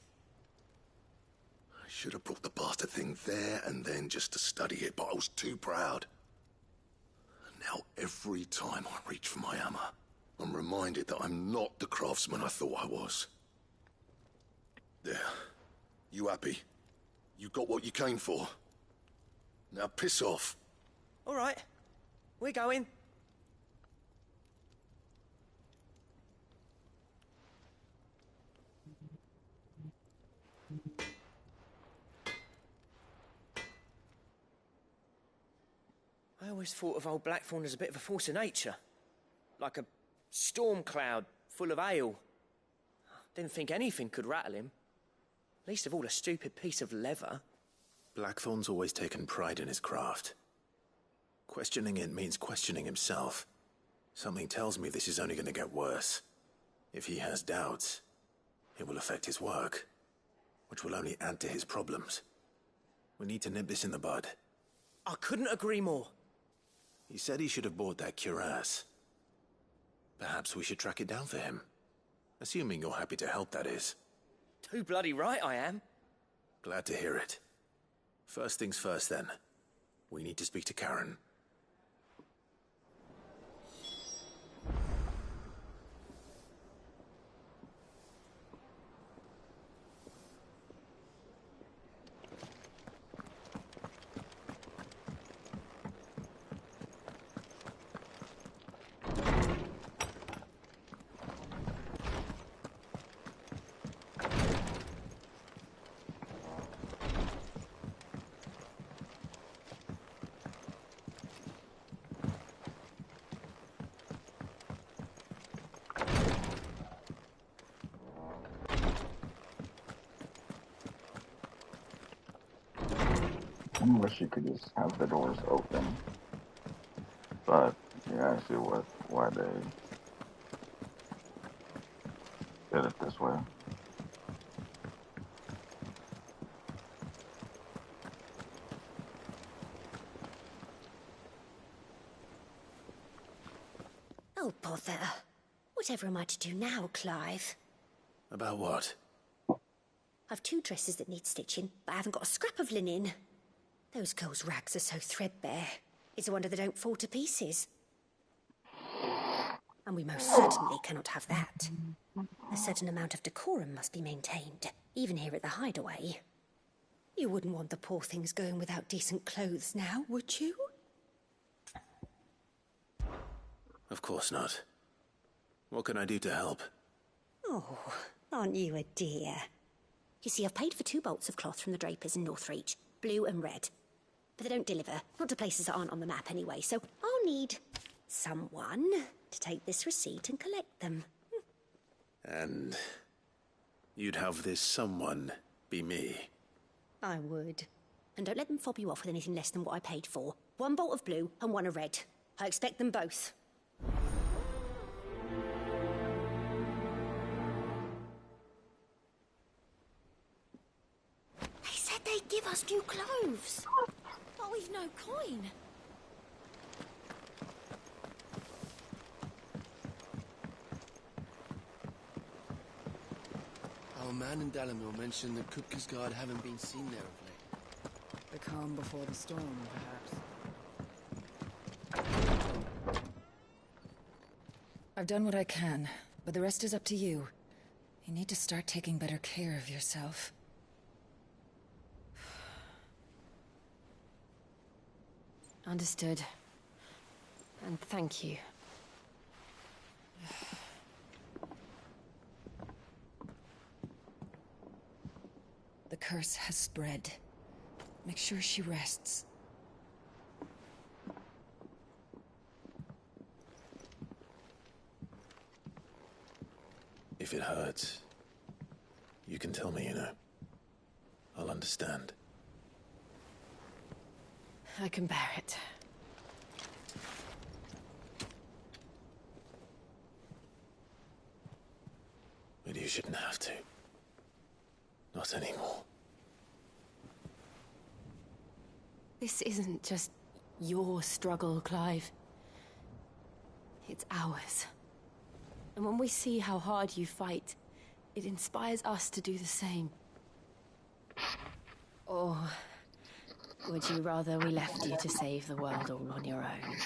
I should have brought the bastard thing there and then just to study it, but I was too proud. Now, every time I reach for my hammer, I'm reminded that I'm not the craftsman I thought I was. There. You happy? You got what you came for? Now piss off. All right. We're going. I always thought of old Blackthorn as a bit of a force of nature. Like a storm cloud full of ale. Didn't think anything could rattle him. Least of all a stupid piece of leather. Blackthorn's always taken pride in his craft. Questioning it means questioning himself. Something tells me this is only going to get worse. If he has doubts, it will affect his work, which will only add to his problems. We need to nip this in the bud. I couldn't agree more. He said he should have bought that cuirass. Perhaps we should track it down for him. Assuming you're happy to help, that is. Too bloody right I am. Glad to hear it. First things first, then. We need to speak to Karen. I wish you could just have the doors open. But yeah, I see why they did it this way. Oh, bother. Whatever am I to do now, Clive? About what? I've 2 dresses that need stitching, but I haven't got a scrap of linen. Those girls' rags are so threadbare. It's a wonder they don't fall to pieces. And we most certainly cannot have that. A certain amount of decorum must be maintained, even here at the hideaway. You wouldn't want the poor things going without decent clothes now, would you? Of course not. What can I do to help? Oh, aren't you a dear? You see, I've paid for 2 bolts of cloth from the drapers in Northreach, blue and red. But they don't deliver, not to places that aren't on the map anyway, so I'll need someone to take this receipt and collect them. And you'd have this someone be me? I would. And don't let them fob you off with anything less than what I paid for. 1 bolt of blue and 1 of red. I expect them both. They said they'd give us new clothes. But we've no coin. How Our man in Dalamir mentioned that Kupka's guard haven't been seen there of late. The calm before the storm, perhaps. I've done what I can, but the rest is up to you. You need to start taking better care of yourself. Understood. And thank you. The curse has spread. Make sure she rests. If it hurts, you can tell me, you know. I'll understand. I can bear it. But you shouldn't have to. Not anymore. This isn't just your struggle, Clive. It's ours. And when we see how hard you fight, it inspires us to do the same. Or would you rather we left you to save the world all on your own?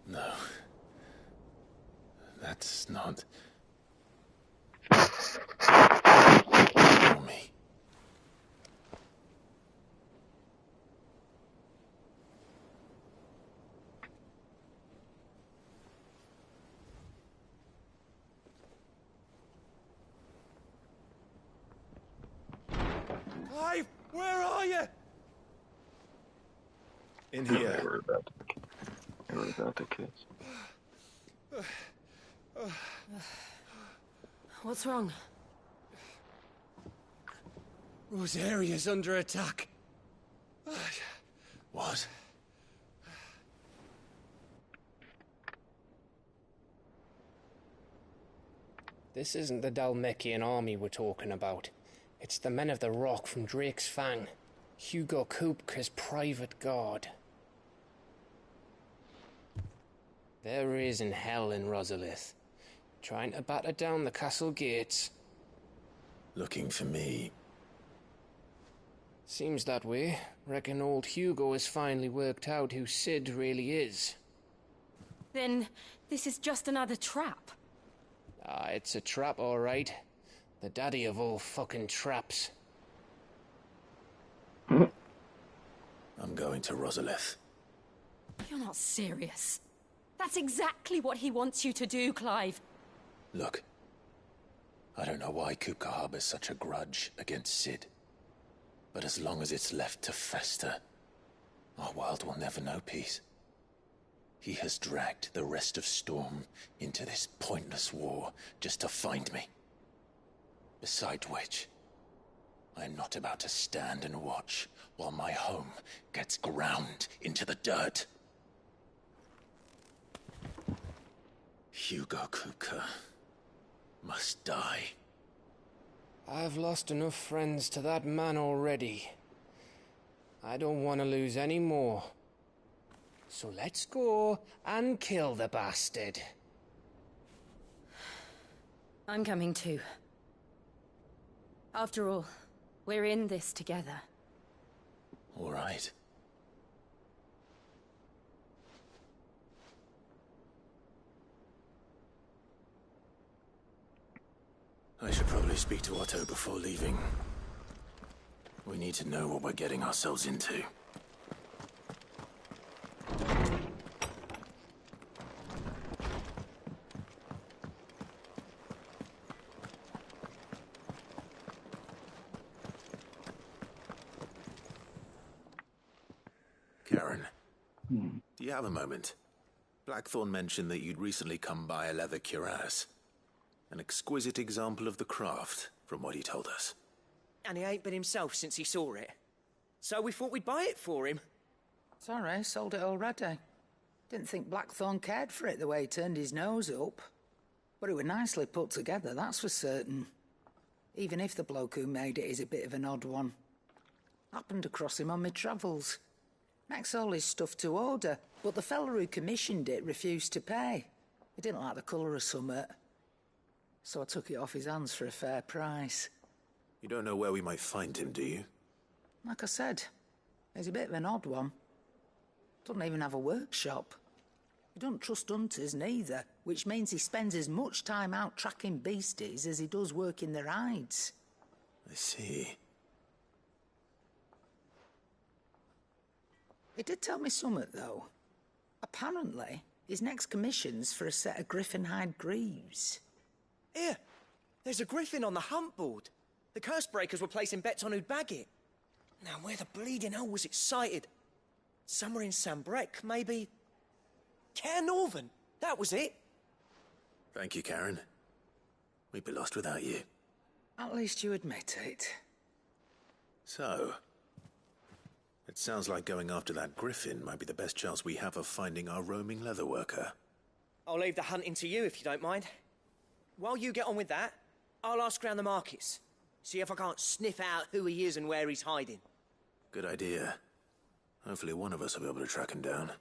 No. That's not... for me. Clive, where are you? In here. They were about the kids. What's wrong? Rosaria's under attack. What? This isn't the Dalmekian army we're talking about. It's the men of the Rock from Drake's Fang. Hugo Kupka's private guard. There is in hell in Rosalith, trying to batter down the castle gates. Looking for me. Seems that way. Reckon old Hugo has finally worked out who Sid really is. Then this is just another trap. Ah, it's a trap, all right. The daddy of all fucking traps. I'm going to Rosalith. You're not serious. That's exactly what he wants you to do, Clive. Look. I don't know why Kupka harbors such a grudge against Sid. But as long as it's left to fester, our world will never know peace. He has dragged the rest of Storm into this pointless war just to find me. Besides which, I am not about to stand and watch while my home gets ground into the dirt. Hugo Kupka must die. I've lost enough friends to that man already. I don't want to lose any more. So let's go and kill the bastard. I'm coming too. After all, we're in this together. All right. I should probably speak to Otto before leaving. We need to know what we're getting ourselves into. Karen, do you have a moment? Blackthorn mentioned that you'd recently come by a leather cuirass. An exquisite example of the craft, from what he told us. And he ain't been himself since he saw it. So we thought we'd buy it for him. Sorry, sold it already. Didn't think Blackthorn cared for it the way he turned his nose up. But it was nicely put together, that's for certain. Even if the bloke who made it is a bit of an odd one. Happened across him on my travels. Makes all his stuff to order, but the fella who commissioned it refused to pay. He didn't like the colour of summit. so I took it off his hands for a fair price. You don't know where we might find him, do you? Like I said, he's a bit of an odd one. Doesn't even have a workshop. He don't trust hunters neither, which means he spends as much time out tracking beasties as he does working their hides. I see. He did tell me something, though. Apparently, his next commission's for a set of griffin hide greaves. Here, there's a griffin on the hunt board. The curse breakers were placing bets on who'd bag it. Now, where the bleeding hell was it sighted? Somewhere in Sambrec, maybe... Care Northern, that was it. Thank you, Karen. We'd be lost without you. At least you admit it. So, it sounds like going after that griffin might be the best chance we have of finding our roaming leatherworker. I'll leave the hunting to you if you don't mind. While you get on with that, I'll ask around the markets. See if I can't sniff out who he is and where he's hiding. Good idea. Hopefully one of us will be able to track him down.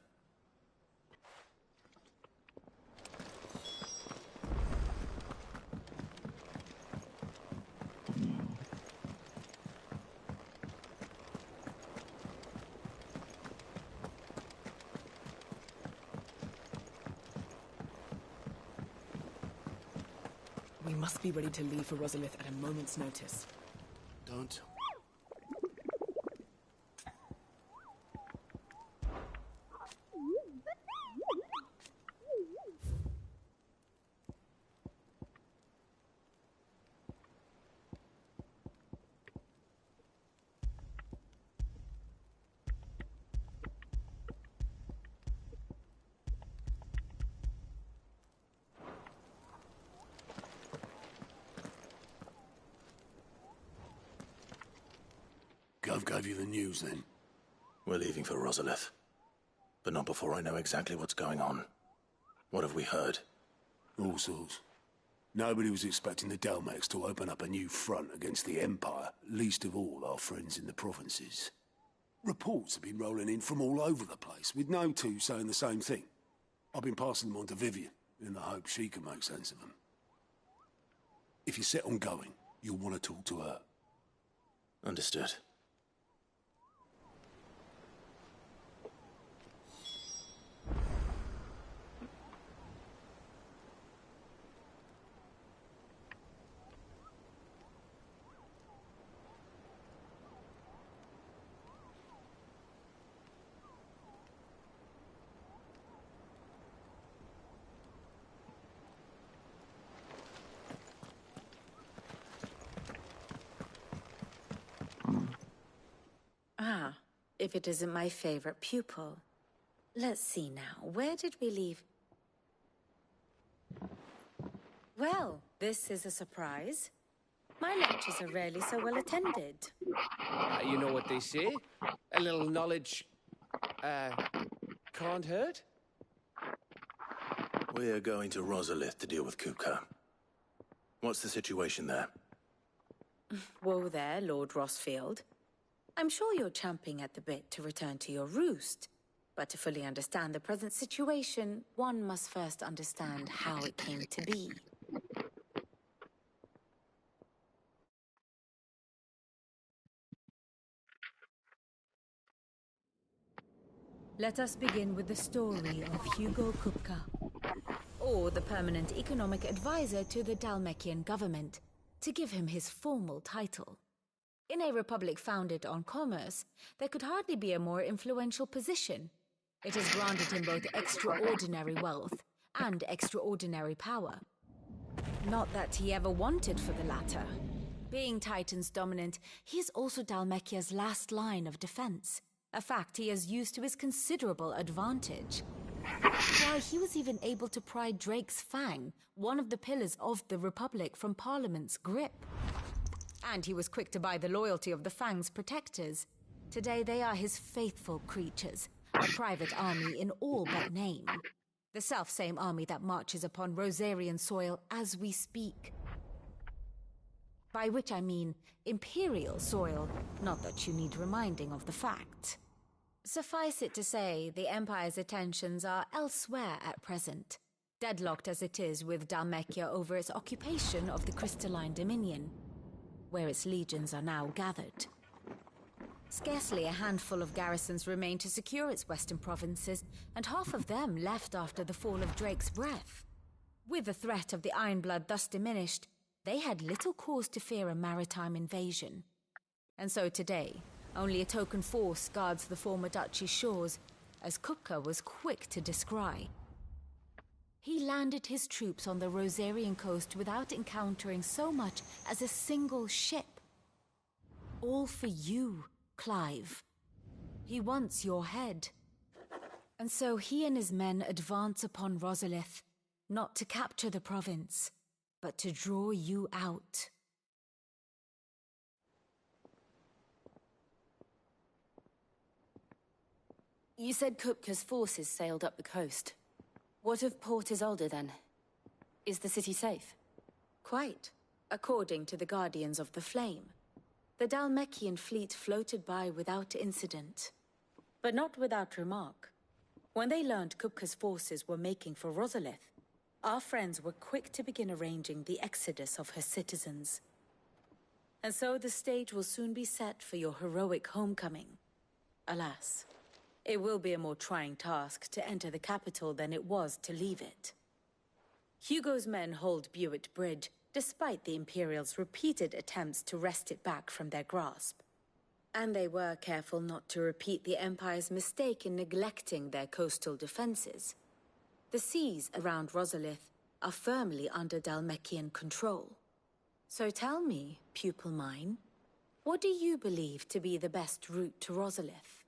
We must be ready to leave for Rosalith at a moment's notice. Don't. Gov gave you the news, then? We're leaving for Rosalith. But not before I know exactly what's going on. What have we heard? All sorts. Nobody was expecting the Dalmex to open up a new front against the Empire, least of all our friends in the provinces. Reports have been rolling in from all over the place, with no two saying the same thing. I've been passing them on to Vivian, in the hope she can make sense of them. If you're set on going, you'll want to talk to her. Understood. Ah, if it isn't my favorite pupil. Let's see now, where did we leave? Well, this is a surprise. My lectures are rarely so well attended. You know what they say? A little knowledge, can't hurt? We're going to Rosalith to deal with Kupka. What's the situation there? Whoa there, Lord Rossfield. I'm sure you're champing at the bit to return to your roost. But to fully understand the present situation, one must first understand how it came to be. Let us begin with the story of Hugo Kupka, or the permanent economic advisor to the Dalmekian government, to give him his formal title. In a republic founded on commerce, there could hardly be a more influential position. It has granted him both extraordinary wealth and extraordinary power. Not that he ever wanted for the latter. Being Titan's dominant, he is also Dalmekia's last line of defense, a fact he has used to his considerable advantage. Why, he was even able to pry Drake's Fang, one of the pillars of the Republic, from Parliament's grip. And he was quick to buy the loyalty of the Fang's protectors. Today they are his faithful creatures, a private army in all but name. The self-same army that marches upon Rosarian soil as we speak. By which I mean Imperial soil, not that you need reminding of the fact. Suffice it to say, the Empire's attentions are elsewhere at present. deadlocked as it is with Dhalmekia over its occupation of the Crystalline Dominion, where its legions are now gathered. Scarcely a handful of garrisons remain to secure its western provinces, and half of them left after the fall of Drake's breath. With the threat of the Ironblood thus diminished, they had little cause to fear a maritime invasion. And so today, only a token force guards the former duchy's shores, as Kupka was quick to descry. He landed his troops on the Rosarian coast without encountering so much as a single ship. All for you, Clive. He wants your head. And so he and his men advance upon Rosalith, not to capture the province, but to draw you out. You said Kupka's forces sailed up the coast. What of Port Isolde, then? Is the city safe? Quite, according to the Guardians of the Flame. The Dhalmekian fleet floated by without incident. But not without remark. When they learned Kupka's forces were making for Rosalith, our friends were quick to begin arranging the exodus of her citizens. And so the stage will soon be set for your heroic homecoming. Alas, it will be a more trying task to enter the capital than it was to leave it. Hugo's men hold Buett Bridge, despite the Imperials' repeated attempts to wrest it back from their grasp. And they were careful not to repeat the Empire's mistake in neglecting their coastal defenses. The seas around Rosalith are firmly under Dhalmekian control. So tell me, pupil mine, what do you believe to be the best route to Rosalith?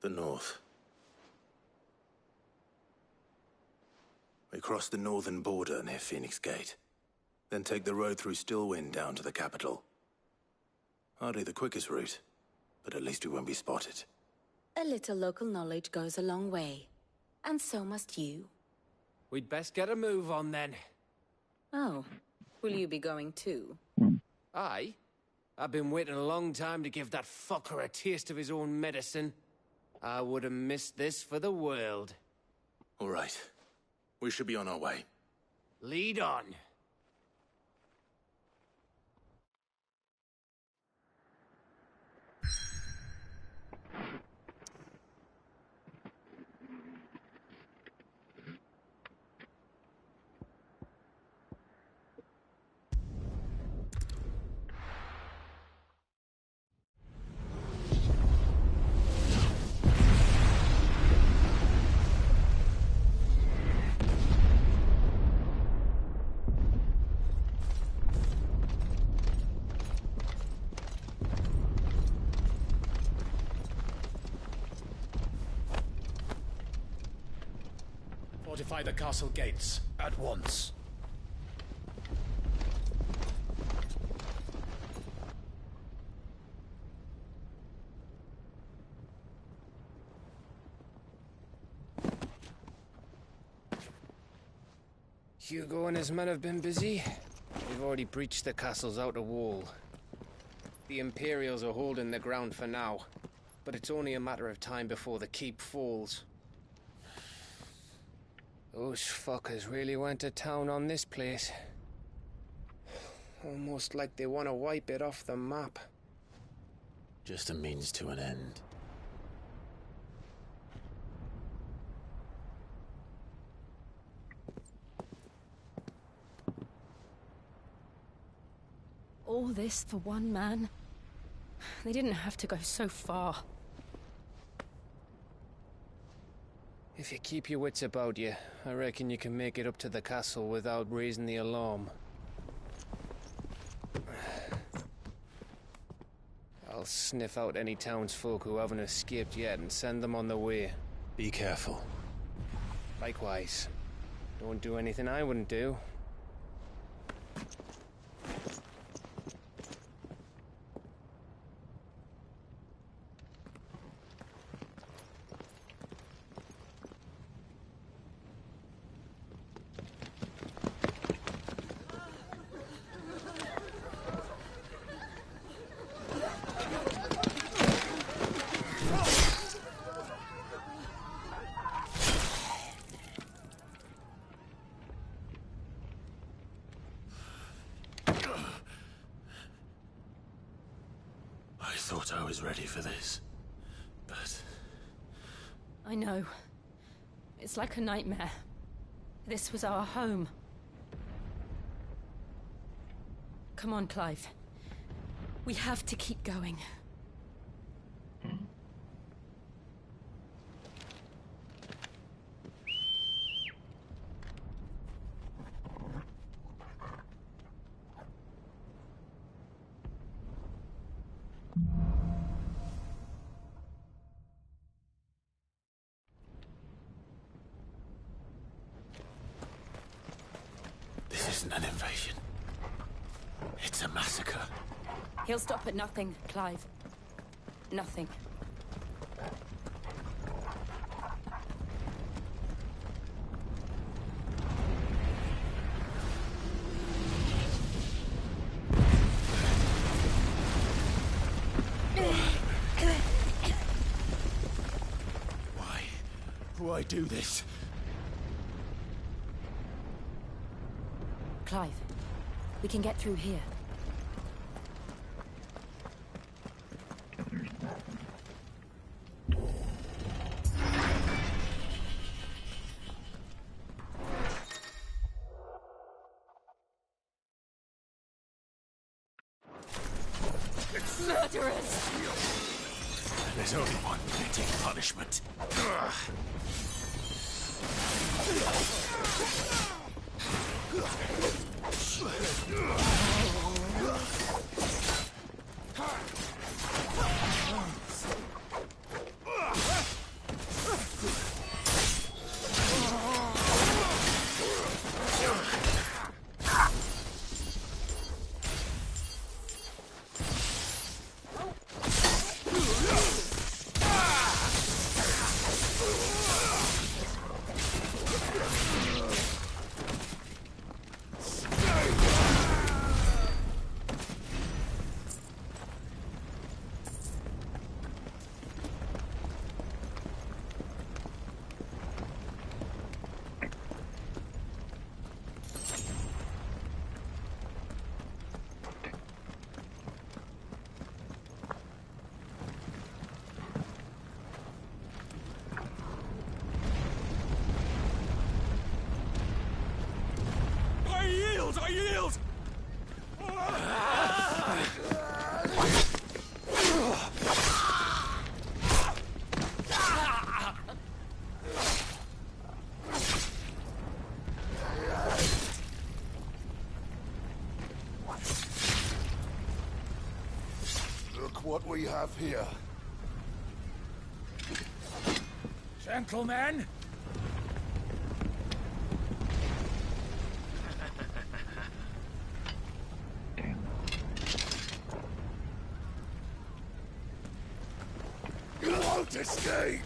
The north. We cross the northern border near Phoenix Gate, then take the road through Stillwind down to the capital. Hardly the quickest route, but at least we won't be spotted. A little local knowledge goes a long way, and so must you. We'd best get a move on then. Oh, will you be going too? Aye. I've been waiting a long time to give that fucker a taste of his own medicine. I would have missed this for the world. All right. We should be on our way. Lead on. Fortify the castle gates at once. Hugo and his men have been busy. We've already breached the castle's outer wall. The Imperials are holding the ground for now, but it's only a matter of time before the keep falls. Those fuckers really went to town on this place. Almost like they want to wipe it off the map. Just a means to an end. All this for one man? They didn't have to go so far. If you keep your wits about you, I reckon you can make it up to the castle without raising the alarm. I'll sniff out any townsfolk who haven't escaped yet and send them on their way. Be careful. Likewise. Don't do anything I wouldn't do. thought I was ready for this, but... I know. It's like a nightmare. This was our home. Come on, Clive. We have to keep going. This isn't an invasion. It's a massacre. He'll stop at nothing, Clive. Nothing. Why do this? Clive, we can get through here. Murderers! There's only one fitting punishment. I yield! Look what we have here. Gentlemen! You won't escape!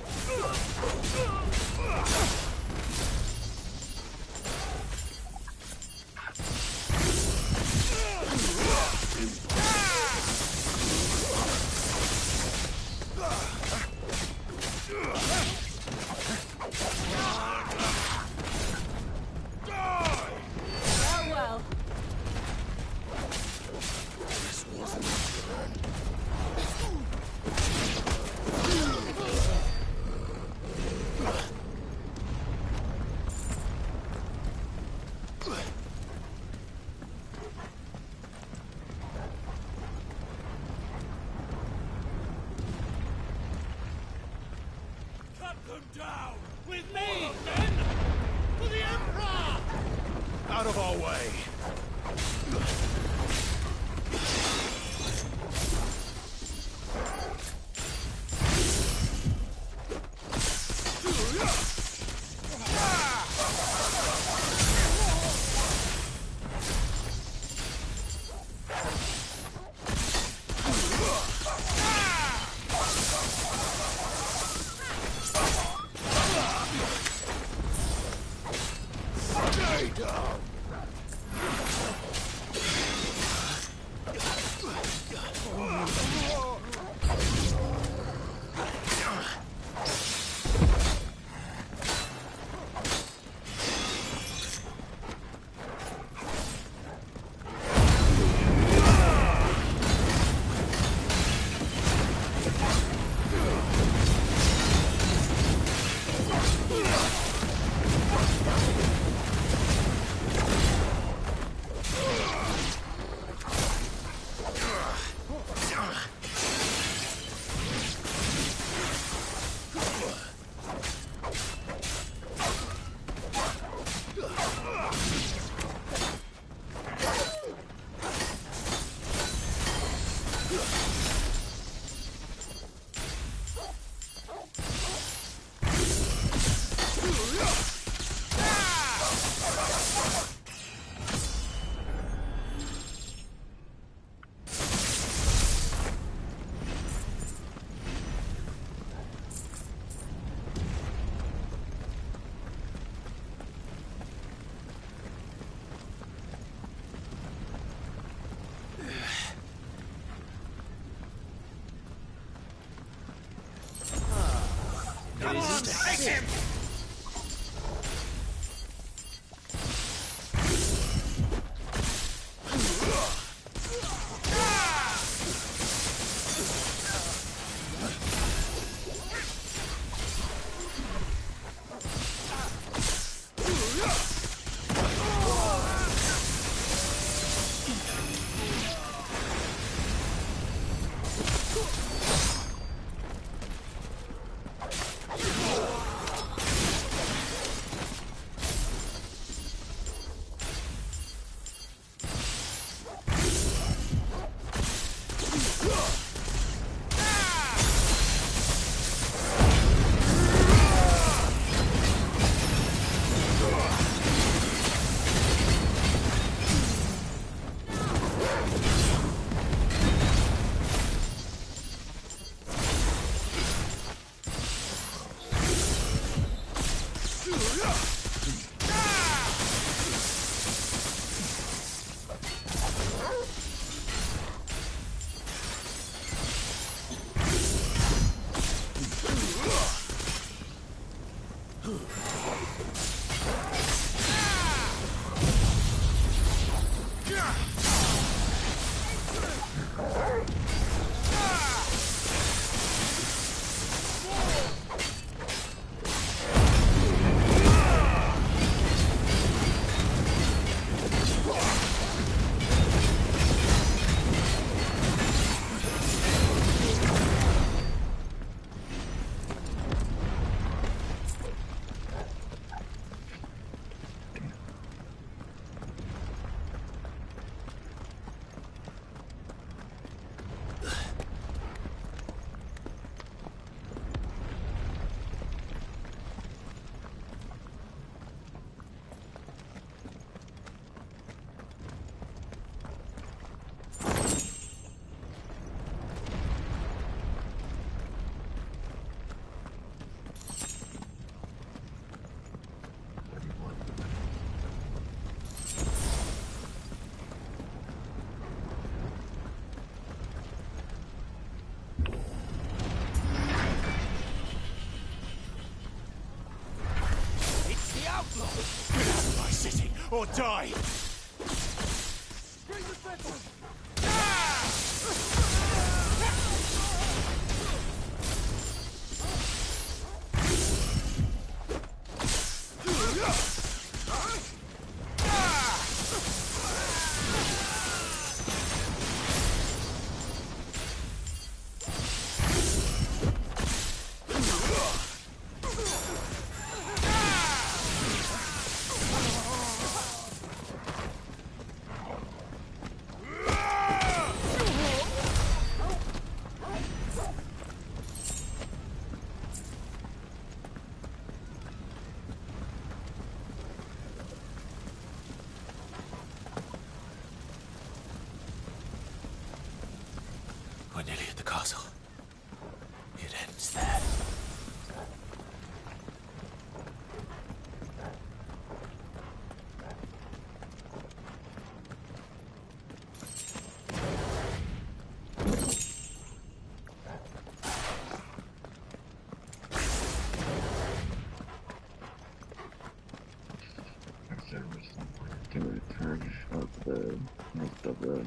Farewell. This wasn't good. Cut them down! With me, men! For the Emperor! Out of our way! Stay down! bastard! Take him! Get out of my city, or die! We're nearly at the castle. It ends there. To charge up the most of the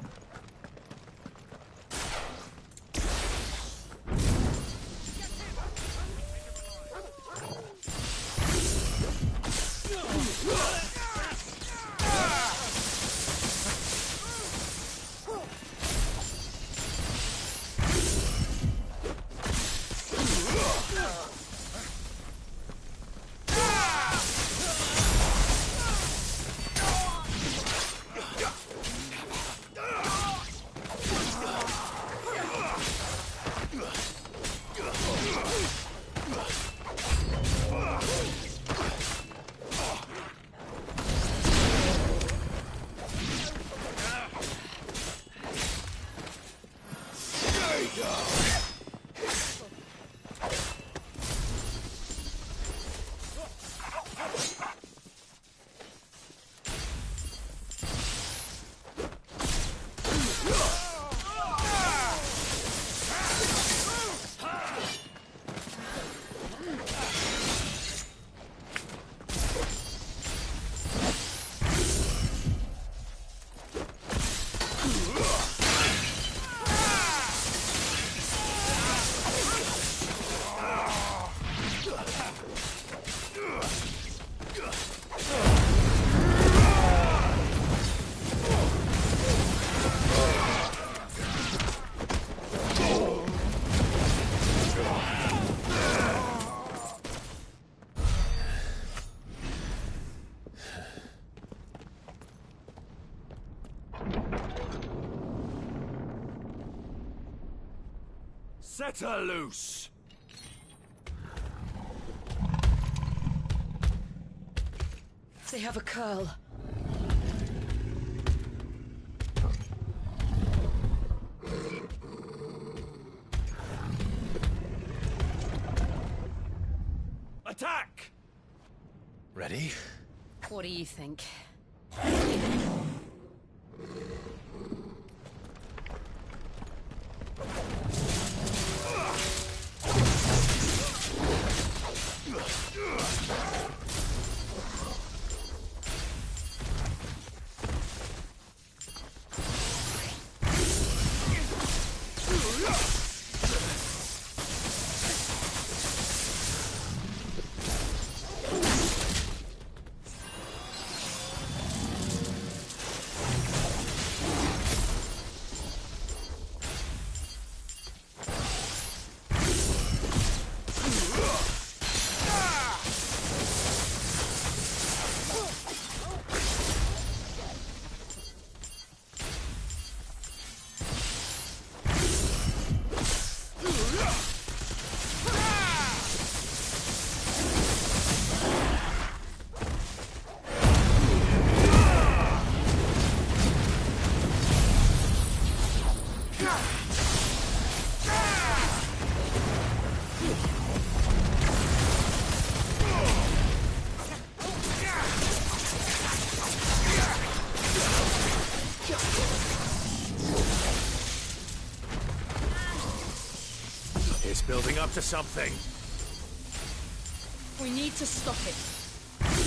Set her loose! They have a curl. Attack! Ready? What do you think? It's building up to something. We need to stop it.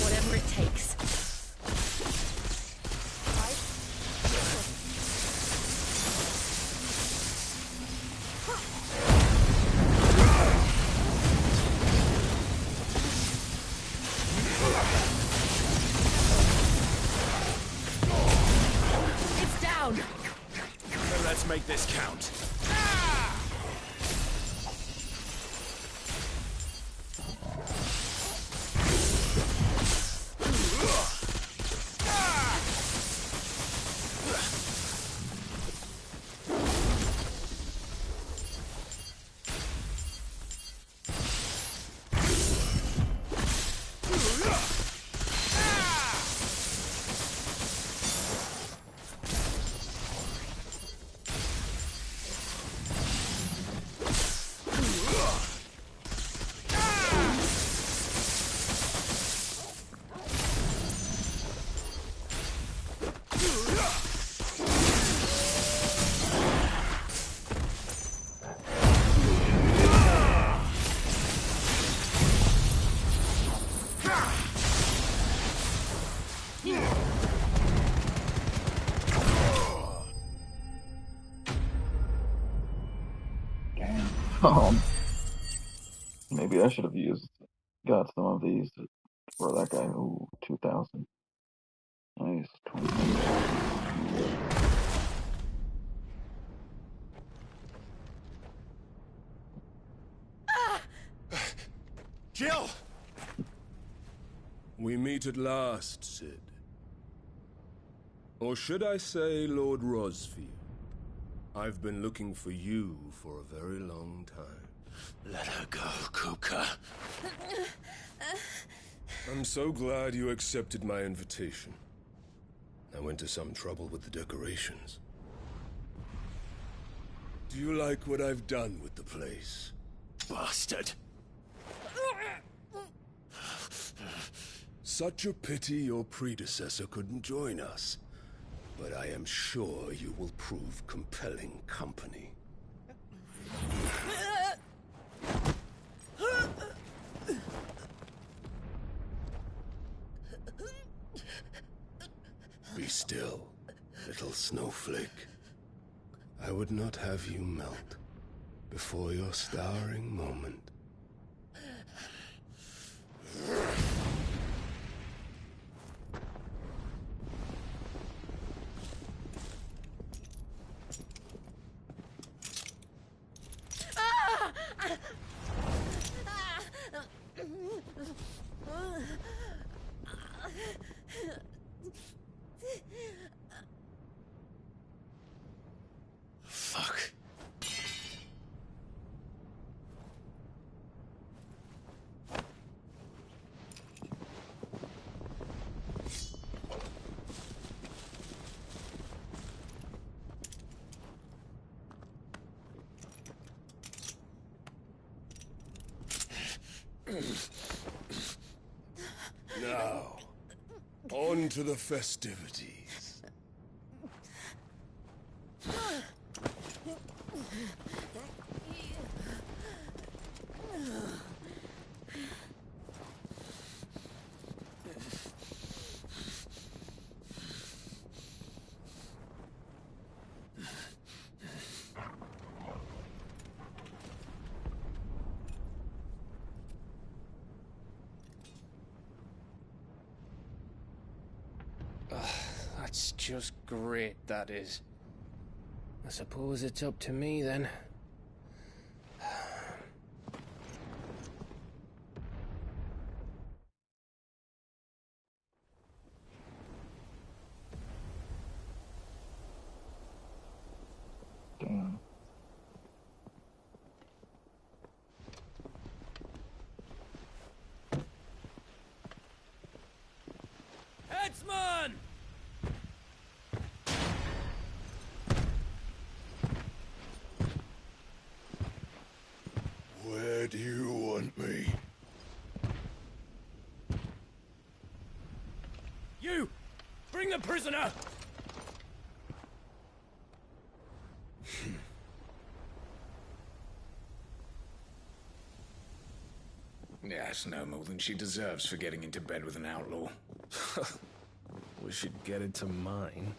Whatever it takes. It's down! Let's make this count. Maybe I should have got some of these for that guy. Ooh, 2,000. Nice. 20. Jill! We meet at last, Sid. Or should I say, Lord Rosfield? I've been looking for you for a very long time. Let her go, Kupka. I'm so glad you accepted my invitation. I went to some trouble with the decorations. Do you like what I've done with the place? Bastard! Such a pity your predecessor couldn't join us. But I am sure you will prove compelling company. Be still, little snowflake. I would not have you melt before your starring moment. Fuck. Now, on to the festivities. That's just great, that is. I suppose it's up to me, then. Damn. Headsman! Where do you want me? You! Bring the prisoner! That's no more than she deserves for getting into bed with an outlaw. We should get into mine.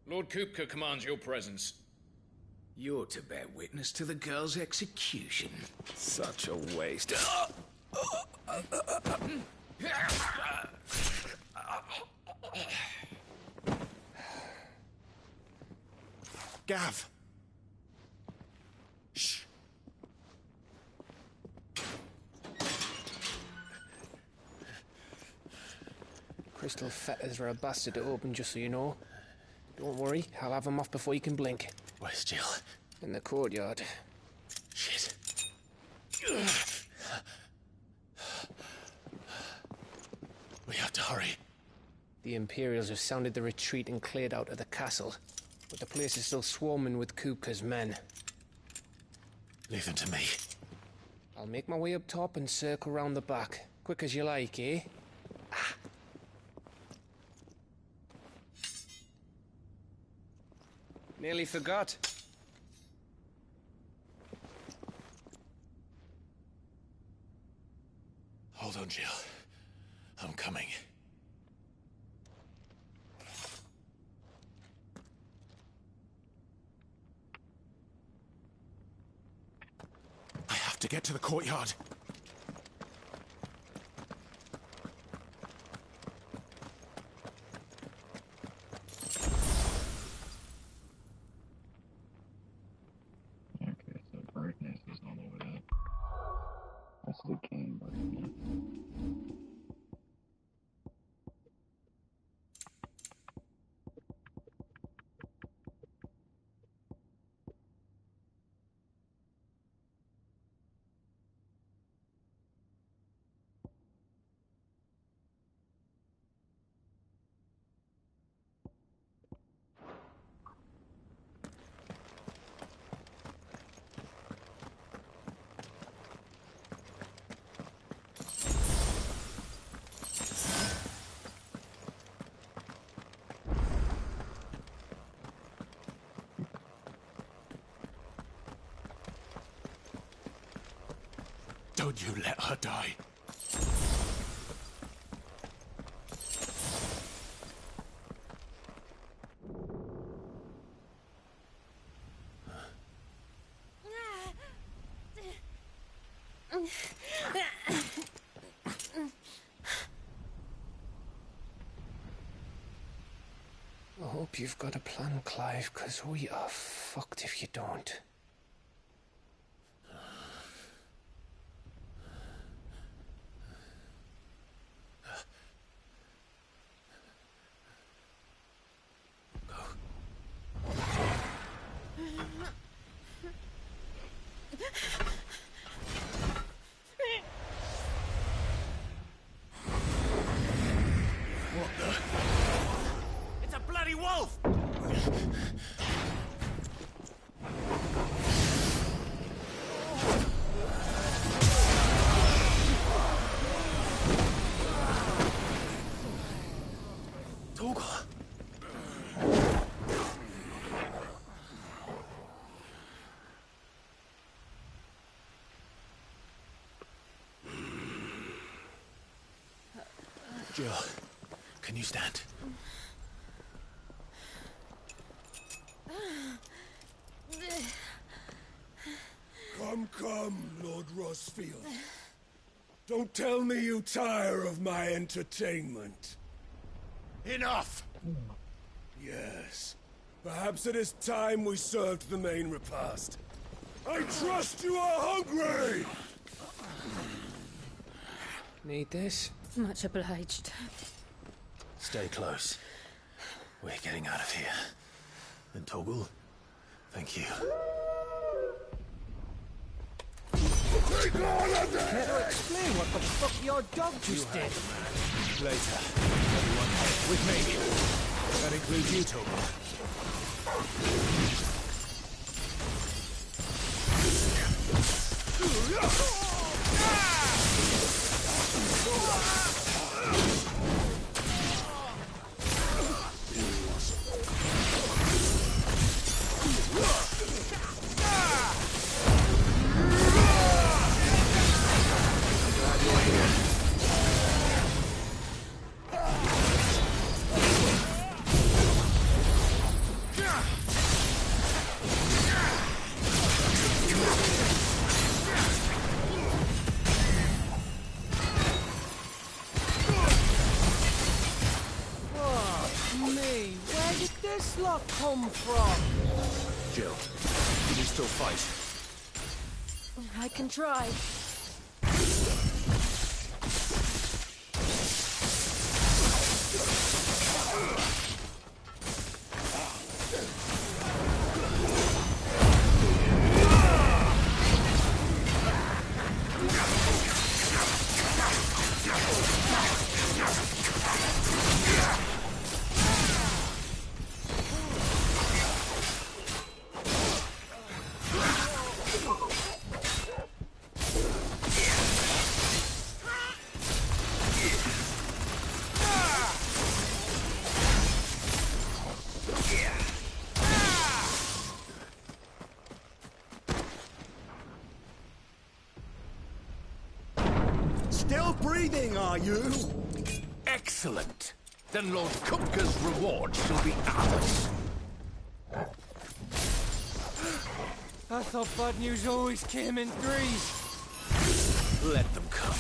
Lord Kupka commands your presence. You're to bear witness to the girl's execution. Such a waste. Gav! Shh! Crystal fetters are a bastard to open, just so you know. Don't worry, I'll have them off before you can blink. Where's Jill? In the courtyard. Shit. We have to hurry. The Imperials have sounded the retreat and cleared out of the castle, but the place is still swarming with Kupka's men. Leave them to me. I'll make my way up top and circle round the back. Quick as you like, eh? Nearly forgot. Hold on, Jill. I'm coming. I have to get to the courtyard. Okay, so brightness is all the way up. That's the game brightness. Don't you let her die. I hope you've got a plan, Clive, because we are fucked if you don't. It's a bloody wolf! Torgal. Jill, can you stand? Come, Lord Rosfield. Don't tell me you tire of my entertainment. Enough! Yes. Perhaps it is time we served the main repast. I trust you are hungry! Need this? Much obliged. Stay close. We're getting out of here. And Torgal, thank you. Take all of them! Care to explain what the fuck your dog just did? Later. Everyone head with me. That includes you, Torgal. Come from? Jill, can you still fight? I can try. Still breathing, are you? Excellent. Then Lord Kupka's reward shall be ours. I thought bad news always came in threes. Let them come.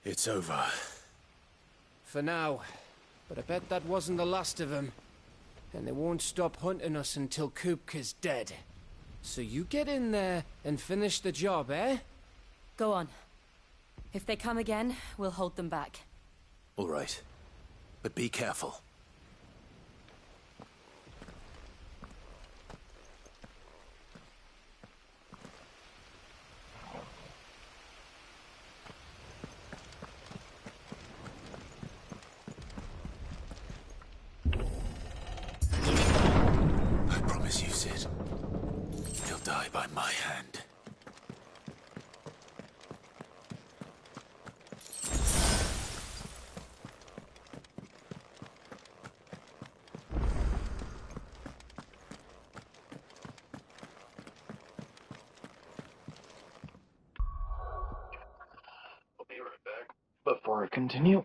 It's over. For now. But I bet that wasn't the last of them. And they won't stop hunting us until Kupka's dead. So you get in there and finish the job, eh? Go on. If they come again, we'll hold them back. All right. But be careful. I promise you, Sid. He'll die by my hand. Before I continue,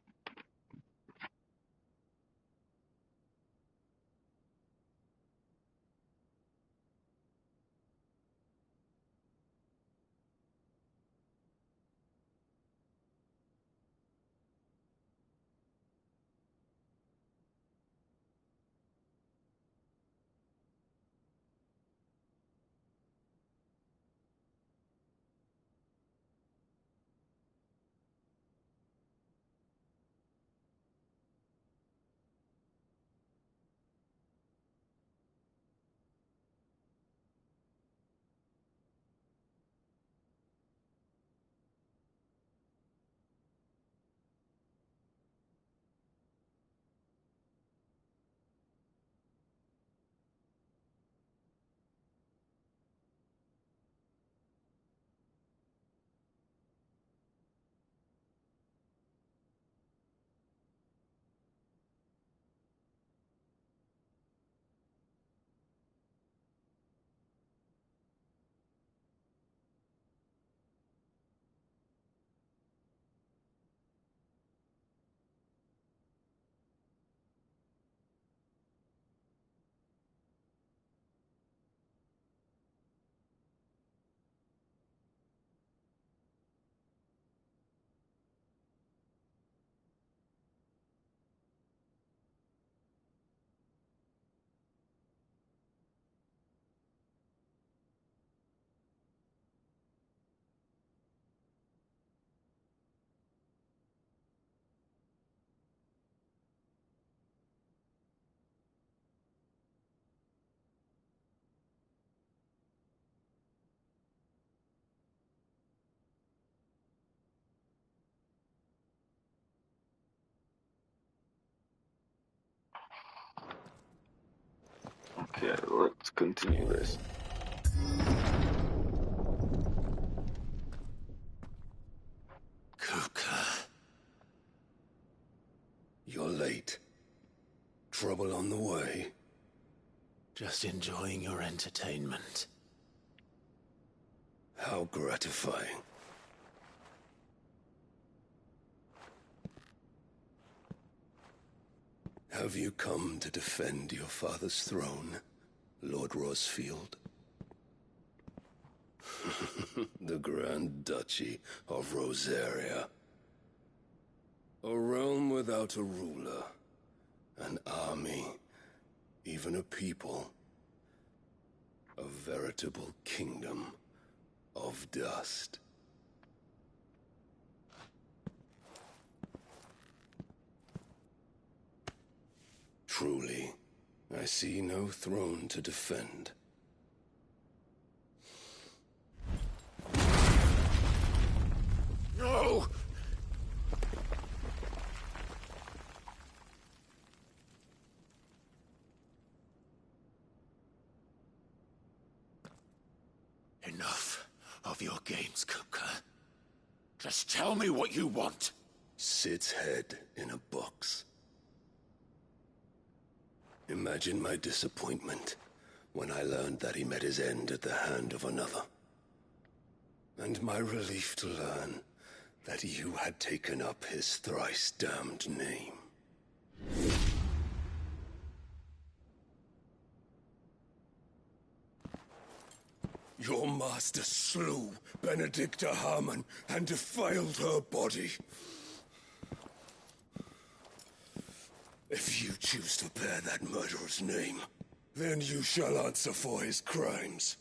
okay, let's continue this. Kupka. You're late. Trouble on the way? Just enjoying your entertainment. How gratifying. Have you come to defend your father's throne, Lord Rosfield? The Grand Duchy of Rosaria. A realm without a ruler, an army, even a people. A veritable kingdom of dust. Truly, I see no throne to defend. No! Enough of your games, Kupka. Just tell me what you want. Sid's head in a box. Imagine my disappointment when I learned that he met his end at the hand of another. And my relief to learn that you had taken up his thrice-damned name. Your master slew Benedicta Harmon and defiled her body. If you choose to bear that murderer's name, then you shall answer for his crimes.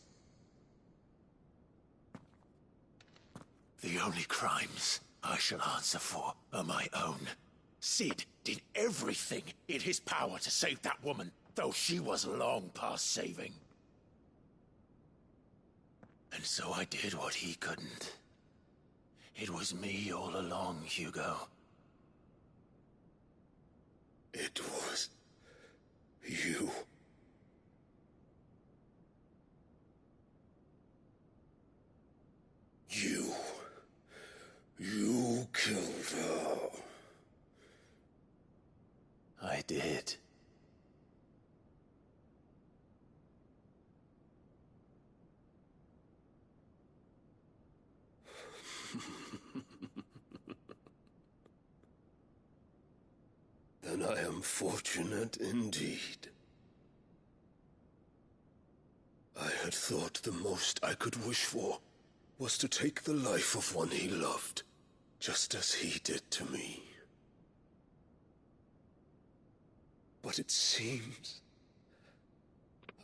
The only crimes I shall answer for are my own. Sid did everything in his power to save that woman, though she was long past saving. And so I did what he couldn't. It was me all along, Hugo. It was you. You killed her. I did. Then I am fortunate indeed. I had thought the most I could wish for was to take the life of one he loved, just as he did to me. But it seems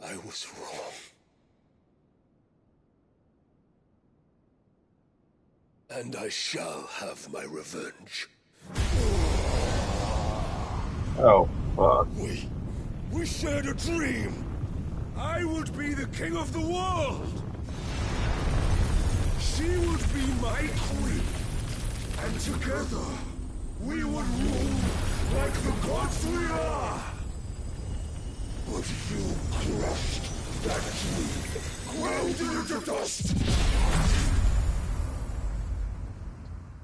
I was wrong. And I shall have my revenge. Oh, fuck. We shared a dream. I would be the king of the world. She would be my queen. And together, we would rule like the gods we are. But you crushed that dream, ground it into dust.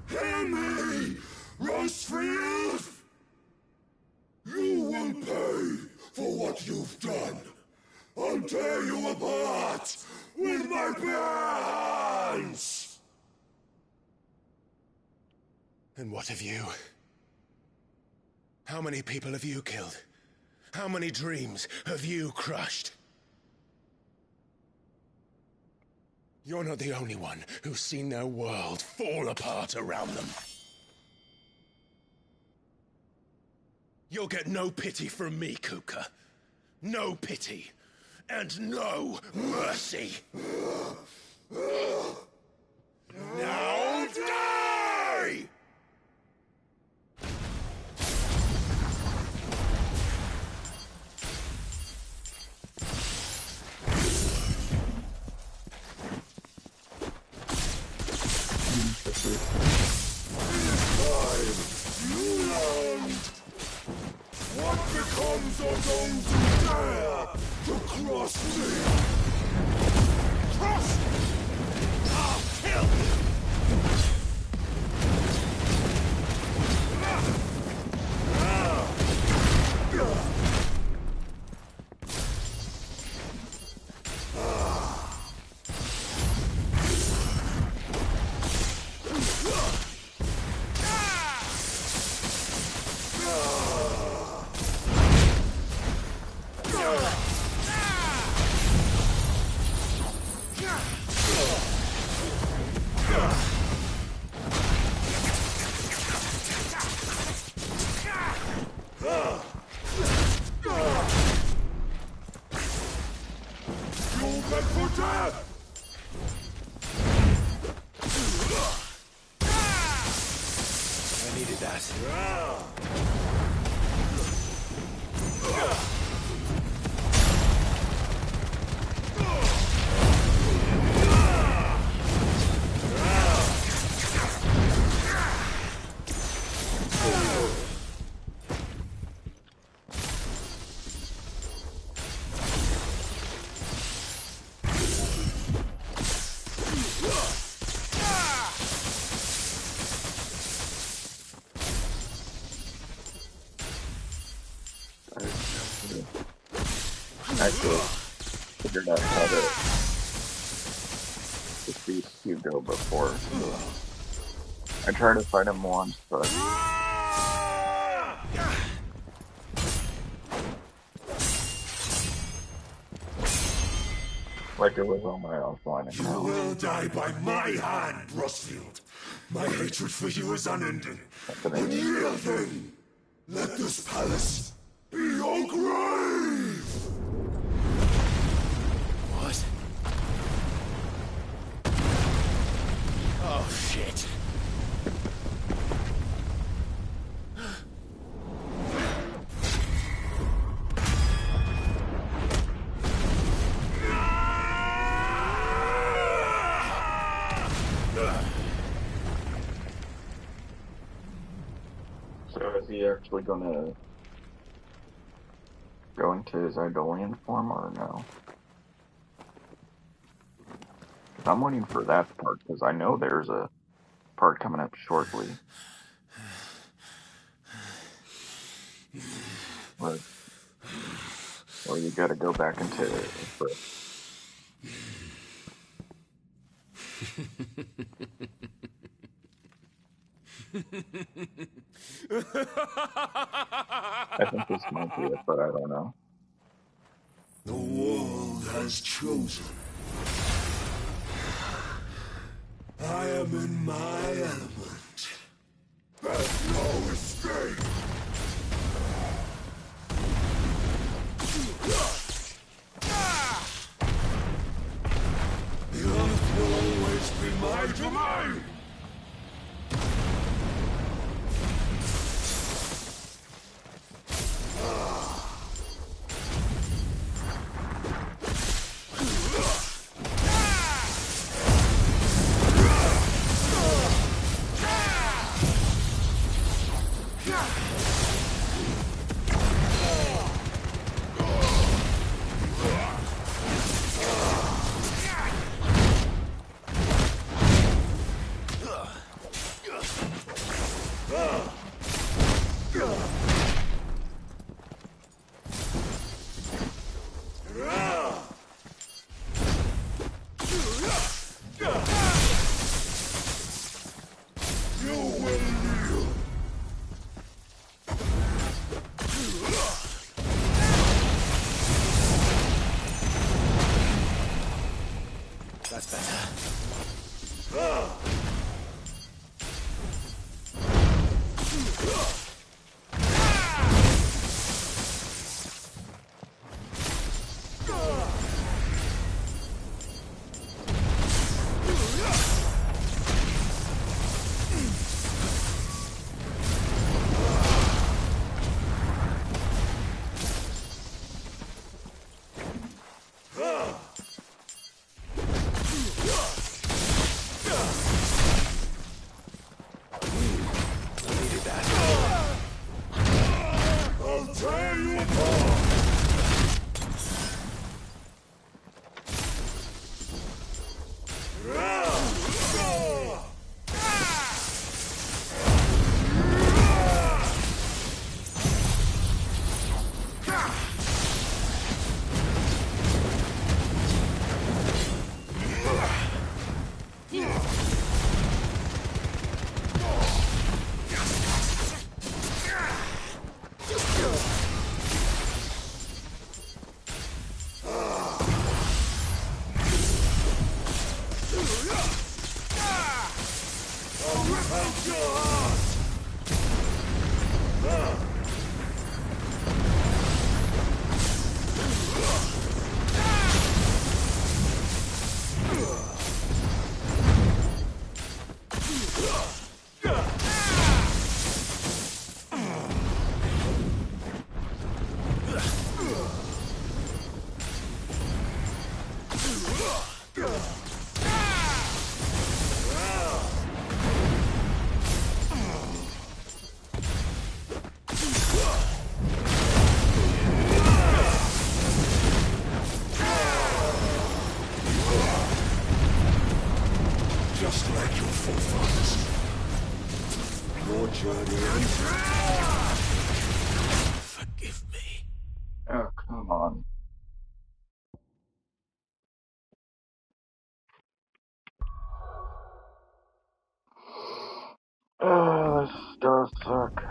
Hear me, Rosefield! You will pay for what you've done. I'll tear you apart with my bare hands! And what of you? How many people have you killed? How many dreams have you crushed? You're not the only one who's seen their world fall apart around them. You'll get no pity from me, Kupka. No pity. And no mercy. Now die! You learned what becomes of those who dare to cross me. Cross me! I'll kill you! I needed that. Actually, figured out how to defeat Hugo before. I tried to fight him once, but like it was on my offline account. You will die by my hand, Rosefield. My hatred for you is unending. But yield then. Let this palace be your grave! What? Oh. Oh, shit. So is he actually gonna go into his Eidolian form or no? Because I'm waiting for that part, because I know there's a part coming up shortly. Or you gotta go back into I think this might be it, but I don't know. The world has chosen. I am in my element. There's no escape. The earth will always be my domain. That's better. Just like your forefathers. Your journey ends now! Forgive me. Oh, come on. This does suck.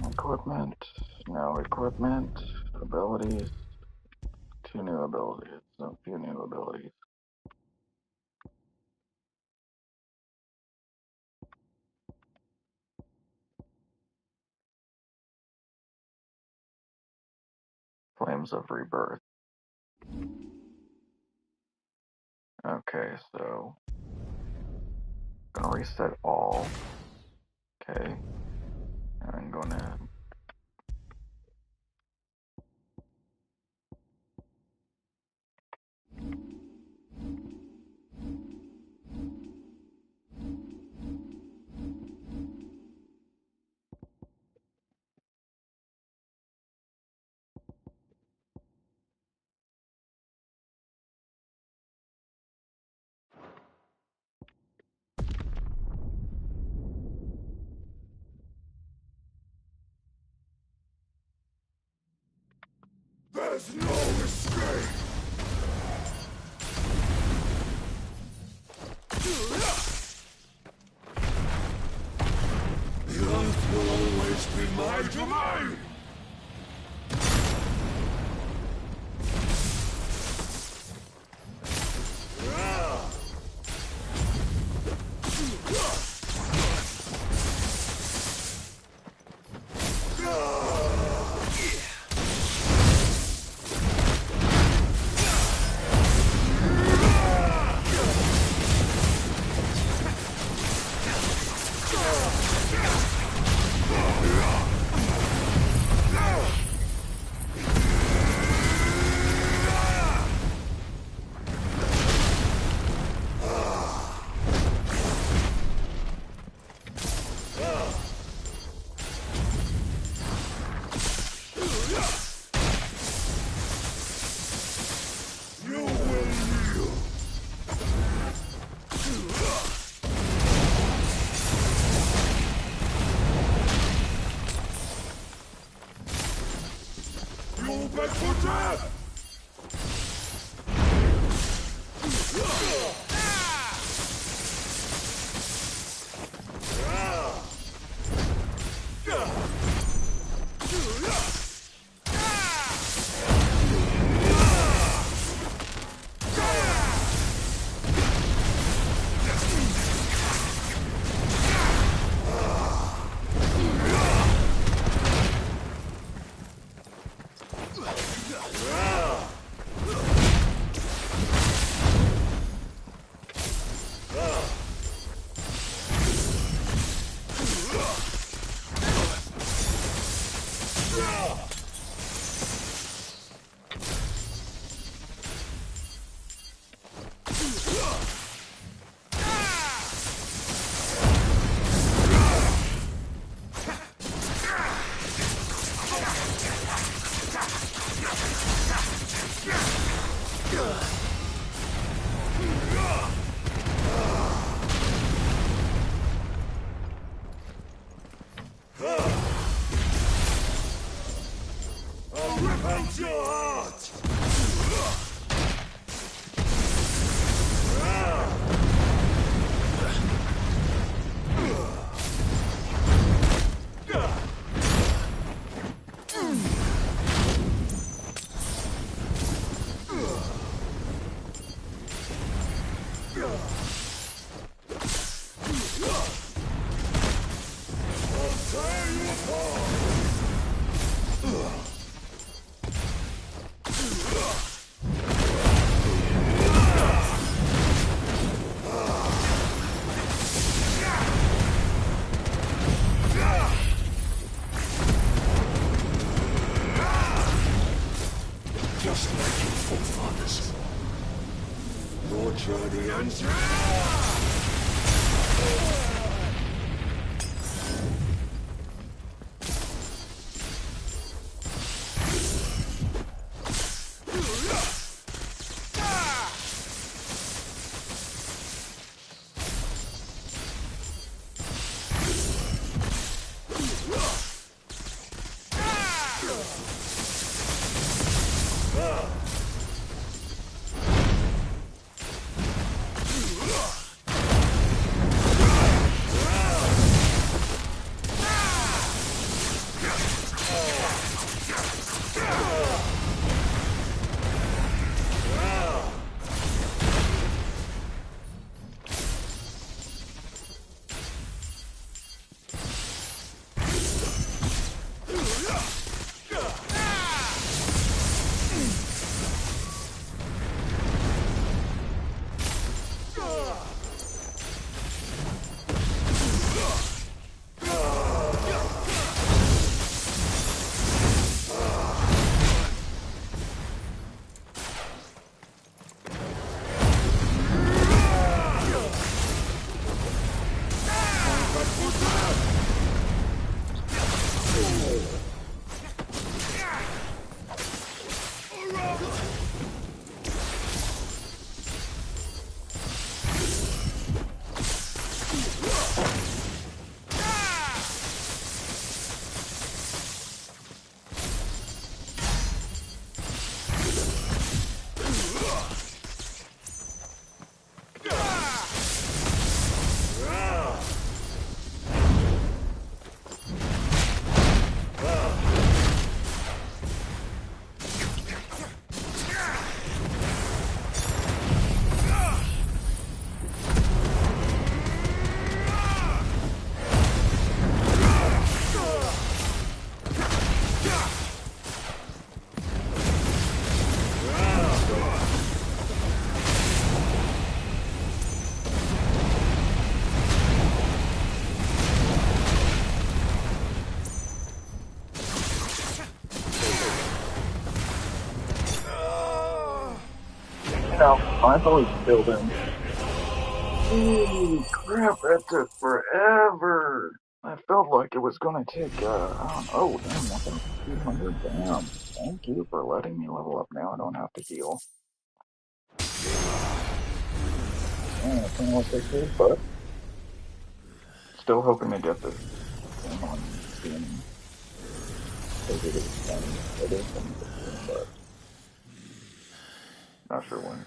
Equipment. No equipment. Abilities. 2 new abilities. A few new abilities. Flames of Rebirth. Okay, so gonna reset all. Okay. And I'm gonna There's no escape! The Earth will always be my domain! Finally killed him. Holy crap, that took forever. I felt like it was gonna take, I don't know, damn, nothing 200, damn. Thank you for letting me level up now, I don't have to heal. Yeah, it's not quickly, but still hoping to get this thing on streaming. Because it is fun. It is fun to stream, but not sure when.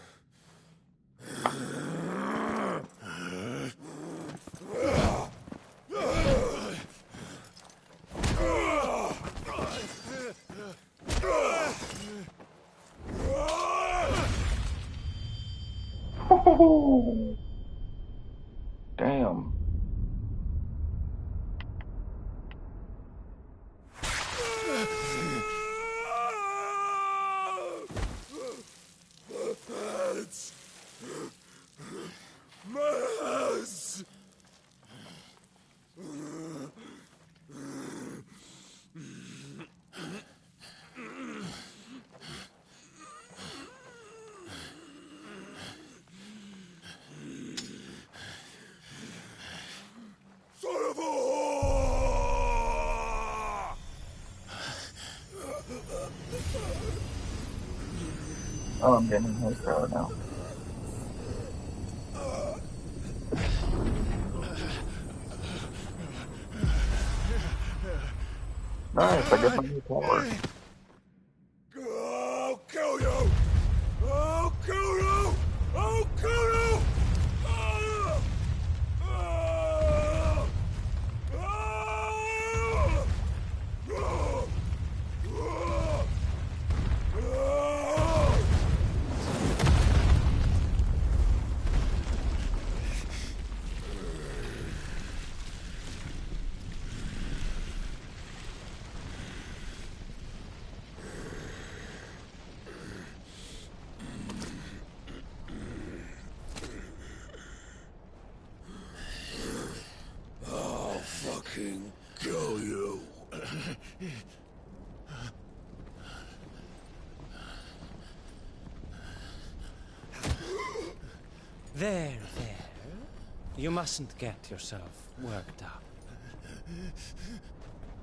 Damn. Maz! Son of a whore! Oh, I'm getting horsepower now. Nice, I get my new power. I'll kill you! I'll kill you! I'll kill you! I'll fucking kill you. There. You mustn't get yourself worked up.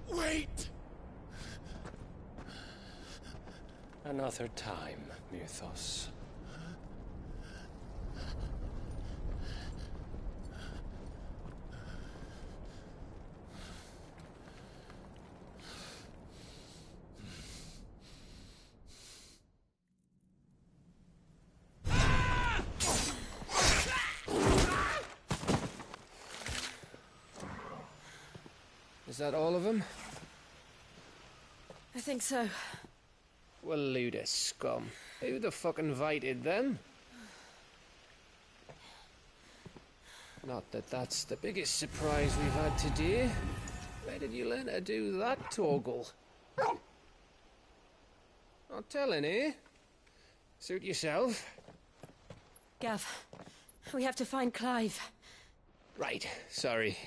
Wait! Another time, Mythos. Is that all of them? I think so. Well, load of scum. Who the fuck invited them? Not that that's the biggest surprise we've had today. Where did you learn to do that, Torgal? Not telling, eh? Suit yourself. Gav, we have to find Clive. Right, sorry.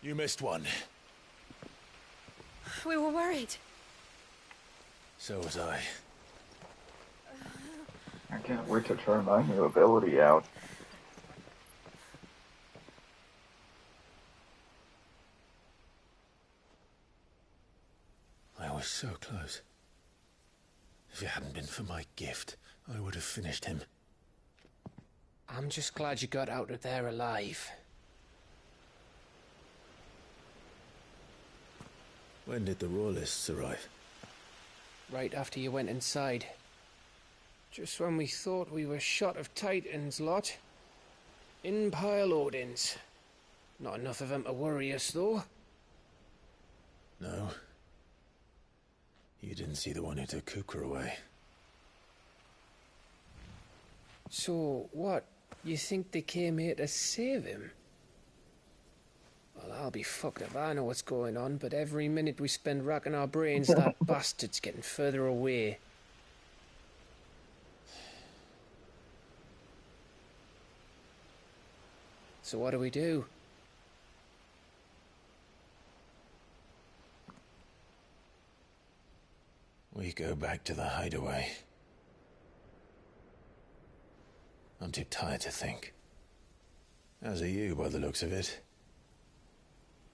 You missed one. We were worried. So was I. I can't wait to try my new ability out. I was so close. If it hadn't been for my gift, I would have finished him. I'm just glad you got out of there alive. When did the Royalists arrive? Right after you went inside. Just when we thought we were shot of Titans, lot. In pile Odins. Not enough of them to worry us, though. No. You didn't see the one who took Kukra away. So, what? You think they came here to save him? Well, I'll be fucked if I know what's going on, but every minute we spend racking our brains, that bastard's getting further away. So what do we do? We go back to the hideaway. I'm too tired to think. As are you, by the looks of it.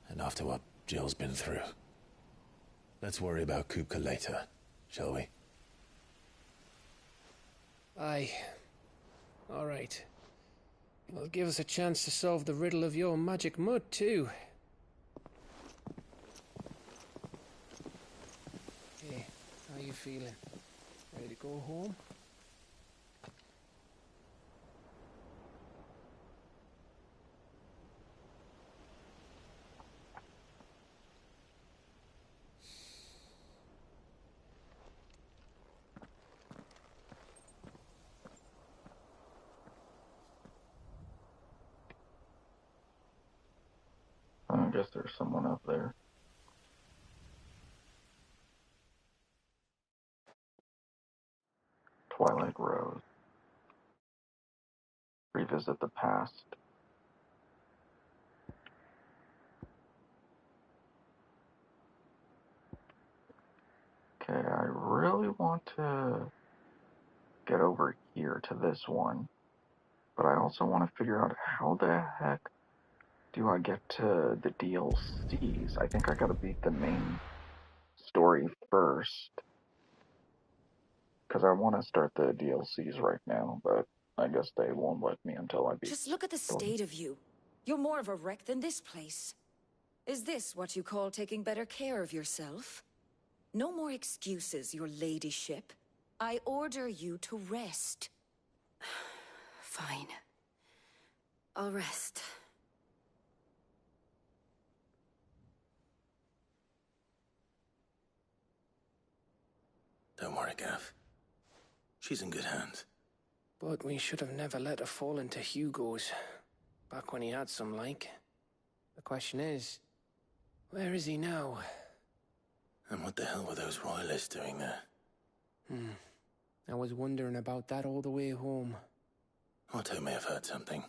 And after what Jill's been through. Let's worry about Kupka later, shall we? Aye. All right. It'll give us a chance to solve the riddle of your magic mud, too. Hey, how you feeling? Ready to go home? I guess there's someone up there. Twilight Rose. Revisit the past. Okay, I really want to get over here to this one, but I also want to figure out how the heck do I get to the DLCs. I think I gotta beat the main story first, because I want to start the DLCs right now, but I guess they won't let me until I beat. Just look at the state of you. You're more of a wreck than this place. Is this what you call taking better care of yourself? No more excuses, your ladyship. I order you to rest. Fine. I'll rest. Don't worry, Gav. She's in good hands. But we should have never let her fall into Hugo's. Back when he had some like. The question is, where is he now? And what the hell were those royalists doing there? I was wondering about that all the way home. Otto may have heard something.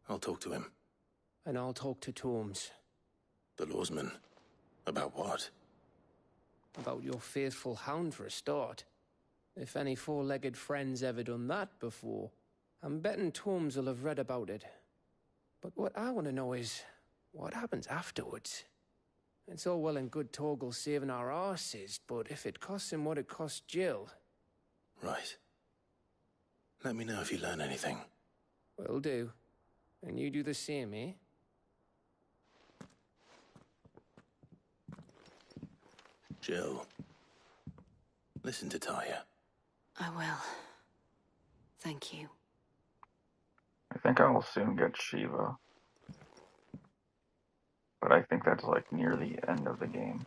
I'll talk to him. And I'll talk to Tomes. The lawsman? About what? About your faithful hound for a start. If any four-legged friend's ever done that before, I'm betting Tomes will have read about it. But what I want to know is, what happens afterwards? It's all well and good Torgal saving our arses, but if it costs him what it cost Jill... Right. Let me know if you learn anything. Will do. And you do the same, eh? Jill. Listen to Taya. I will. Thank you. I think I will soon get Shiva. But I think that's like near the end of the game.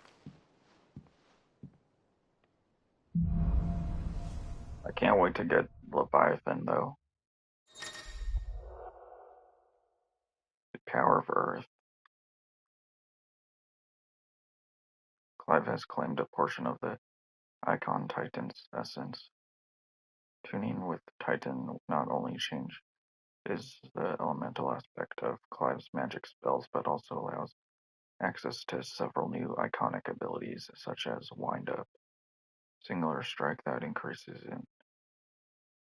I can't wait to get Leviathan though. The power of Earth. Clive has claimed a portion of the Icon Titan's essence. Tuning with Titan not only changes the elemental aspect of Clive's magic spells, but also allows access to several new iconic abilities, such as Wind Up, Singular Strike that increases in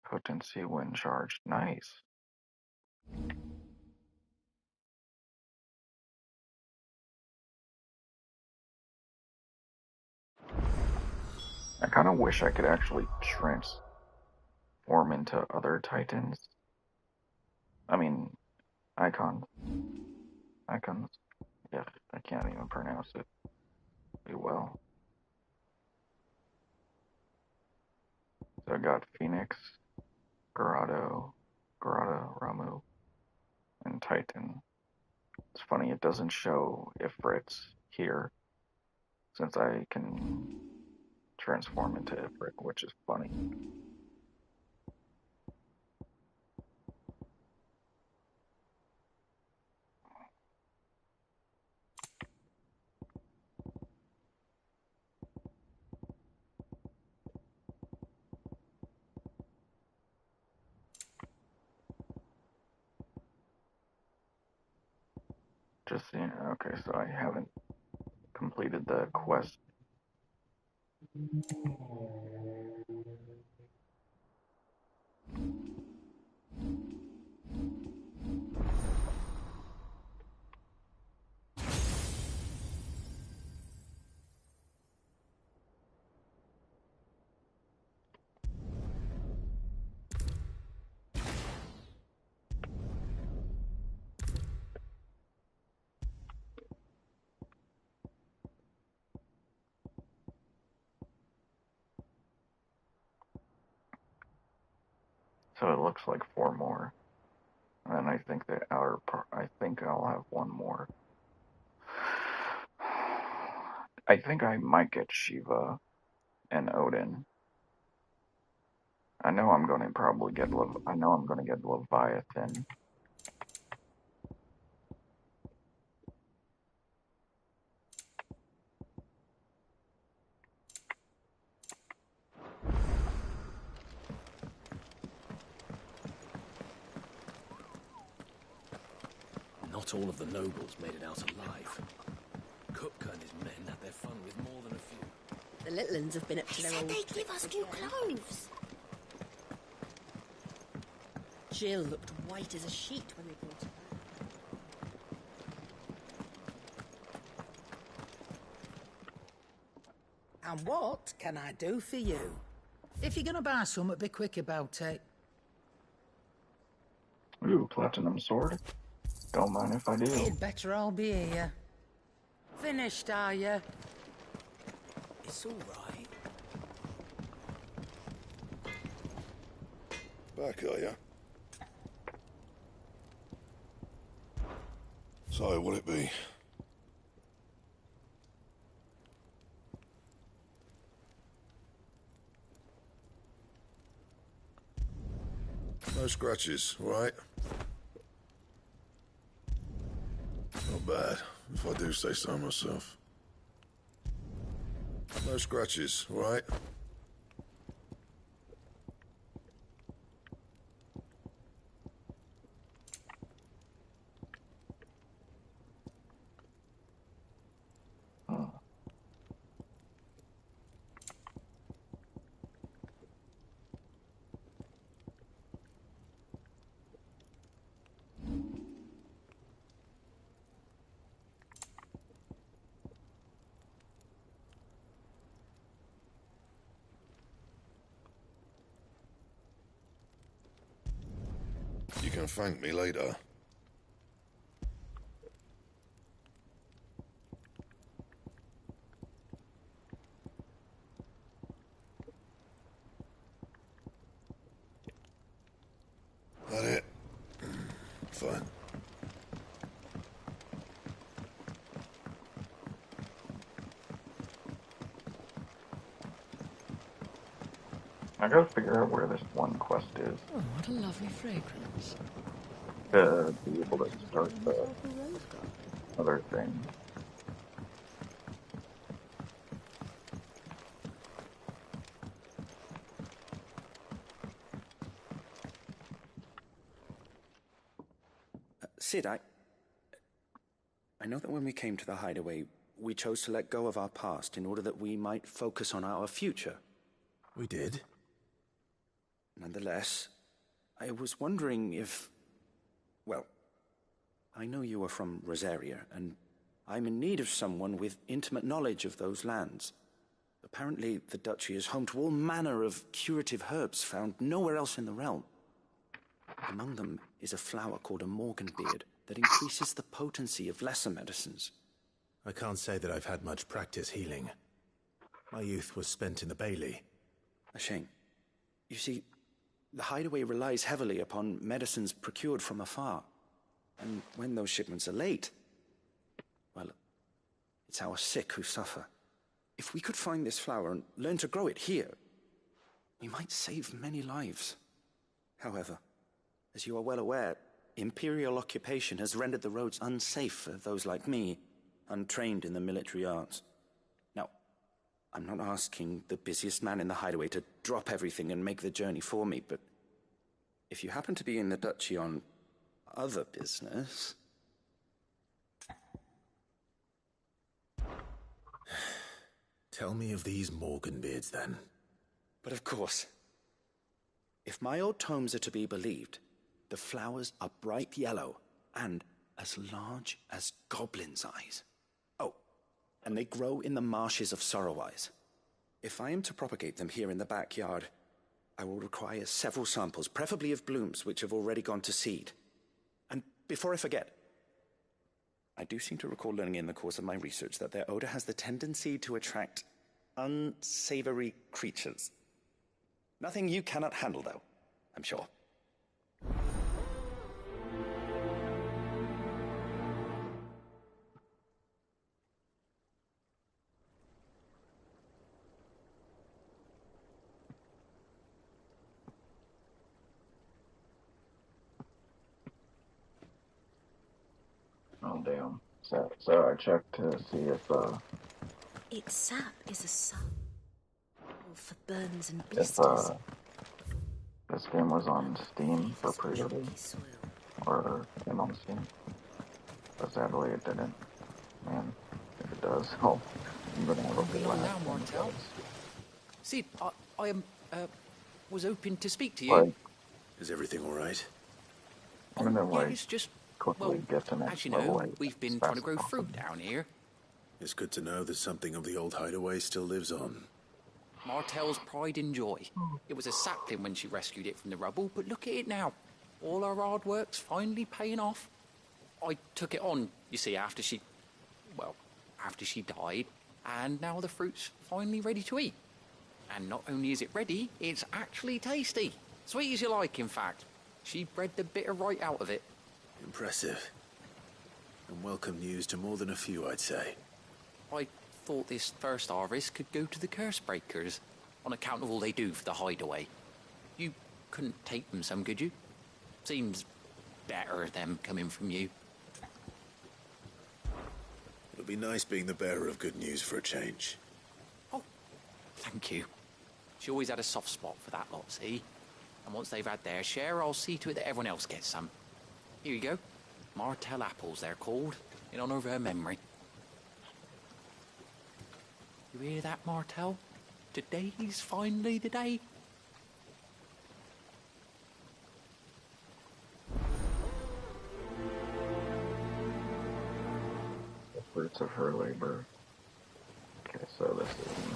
potency when charged. Nice. I kind of wish I could actually transform into other Titans. I mean, icons. Icons. Yeah, I can't even pronounce it pretty well. So I got Phoenix, Grotto, Ramu, and Titan. It's funny, it doesn't show Ifrit's here, since I can transform into Ifrit, which is funny. Just seeing. Okay, so I haven't completed the quest. So it looks like 4 more, and I think that I think I'll have 1 more. I think I might get Shiva and Odin. I know I'm going to probably get Leviathan. Not all of the nobles made it out alive. Kupka and his men had their fun with more than a few. The little uns have been up to their old They give us new clothes. Jill looked white as a sheet when they brought her back. And what can I do for you? If you're gonna buy something, be quick about it. Ooh, platinum sword. Don't mind if I do. You'd better all be here. Finished, are you? It's all right. Back, are you? So, will it be? No scratches, right? Not bad, if I do say so myself. No scratches, right? You can thank me later. That it? Fine. I gotta figure out where this one quest is. Oh, what a lovely fragrance. To be able to start the other thing. Sid, I know that when we came to the hideaway, we chose to let go of our past in order that we might focus on our future. We did? Nonetheless, I was wondering if... Well, I know you are from Rosaria, and I'm in need of someone with intimate knowledge of those lands. Apparently, the duchy is home to all manner of curative herbs found nowhere else in the realm. Among them is a flower called a morganbeard that increases the potency of lesser medicines. I can't say that I've had much practice healing. My youth was spent in the Bailey. A shame. You see, the hideaway relies heavily upon medicines procured from afar. And when those shipments are late, well, it's our sick who suffer. If we could find this flower and learn to grow it here, we might save many lives. However, as you are well aware, Imperial occupation has rendered the roads unsafe for those like me, untrained in the military arts. Now, I'm not asking the busiest man in the hideaway to drop everything and make the journey for me, but if you happen to be in the duchy on other business... Tell me of these Morganbeards, then. But of course. If my old tomes are to be believed, the flowers are bright yellow and as large as goblins' eyes. Oh, and they grow in the marshes of Sorrowise. If I am to propagate them here in the backyard, I will require several samples, preferably of blooms which have already gone to seed. And before I forget, I do seem to recall learning in the course of my research that their odor has the tendency to attract unsavory creatures. Nothing you cannot handle, though, I'm sure. Oh, damn. So I checked to see if, Its sap is a sap for burns and if, blisters. this game was on Steam for pre-order, or came on Steam. But sadly it didn't. Man, if it does, I'm gonna have a Hello blast now, when it Martel. does. Sid, I was hoping to speak to you. Like, is everything all right? I'm gonna, Yeah, like, it's just, quickly get to next as you level know, 8 we've been as trying fast to grow as possible. fruit down here. It's good to know that something of the old hideaway still lives on. Martel's pride and joy. It was a sapling when she rescued it from the rubble, but look at it now. All our hard work's finally paying off. I took it on, you see, after she died, and now the fruit's finally ready to eat. And not only is it ready, it's actually tasty. Sweet as you like, in fact. She bred the bitter right out of it. Impressive. And welcome news to more than a few, I'd say. I thought this first harvest could go to the curse breakers, on account of all they do for the hideaway. You couldn't take them some, could you? Seems better them coming from you. It'll be nice being the bearer of good news for a change. Thank you. She always had a soft spot for that lot, see? And once they've had their share, I'll see to it that everyone else gets some. Here you go. Martel apples, they're called, in honor of her memory. You hear that, Martel? Today's finally the day. The fruits of her labor. Okay, so this is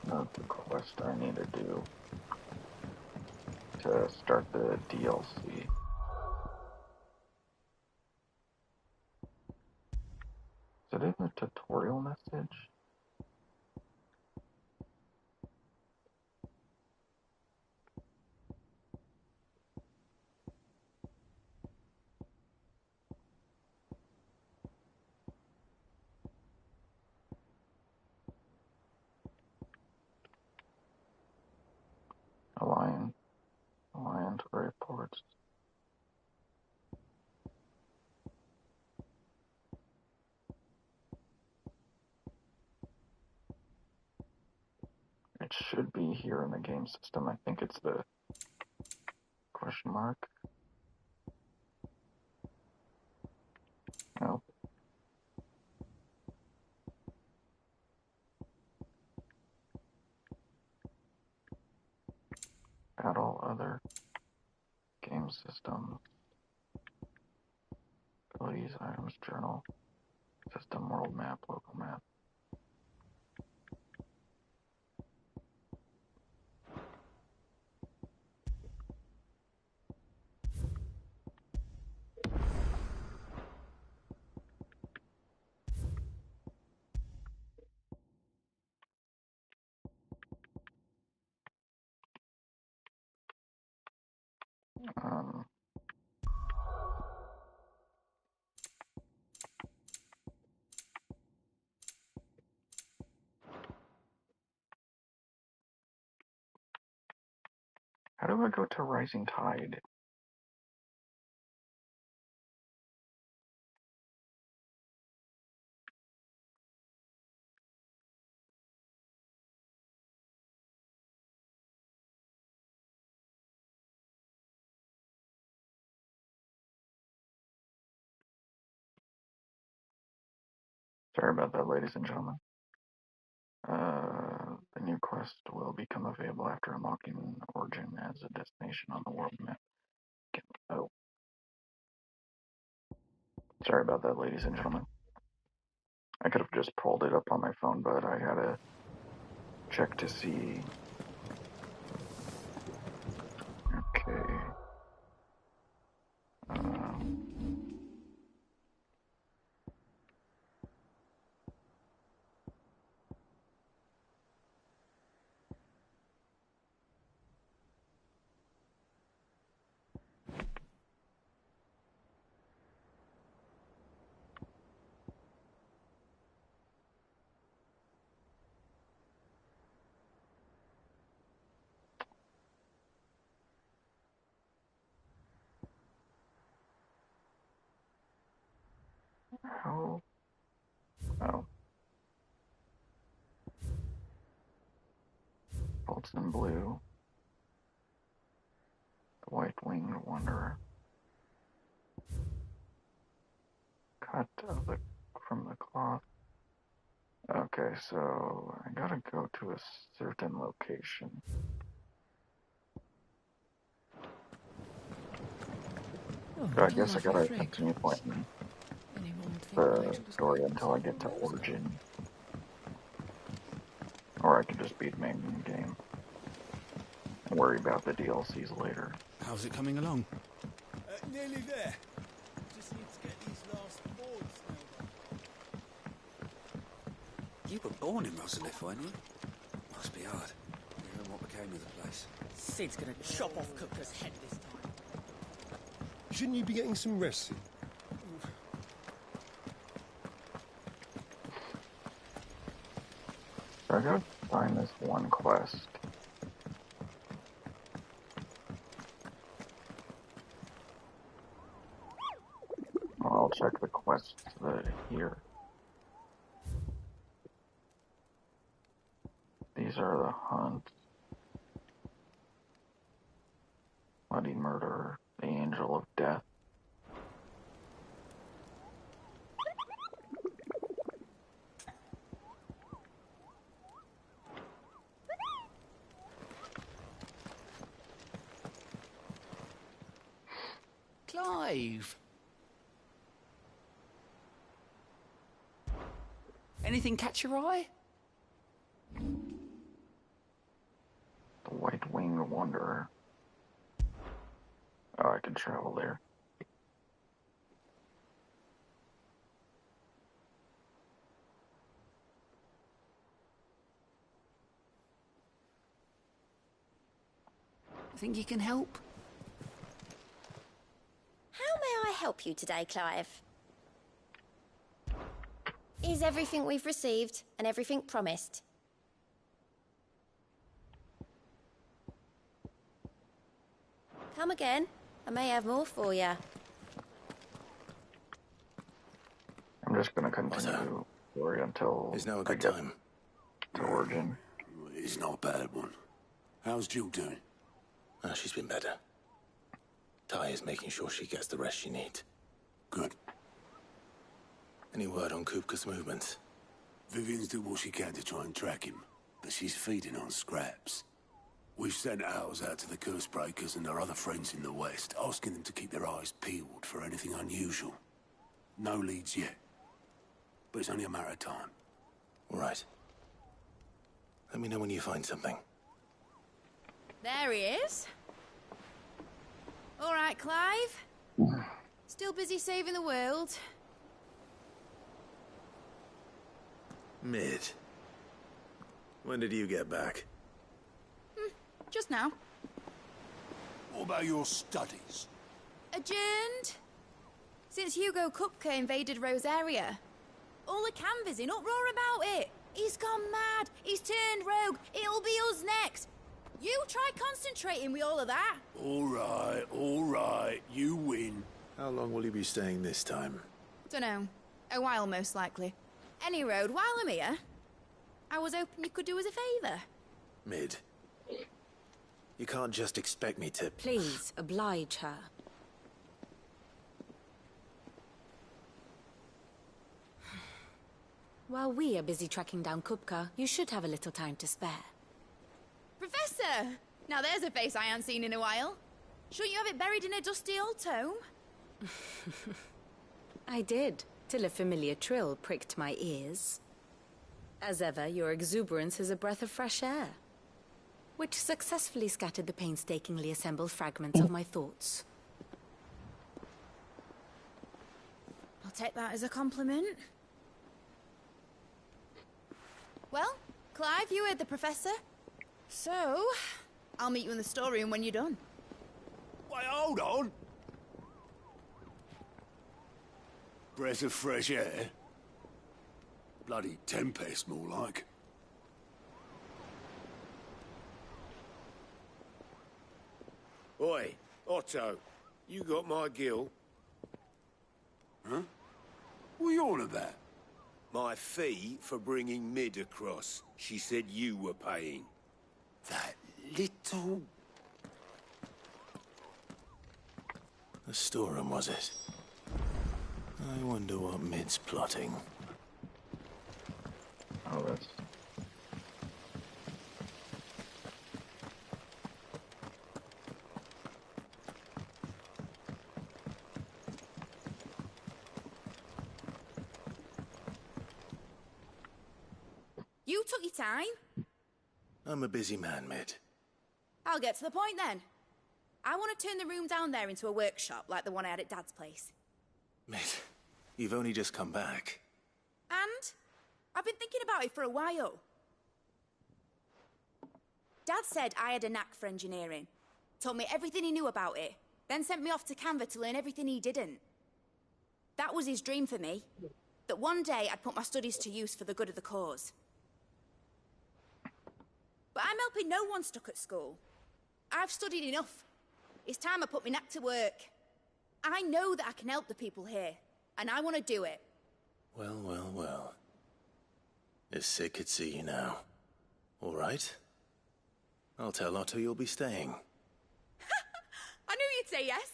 not the quest I need to do to start the DLC. Is it in the tutorial message? Alliance reports. It should be here in the game system. I think it's the question mark. Nope. Battle other game systems. Abilities, items, journal, system, world map, local map. Um, how do I go to Rising Tide? Sorry about that, ladies and gentlemen. The new quest will become available after unlocking Origin as a destination on the world map. Oh. Sorry about that, ladies and gentlemen. I could have just pulled it up on my phone, but I had to check to see. Okay. How? Oh. Bolts in blue. The white-winged wanderer. Cut from the cloth. Okay, so I gotta go to a certain location. So I guess I gotta continue playing the story until I get to Origin. Or I could just beat the main game and worry about the DLCs later. How's it coming along? Nearly there. Just need to get these last boards nailed on. You were born in Rosalith, weren't you? Must be hard. Hearing what became of the place. Sid's gonna chop off Cooker's head this time. Shouldn't you be getting some rest? So I gotta find this one quest. I'll check the quests here. These are the hunts. Bloody murderer, the angel of death. Clive! Anything catch your eye? The white-winged wanderer. Oh, I can travel there. Think you can help? How may I help you today, Clive? Is everything we've received and everything promised? Come again. I may have more for you. I'm just gonna continue the story until Is now a I good get time? to Origin. It's not a bad one. How's Jill doing? Oh, she's been better. Ty is making sure she gets the rest she needs. Good. Any word on Kupka's movements? Vivian's doing what she can to try and track him, but she's feeding on scraps. We've sent ours out to the Curse Breakers and their other friends in the West, asking them to keep their eyes peeled for anything unusual. No leads yet, but it's only a matter of time. All right. Let me know when you find something. There he is. All right, Clive. Still busy saving the world. Mid. When did you get back? Just now. What about your studies? Adjourned. Since Hugo Kupka invaded Rosaria. All the canvass in uproar about it. He's gone mad. He's turned rogue. It'll be us next. You try concentrating with all of that. All right. You win. How long will you be staying this time? Dunno. A while, most likely. Any road, while I'm here, I was hoping you could do us a favour. Mid. You can't just expect me to... Please, oblige her. While we are busy tracking down Kupka, you should have a little time to spare. Professor! Now there's a face I haven't seen in a while. Shouldn't you have it buried in a dusty old tome? I did, till a familiar trill pricked my ears. As ever, your exuberance is a breath of fresh air, which successfully scattered the painstakingly assembled fragments of my thoughts. I'll take that as a compliment. Well, Clive, you heard the Professor. So, I'll meet you in the storeroom when you're done. Wait, hold on. Breath of fresh air? Bloody tempest, more like. Oi, Otto, you got my gill? Huh? What are you on about? My fee for bringing Mid across. She said you were paying. That little... The storeroom, was it? I wonder what Mid's plotting. Oh, that's... You took your time. I'm a busy man, Mid. I'll get to the point then. I want to turn the room down there into a workshop like the one I had at Dad's place. Mid, you've only just come back. And I've been thinking about it for a while. Dad said I had a knack for engineering. Told me everything he knew about it. Then sent me off to Canva to learn everything he didn't. That was his dream for me. That one day I'd put my studies to use for the good of the cause. But I'm helping no one stuck at school. I've studied enough. It's time I put my knack to work. I know that I can help the people here, and I want to do it. Well, well, well. It's Sid could see you now. All right. I'll tell Otto you'll be staying. I knew you'd say yes.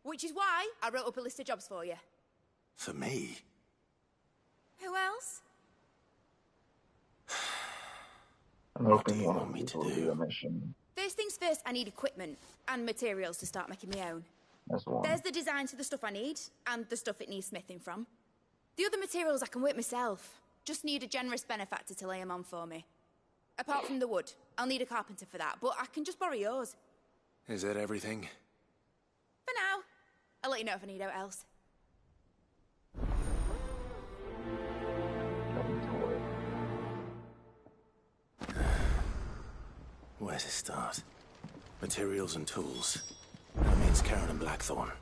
Which is why I wrote up a list of jobs for you. For me? Who else? What do you want me to do? First things first, I need equipment and materials to start making my own. That's one. There's the designs for the stuff I need, and the stuff it needs smithing from. The other materials I can work myself. Just need a generous benefactor to lay them on for me. Apart from the wood, I'll need a carpenter for that, but I can just borrow yours. Is that everything? For now. I'll let you know if I need out else. Where to start? Materials and tools. That means Karen and Blackthorn.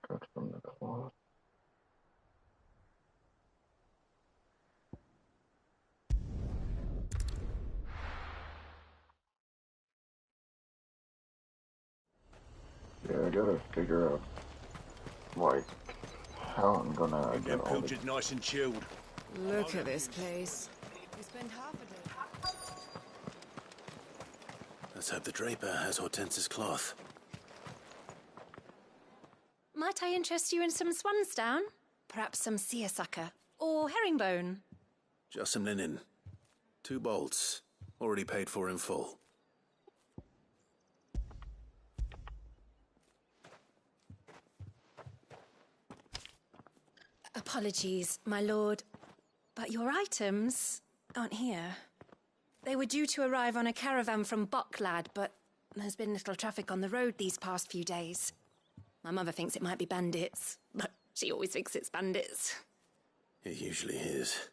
Cut from the cloth. Yeah, I gotta figure out, like, how I'm gonna Get get them all the... pilchards nice and chilled. Look at this place. We spend half a day. Let's hope the draper has Hortense's cloth. Might I interest you in some swansdown? Perhaps some seersucker? Or herringbone? Just some linen. 2 bolts. Already paid for in full. Apologies, my lord, but your items aren't here. They were due to arrive on a caravan from Bocklad, but there's been little traffic on the road these past few days. My mother thinks it might be bandits, but she always thinks it's bandits. It usually is.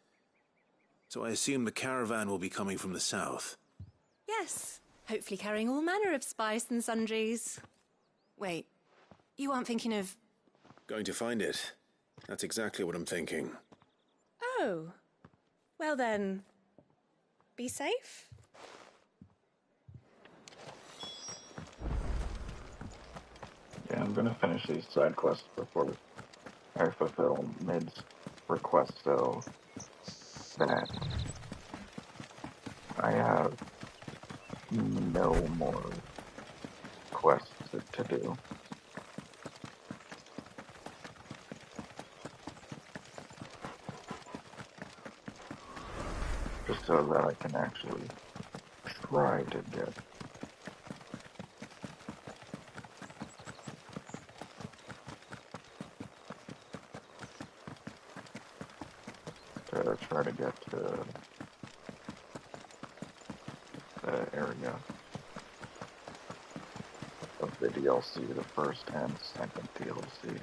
So I assume the caravan will be coming from the south. Yes, hopefully carrying all manner of spice and sundries. Wait, you aren't thinking of... Going to find it. That's exactly what I'm thinking. Oh, well then, be safe. I'm gonna finish these side quests before I fulfill Mid's request, so that I have no more quests to do. Just so that I can actually try to get to the area of the DLC, the first and second DLC.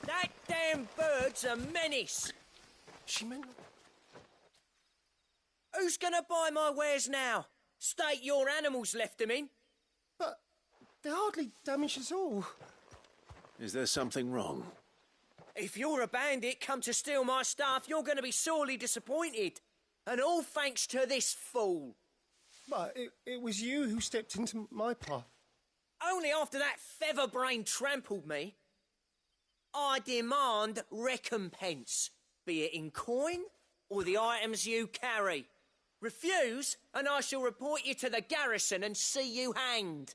That damn bird's a menace. She meant... Who's gonna buy my wares now? State your animals left them in. But they hardly damage us all. Is there something wrong? If you're a bandit come to steal my stuff, you're gonna be sorely disappointed. And all thanks to this fool. But it was you who stepped into my path. Only after that feather-brain trampled me. I demand recompense, be it in coin or the items you carry. Refuse, and I shall report you to the garrison and see you hanged.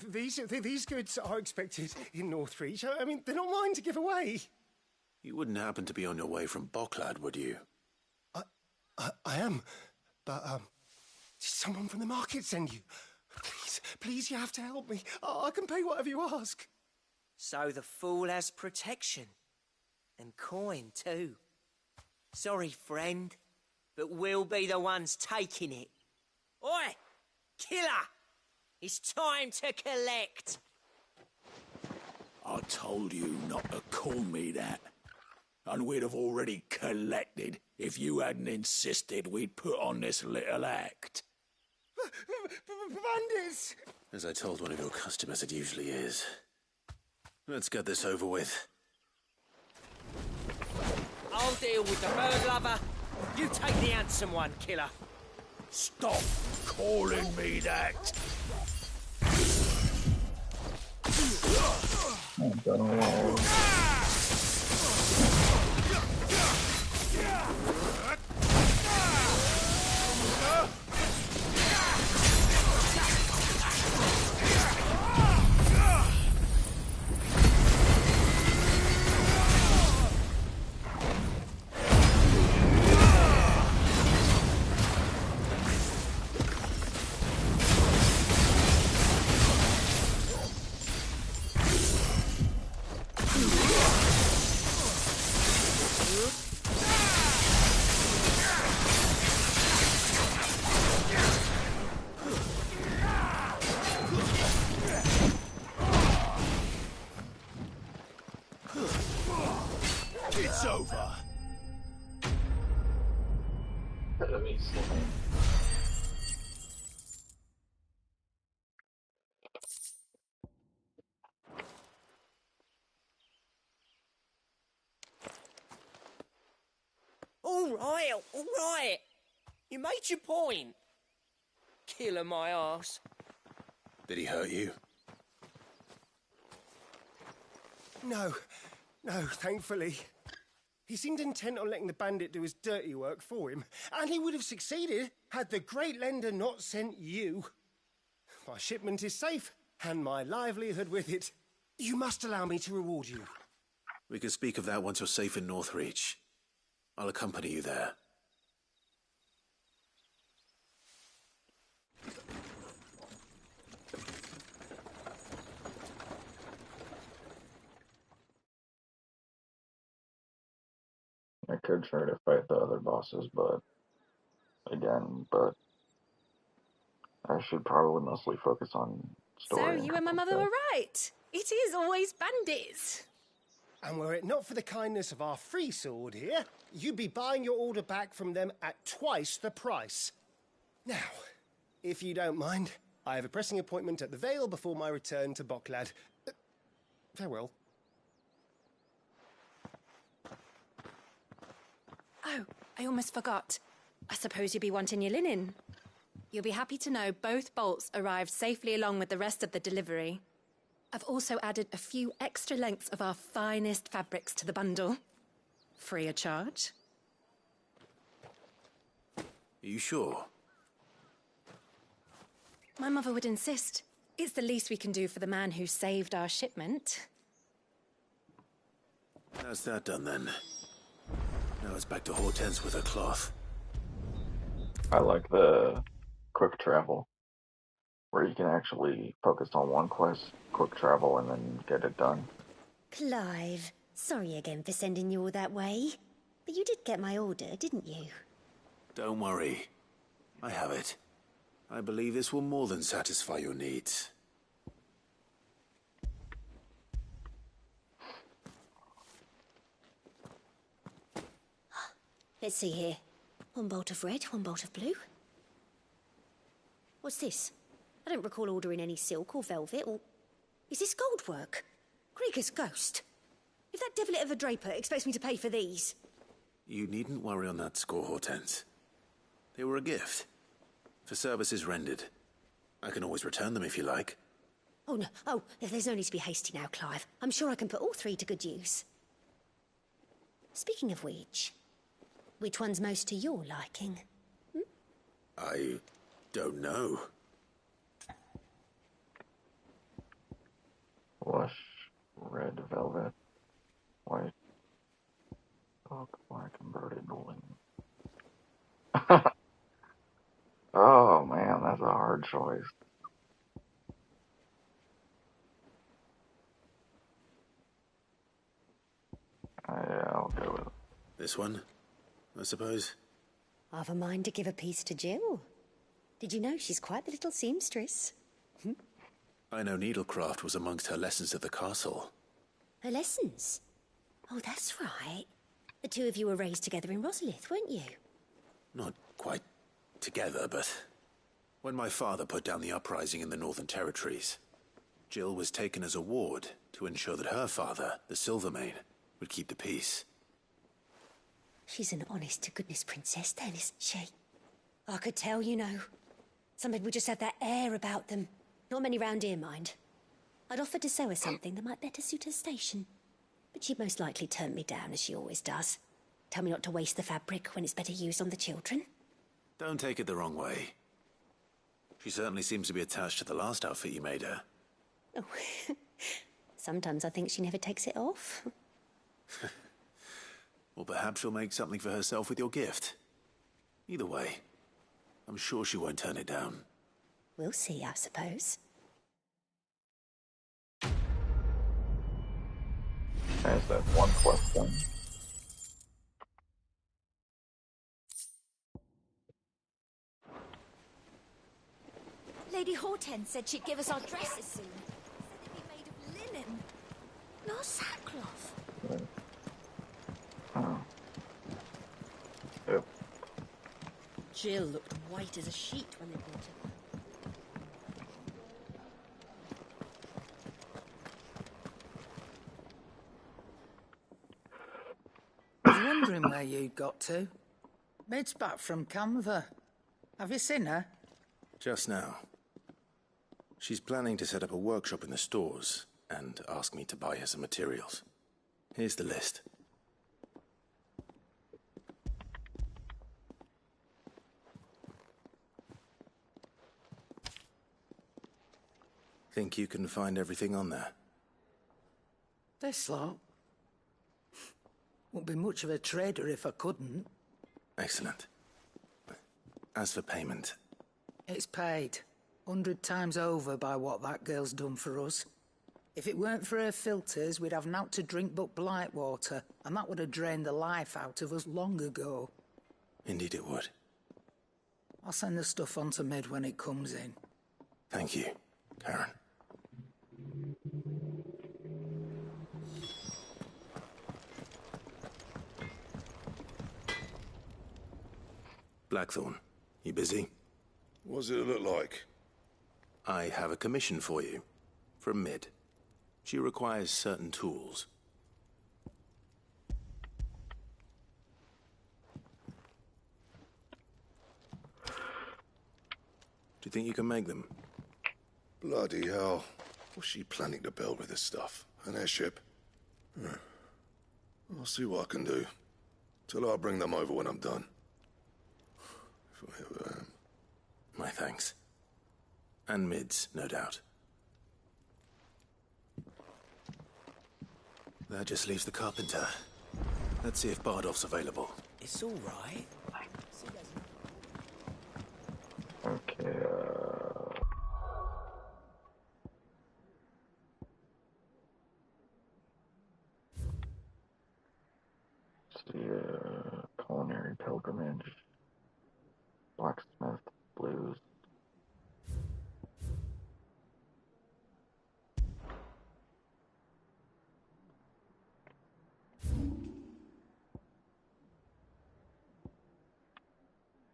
These goods are expected in Northreach. I mean, they're not mine to give away. You wouldn't happen to be on your way from Bocklad, would you? I am, but did someone from the market send you? Please, you have to help me. I can pay whatever you ask. So the fool has protection. And coin, too. Sorry, friend, but we'll be the ones taking it. Oi! Killer! It's time to collect! I told you not to call me that. And we'd have already collected if you hadn't insisted we'd put on this little act. Bandits! As I told one of your customers, it usually is. Let's get this over with. I'll deal with the bird lover. You take the handsome one, killer. Stop calling me that. It's over. All right. You made your point. Killer my ass. Did he hurt you? No, thankfully. He seemed intent on letting the bandit do his dirty work for him, and he would have succeeded had the Great Lender not sent you. My shipment is safe, and my livelihood with it. You must allow me to reward you. We can speak of that once you're safe in Northreach. I'll accompany you there. I could try to fight the other bosses, but I should probably mostly focus on story. So you and my mother were right. It is always bandits. And were it not for the kindness of our free sword here, you'd be buying your order back from them at twice the price. Now, if you don't mind, I have a pressing appointment at the Vale before my return to Bocklad. Farewell. Oh, I almost forgot. I suppose you'll be wanting your linen. You'll be happy to know both bolts arrived safely along with the rest of the delivery. I've also added a few extra lengths of our finest fabrics to the bundle. Free of charge. Are you sure? My mother would insist. It's the least we can do for the man who saved our shipment. How's that done then? Now it's back to Hortense with her cloth. I like the quick travel, where you can actually focus on one quest, quick travel, and then get it done. Clive, sorry again for sending you all that way. But you did get my order, didn't you? Don't worry. I have it. I believe this will more than satisfy your needs. Let's see here. One bolt of red, one bolt of blue. What's this? I don't recall ordering any silk or velvet or... Is this gold work? Krieger's ghost. If that devilit of a draper expects me to pay for these... You needn't worry on that score, Hortense. They were a gift. For services rendered. I can always return them if you like. Oh, no. Oh, there's no need to be hasty now, Clive. I'm sure I can put all three to good use. Speaking of which one's most to your liking? I don't know. Lush, red velvet, white, silk, black, embroidered linen. Oh man, that's a hard choice. Yeah, I'll go with it. This one, I suppose? I've a mind to give a piece to Jill. Did you know she's quite the little seamstress? I know needlecraft was amongst her lessons at the castle. Her lessons? Oh, that's right. The two of you were raised together in Rosalith, weren't you? Not quite together, but... When my father put down the uprising in the Northern Territories, Jill was taken as a ward to ensure that her father, the Silvermane, would keep the peace. She's an honest-to-goodness princess then, isn't she? I could tell, you know. Some people just have that air about them. Not many round here, mind. I'd offered to sew her something that might better suit her station. But she'd most likely turn me down, as she always does. Tell me not to waste the fabric when it's better used on the children. Don't take it the wrong way. She certainly seems to be attached to the last outfit you made her. Oh, sometimes I think she never takes it off. Or perhaps she'll make something for herself with your gift. Either way, I'm sure she won't turn it down. We'll see, I suppose. There's that one question. Lady Hortense said she'd give us our dresses soon. Said they'd be made of linen, not sackcloth. Oh. Yep. Jill looked white as a sheet when they brought her. I was wondering where you got to. Mid's back from Canva. Have you seen her? Just now. She's planning to set up a workshop in the stores and ask me to buy her some materials. Here's the list. Think you can find everything on there? This lot? Wouldn't be much of a trader if I couldn't. Excellent. As for payment... It's paid. 100 times over by what that girl's done for us. If it weren't for her filters, we'd have naught to drink but blight water, and that would have drained the life out of us long ago. Indeed it would. I'll send the stuff on to Mid when it comes in. Thank you, Karen. Blackthorn, you busy? What does it look like? I have a commission for you. From Mid. She requires certain tools. Do you think you can make them? Bloody hell. What's she planning to build with this stuff? An airship? I'll see what I can do. Tell her I'll bring them over when I'm done. If I ever am. My thanks. And Mid's, no doubt. That just leaves the carpenter. Let's see if Bardolph's available. It's all right. Okay, see, culinary pilgrimage, blacksmith, blues.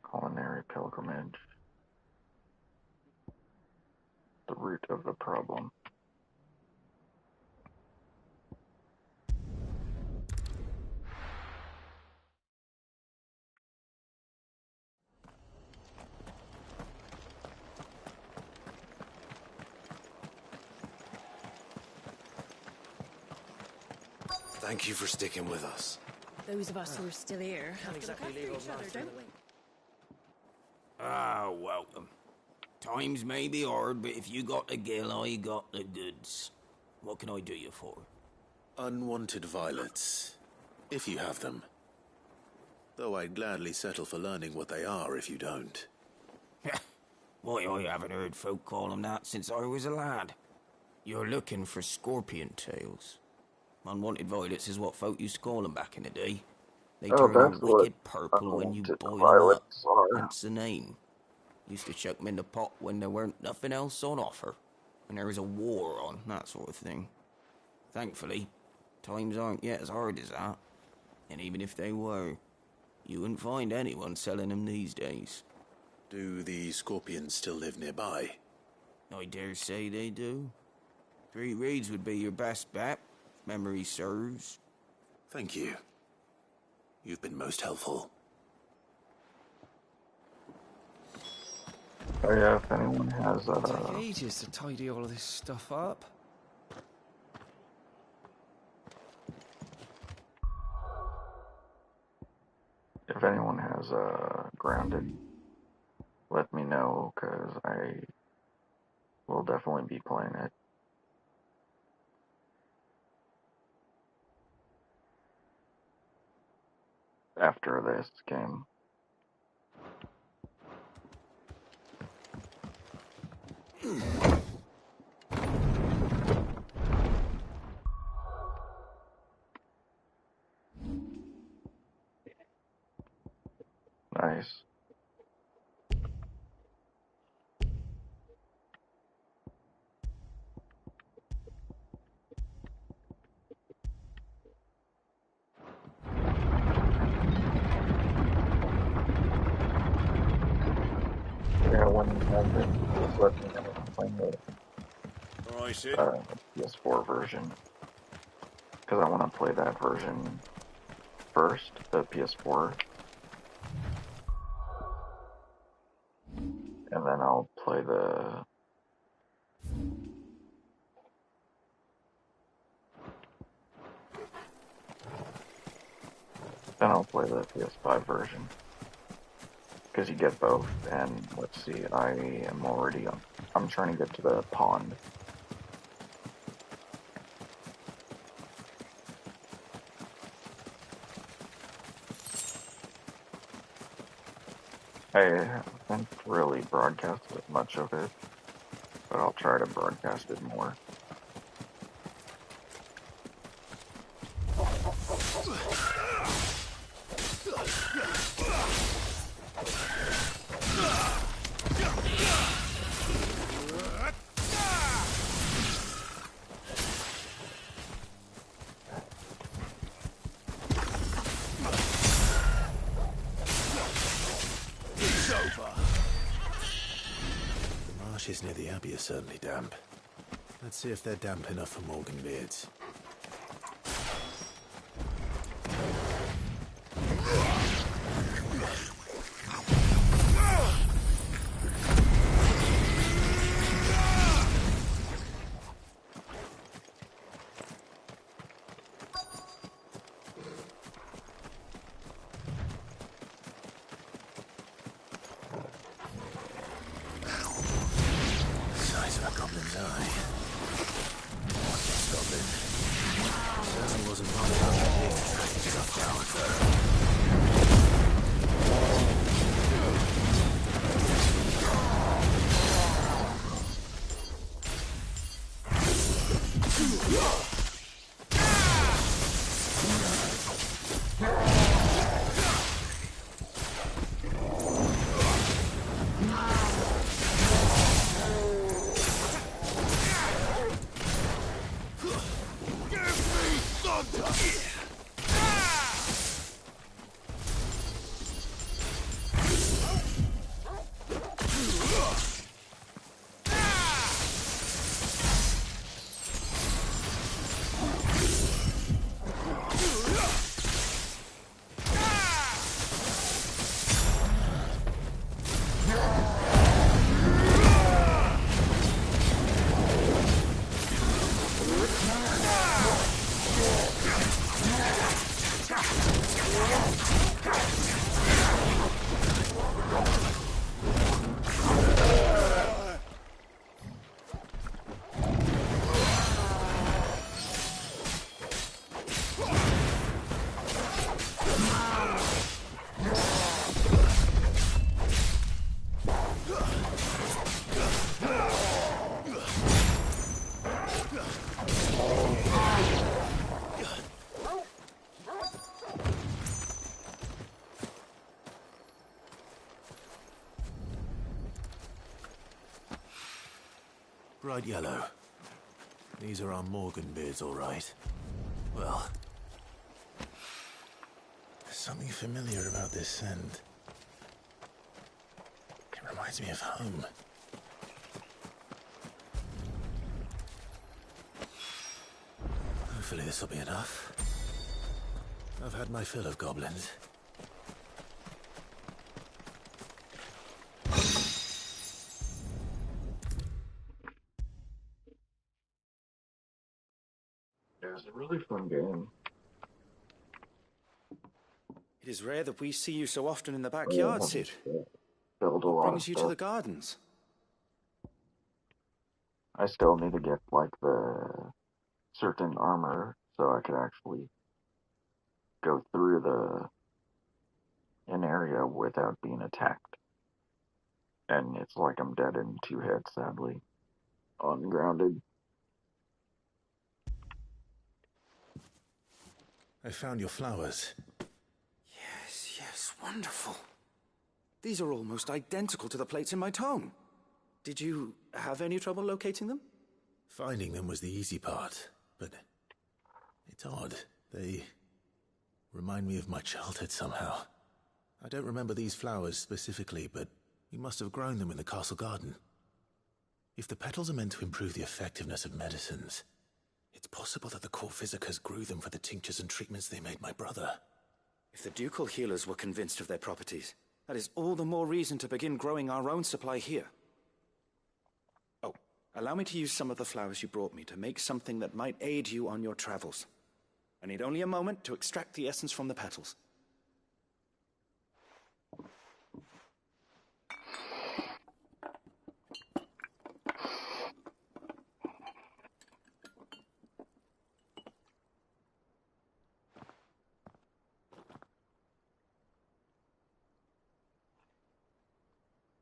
Culinary pilgrimage. The root of the problem. Thank you for sticking with us. Those of us who are still here Can't exactly leave each other, don't we? Ah, welcome. Times may be hard, but if you got the gill, I got the goods. What can I do you for? Unwanted violets, if you have them. Though I'd gladly settle for learning what they are if you don't. Why, I haven't heard folk call them that since I was a lad. You're looking for scorpion tails. Unwanted violets is what folk used to call them back in the day. They turn a wicked purple when you boil them up, hence the name. Used to chuck them in the pot when there weren't nothing else on offer. When there was a war on, that sort of thing. Thankfully, times aren't yet as hard as that. And even if they were, you wouldn't find anyone selling them these days. Do the scorpions still live nearby? I dare say they do. 3 Reeds would be your best bet, if memory serves. Thank you. You've been most helpful. Oh yeah, if anyone has It'll take ages to tidy all of this stuff up. if anyone has Grounded, let me know, because I will definitely be playing it. After this game. Nice. Yeah, when you have it, just let me know if I'm playing the Alright, Sid. PS4 version. Because I want to play that version first, the PS4. And then I'll play the... Then I'll play the PS5 version. Because you get both, and let's see, I am already on... I'm trying to get to the pond. I haven't really broadcasted much of it, but I'll try to broadcast it more. The marshes near the Abbey are certainly damp. Let's see if they're damp enough for Morgan Beards. Bright yellow. These are our Morgan beards, all right. Well, there's something familiar about this scent. It reminds me of home. Hopefully this will be enough. I've had my fill of goblins. It was a really fun game. It is rare that we see you so often in the backyard, Sid. Build a What lot of brings you to stuff. the gardens? I still need to get like the certain armor so I could actually go through an area without being attacked. And it's like I'm dead in two hits, sadly. Ungrounded. I found your flowers. Yes, yes, wonderful. These are almost identical to the plates in my tome. Did you have any trouble locating them? Finding them was the easy part, but it's odd. They remind me of my childhood somehow. I don't remember these flowers specifically, but we must have grown them in the castle garden. If the petals are meant to improve the effectiveness of medicines, it's possible that the court physicers grew them for the tinctures and treatments they made my brother. If the ducal healers were convinced of their properties, that is all the more reason to begin growing our own supply here. Oh, allow me to use some of the flowers you brought me to make something that might aid you on your travels. I need only a moment to extract the essence from the petals.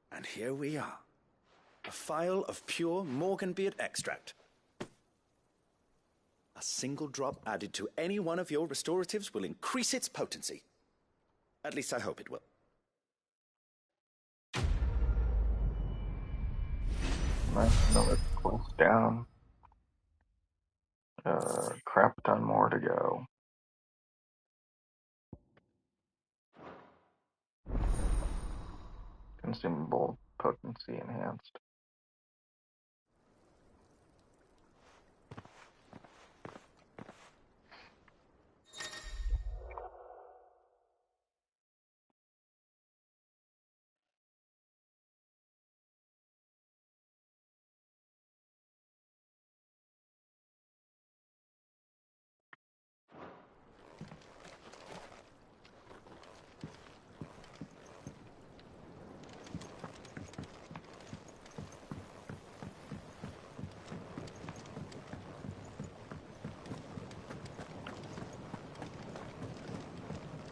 And here we are. A phial of pure Morganbeard extract. A single drop added to any one of your restoratives will increase its potency. At least I hope it will. Nice, another quest down. Crap ton more to go. Consumable potency enhanced.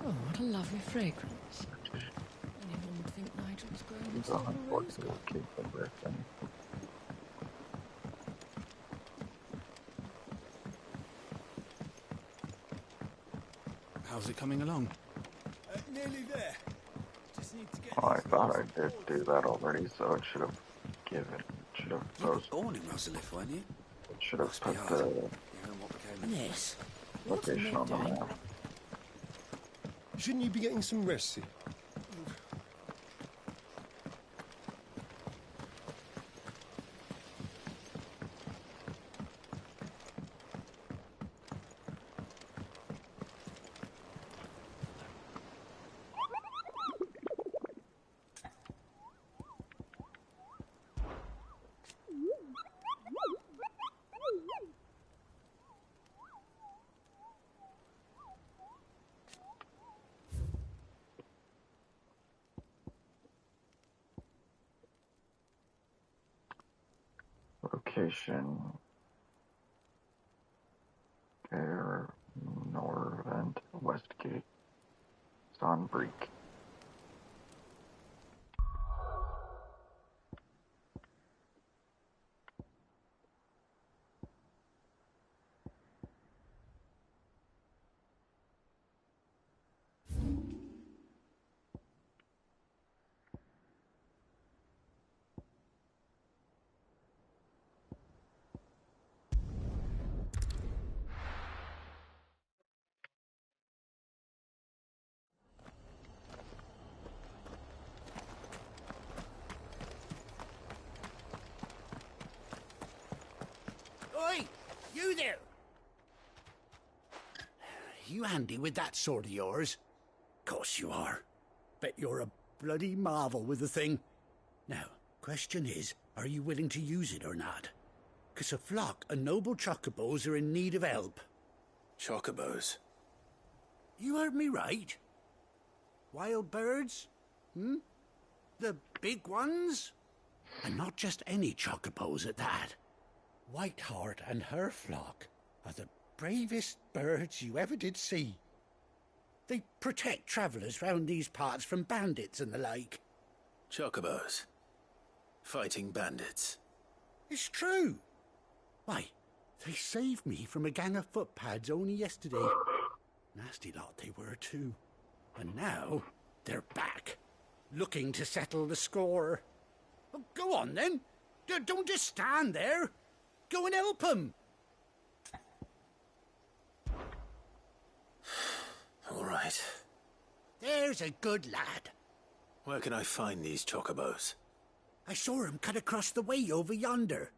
Oh, what a lovely fragrance. Anyone would think Nigel's grown himself a rose garden. How's it coming along? Nearly there. Just need to get Oh, I thought I did do that already, so it should have You were born in Rosalith, weren't you? It should have Must be put hard. the Hearing what became of Yes. location on the map. Shouldn't you be getting some rest, Sid? Location. Air, Norvent, Westgate, Sonbreek. Oi! You there! You handy with that sword of yours? Course you are. Bet you're a bloody marvel with the thing. Now, question is, are you willing to use it or not? 'Cause a flock of noble chocobos are in need of help. Chocobos? You heard me right. Wild birds? Hmm? The big ones? And not just any chocobos at that. Whiteheart and her flock are the bravest birds you ever did see. They protect travellers round these parts from bandits and the like. Chocobos? Fighting bandits? It's true. Why, they saved me from a gang of footpads only yesterday. Nasty lot they were too. And now they're back, looking to settle the score. Oh, go on then. Don't just stand there. Go and help them. All right. There's a good lad. Where can I find these chocobos? I saw him cut across the way over yonder.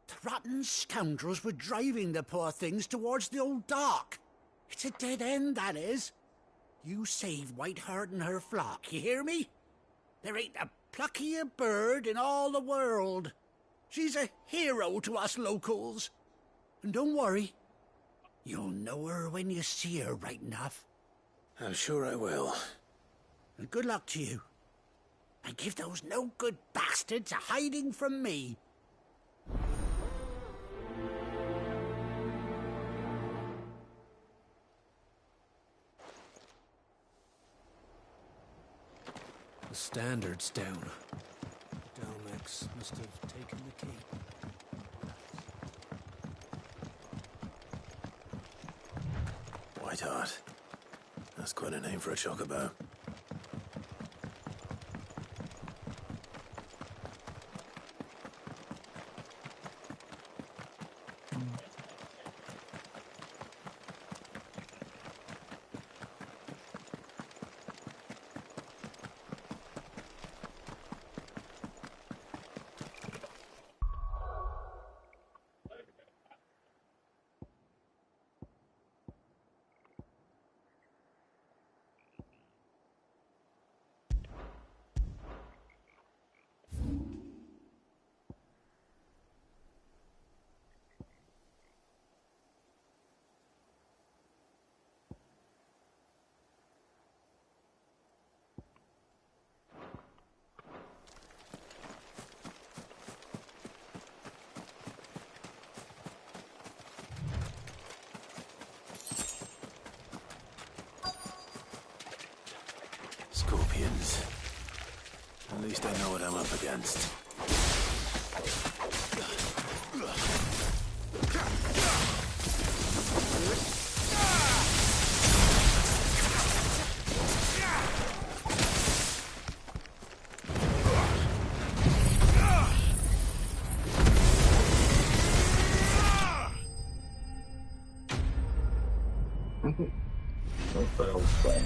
The rotten scoundrels were driving the poor things towards the old dock. It's a dead end, that is. You save Whiteheart and her flock, you hear me? There ain't a pluckier bird in all the world. She's a hero to us locals. And don't worry, you'll know her when you see her right enough. I'm sure I will. And good luck to you. And give those no-good bastards a hiding from me. The standard's down. Dalmex must have taken the key. Whiteheart. That's quite a name for a chocobo. Scorpions. At least I know what I'm up against. That's the old thing.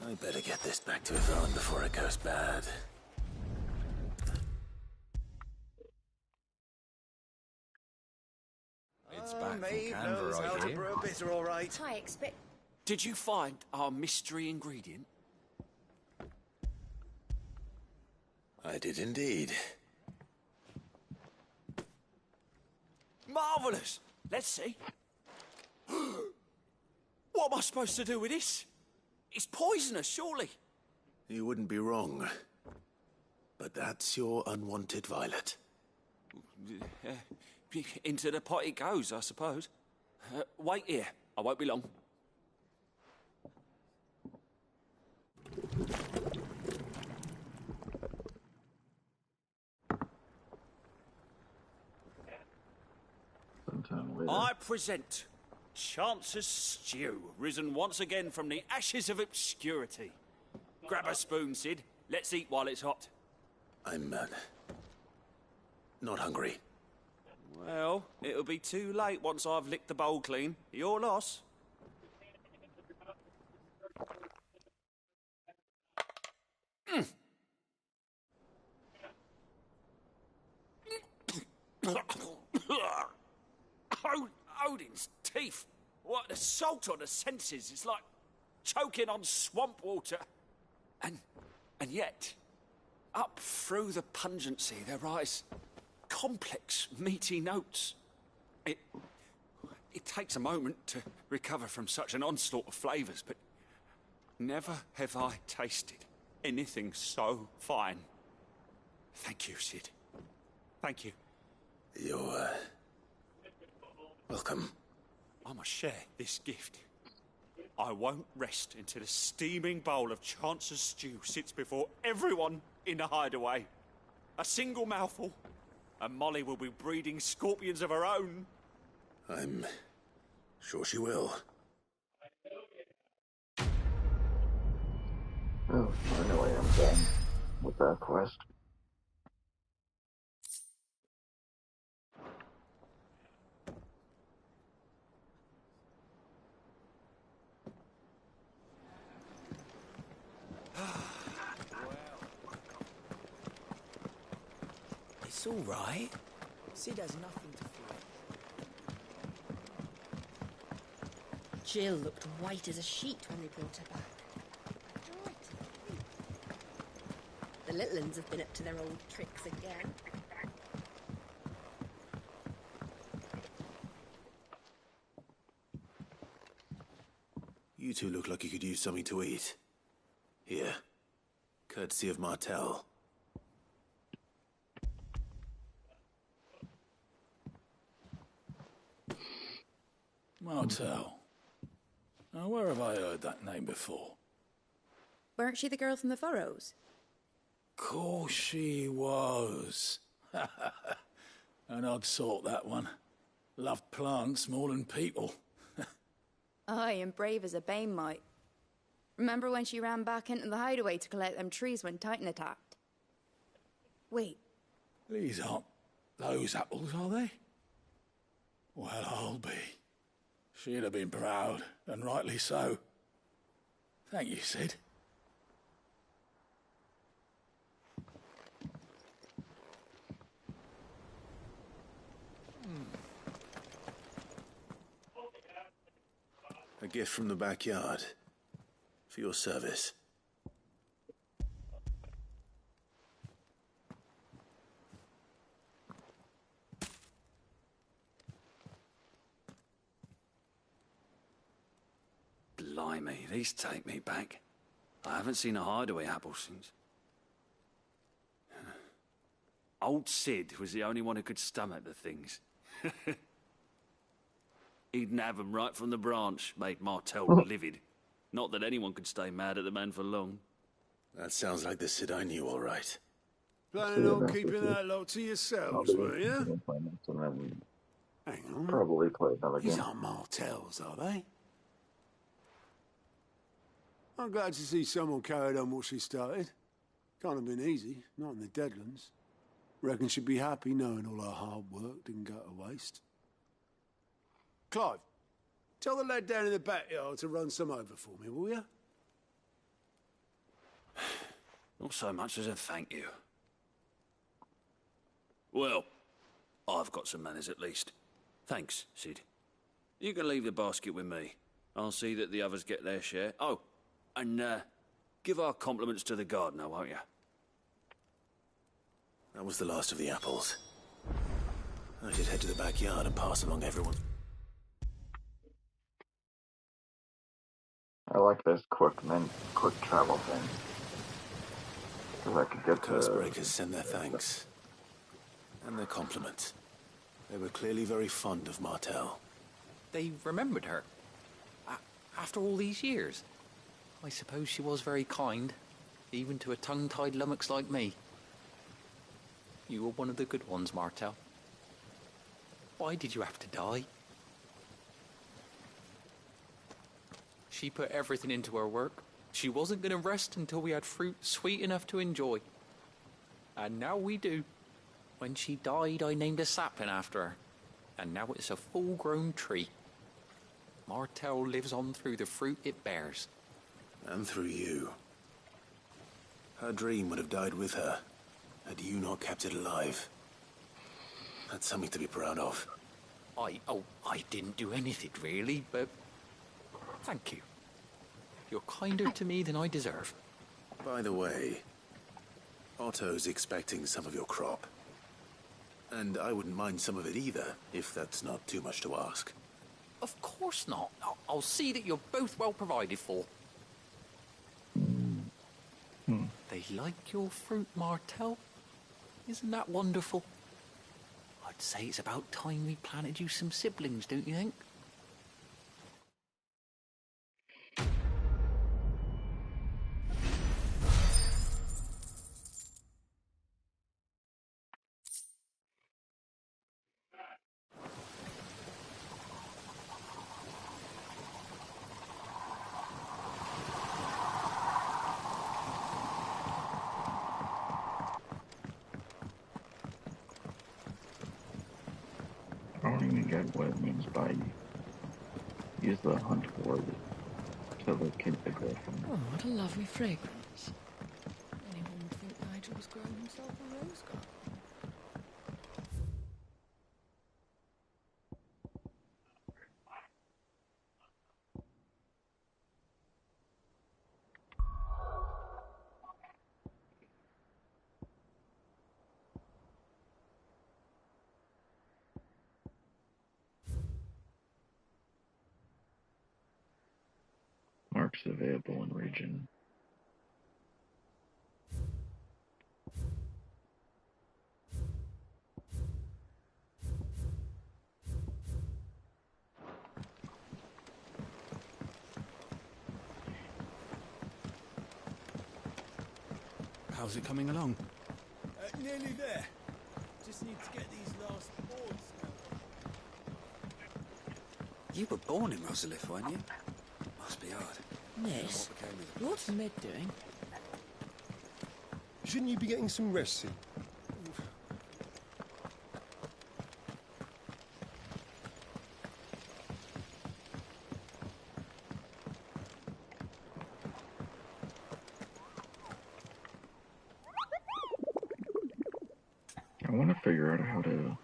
I better get this back to Yvonne before it goes bad. It's back from Maeve Canberra, knows how I to hear. brew a bitter, all right. I expect... Did you find our mystery ingredient? I did indeed. Marvellous! Let's see. What am I supposed to do with this? It's poisonous, surely. You wouldn't be wrong. But that's your unwanted violet. Into the pot it goes, I suppose. Wait here. I won't be long. I present Chance's Stew, risen once again from the ashes of obscurity. Grab a spoon, Sid. Let's eat while it's hot. I'm, not hungry. Well, it'll be too late once I've licked the bowl clean. Your loss. Odin's teeth. What an assault on the senses. It's like choking on swamp water. And yet, up through the pungency, there rise complex, meaty notes. It takes a moment to recover from such an onslaught of flavours, but never have I tasted anything so fine. Thank you, Sid. Thank you. You're, welcome. I must share this gift. I won't rest until a steaming bowl of Chance's Stew sits before everyone in the hideaway. A single mouthful, and Molly will be breeding scorpions of her own. I'm sure she will. Oh, finally I'm done with that quest. It's all right. Sid has nothing to fear. Jill looked white as a sheet when we brought her back. The little uns have been up to their old tricks again. You two look like you could use something to eat. Here. Courtesy of Martel. Martel. Now, where have I heard that name before? Weren't she the girl from the Furrows? Course she was. An odd sort, that one. Loved plants more than people. Aye, and brave as a bane might. Remember when she ran back into the hideaway to collect them trees when Titan attacked? Wait. These aren't those apples, are they? Well, I'll be. She'd have been proud, and rightly so. Thank you, Sid. A gift from the backyard. For your service. Blimey, these take me back. I haven't seen a hideaway apple since. Old Sid was the only one who could stomach the things. He'd nab 'em right from the branch, made Martel livid. Not that anyone could stay mad at the man for long. That sounds like the Sid I knew, all right. Planning on keeping that lot to yourselves, were you? Hang on. Probably play another game. These aren't Martels, are they? I'm glad to see someone carried on what she started. Can't have been easy, not in the Deadlands. Reckon she'd be happy knowing all her hard work didn't go to waste. Clive, tell the lad down in the backyard to run some over for me, will you? Not so much as a thank you. Well, I've got some manners at least. Thanks, Sid. You can leave the basket with me. I'll see that the others get their share. Oh, and give our compliments to the gardener, won't you? That was the last of the apples. I should head to the backyard and pass along everyone. I like this quick travel thing. Because I could get to... Cursebreakers send their thanks. And their compliments. They were clearly very fond of Martel. They remembered her. After all these years. I suppose she was very kind, even to a tongue-tied lummox like me. You were one of the good ones, Martel. Why did you have to die? She put everything into her work. She wasn't going to rest until we had fruit sweet enough to enjoy. And now we do. When she died, I named a sapling after her. And now it's a full-grown tree. Martel lives on through the fruit it bears. And through you. Her dream would have died with her, had you not kept it alive. That's something to be proud of. I didn't do anything really, but thank you. You're kinder to me than I deserve. By the way, Otto's expecting some of your crop. And I wouldn't mind some of it either, if that's not too much to ask. Of course not. I'll see that you're both well provided for. They like your fruit, Martel. Isn't that wonderful? I'd say it's about time we planted you some siblings, don't you think? I don't even get what it means by use the hunt word to locate the griffin. Oh, what a lovely fragrance. Anyone would think Nigel was growing himself a rose garden. Marks available in region. How's it coming along? Nearly there. Just need to get these last boards now. You were born in Rosalith, weren't you? Must be hard. Yes. What became of the What's Med doing? Shouldn't you be getting some rest soon? I want to figure out how to...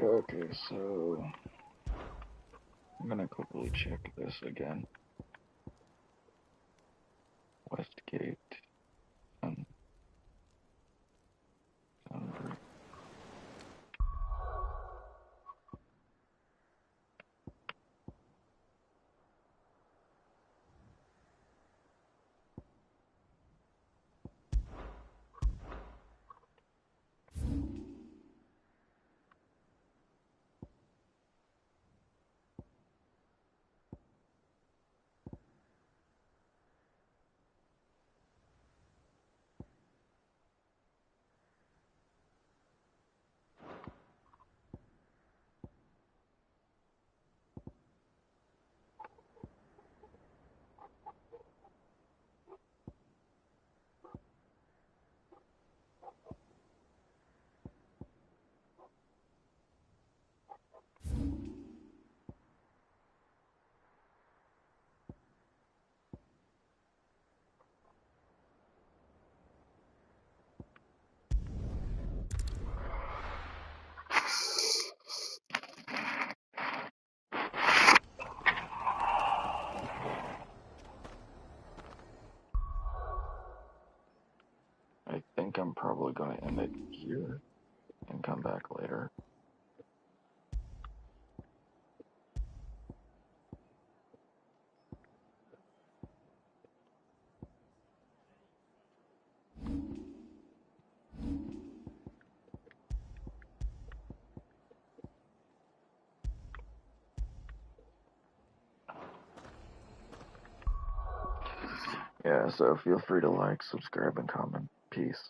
Okay, so I'm gonna quickly check this again. Westgate. Foundry. I think I'm probably going to end it here and come back later. Yeah, so feel free to like, subscribe, and comment. Peace.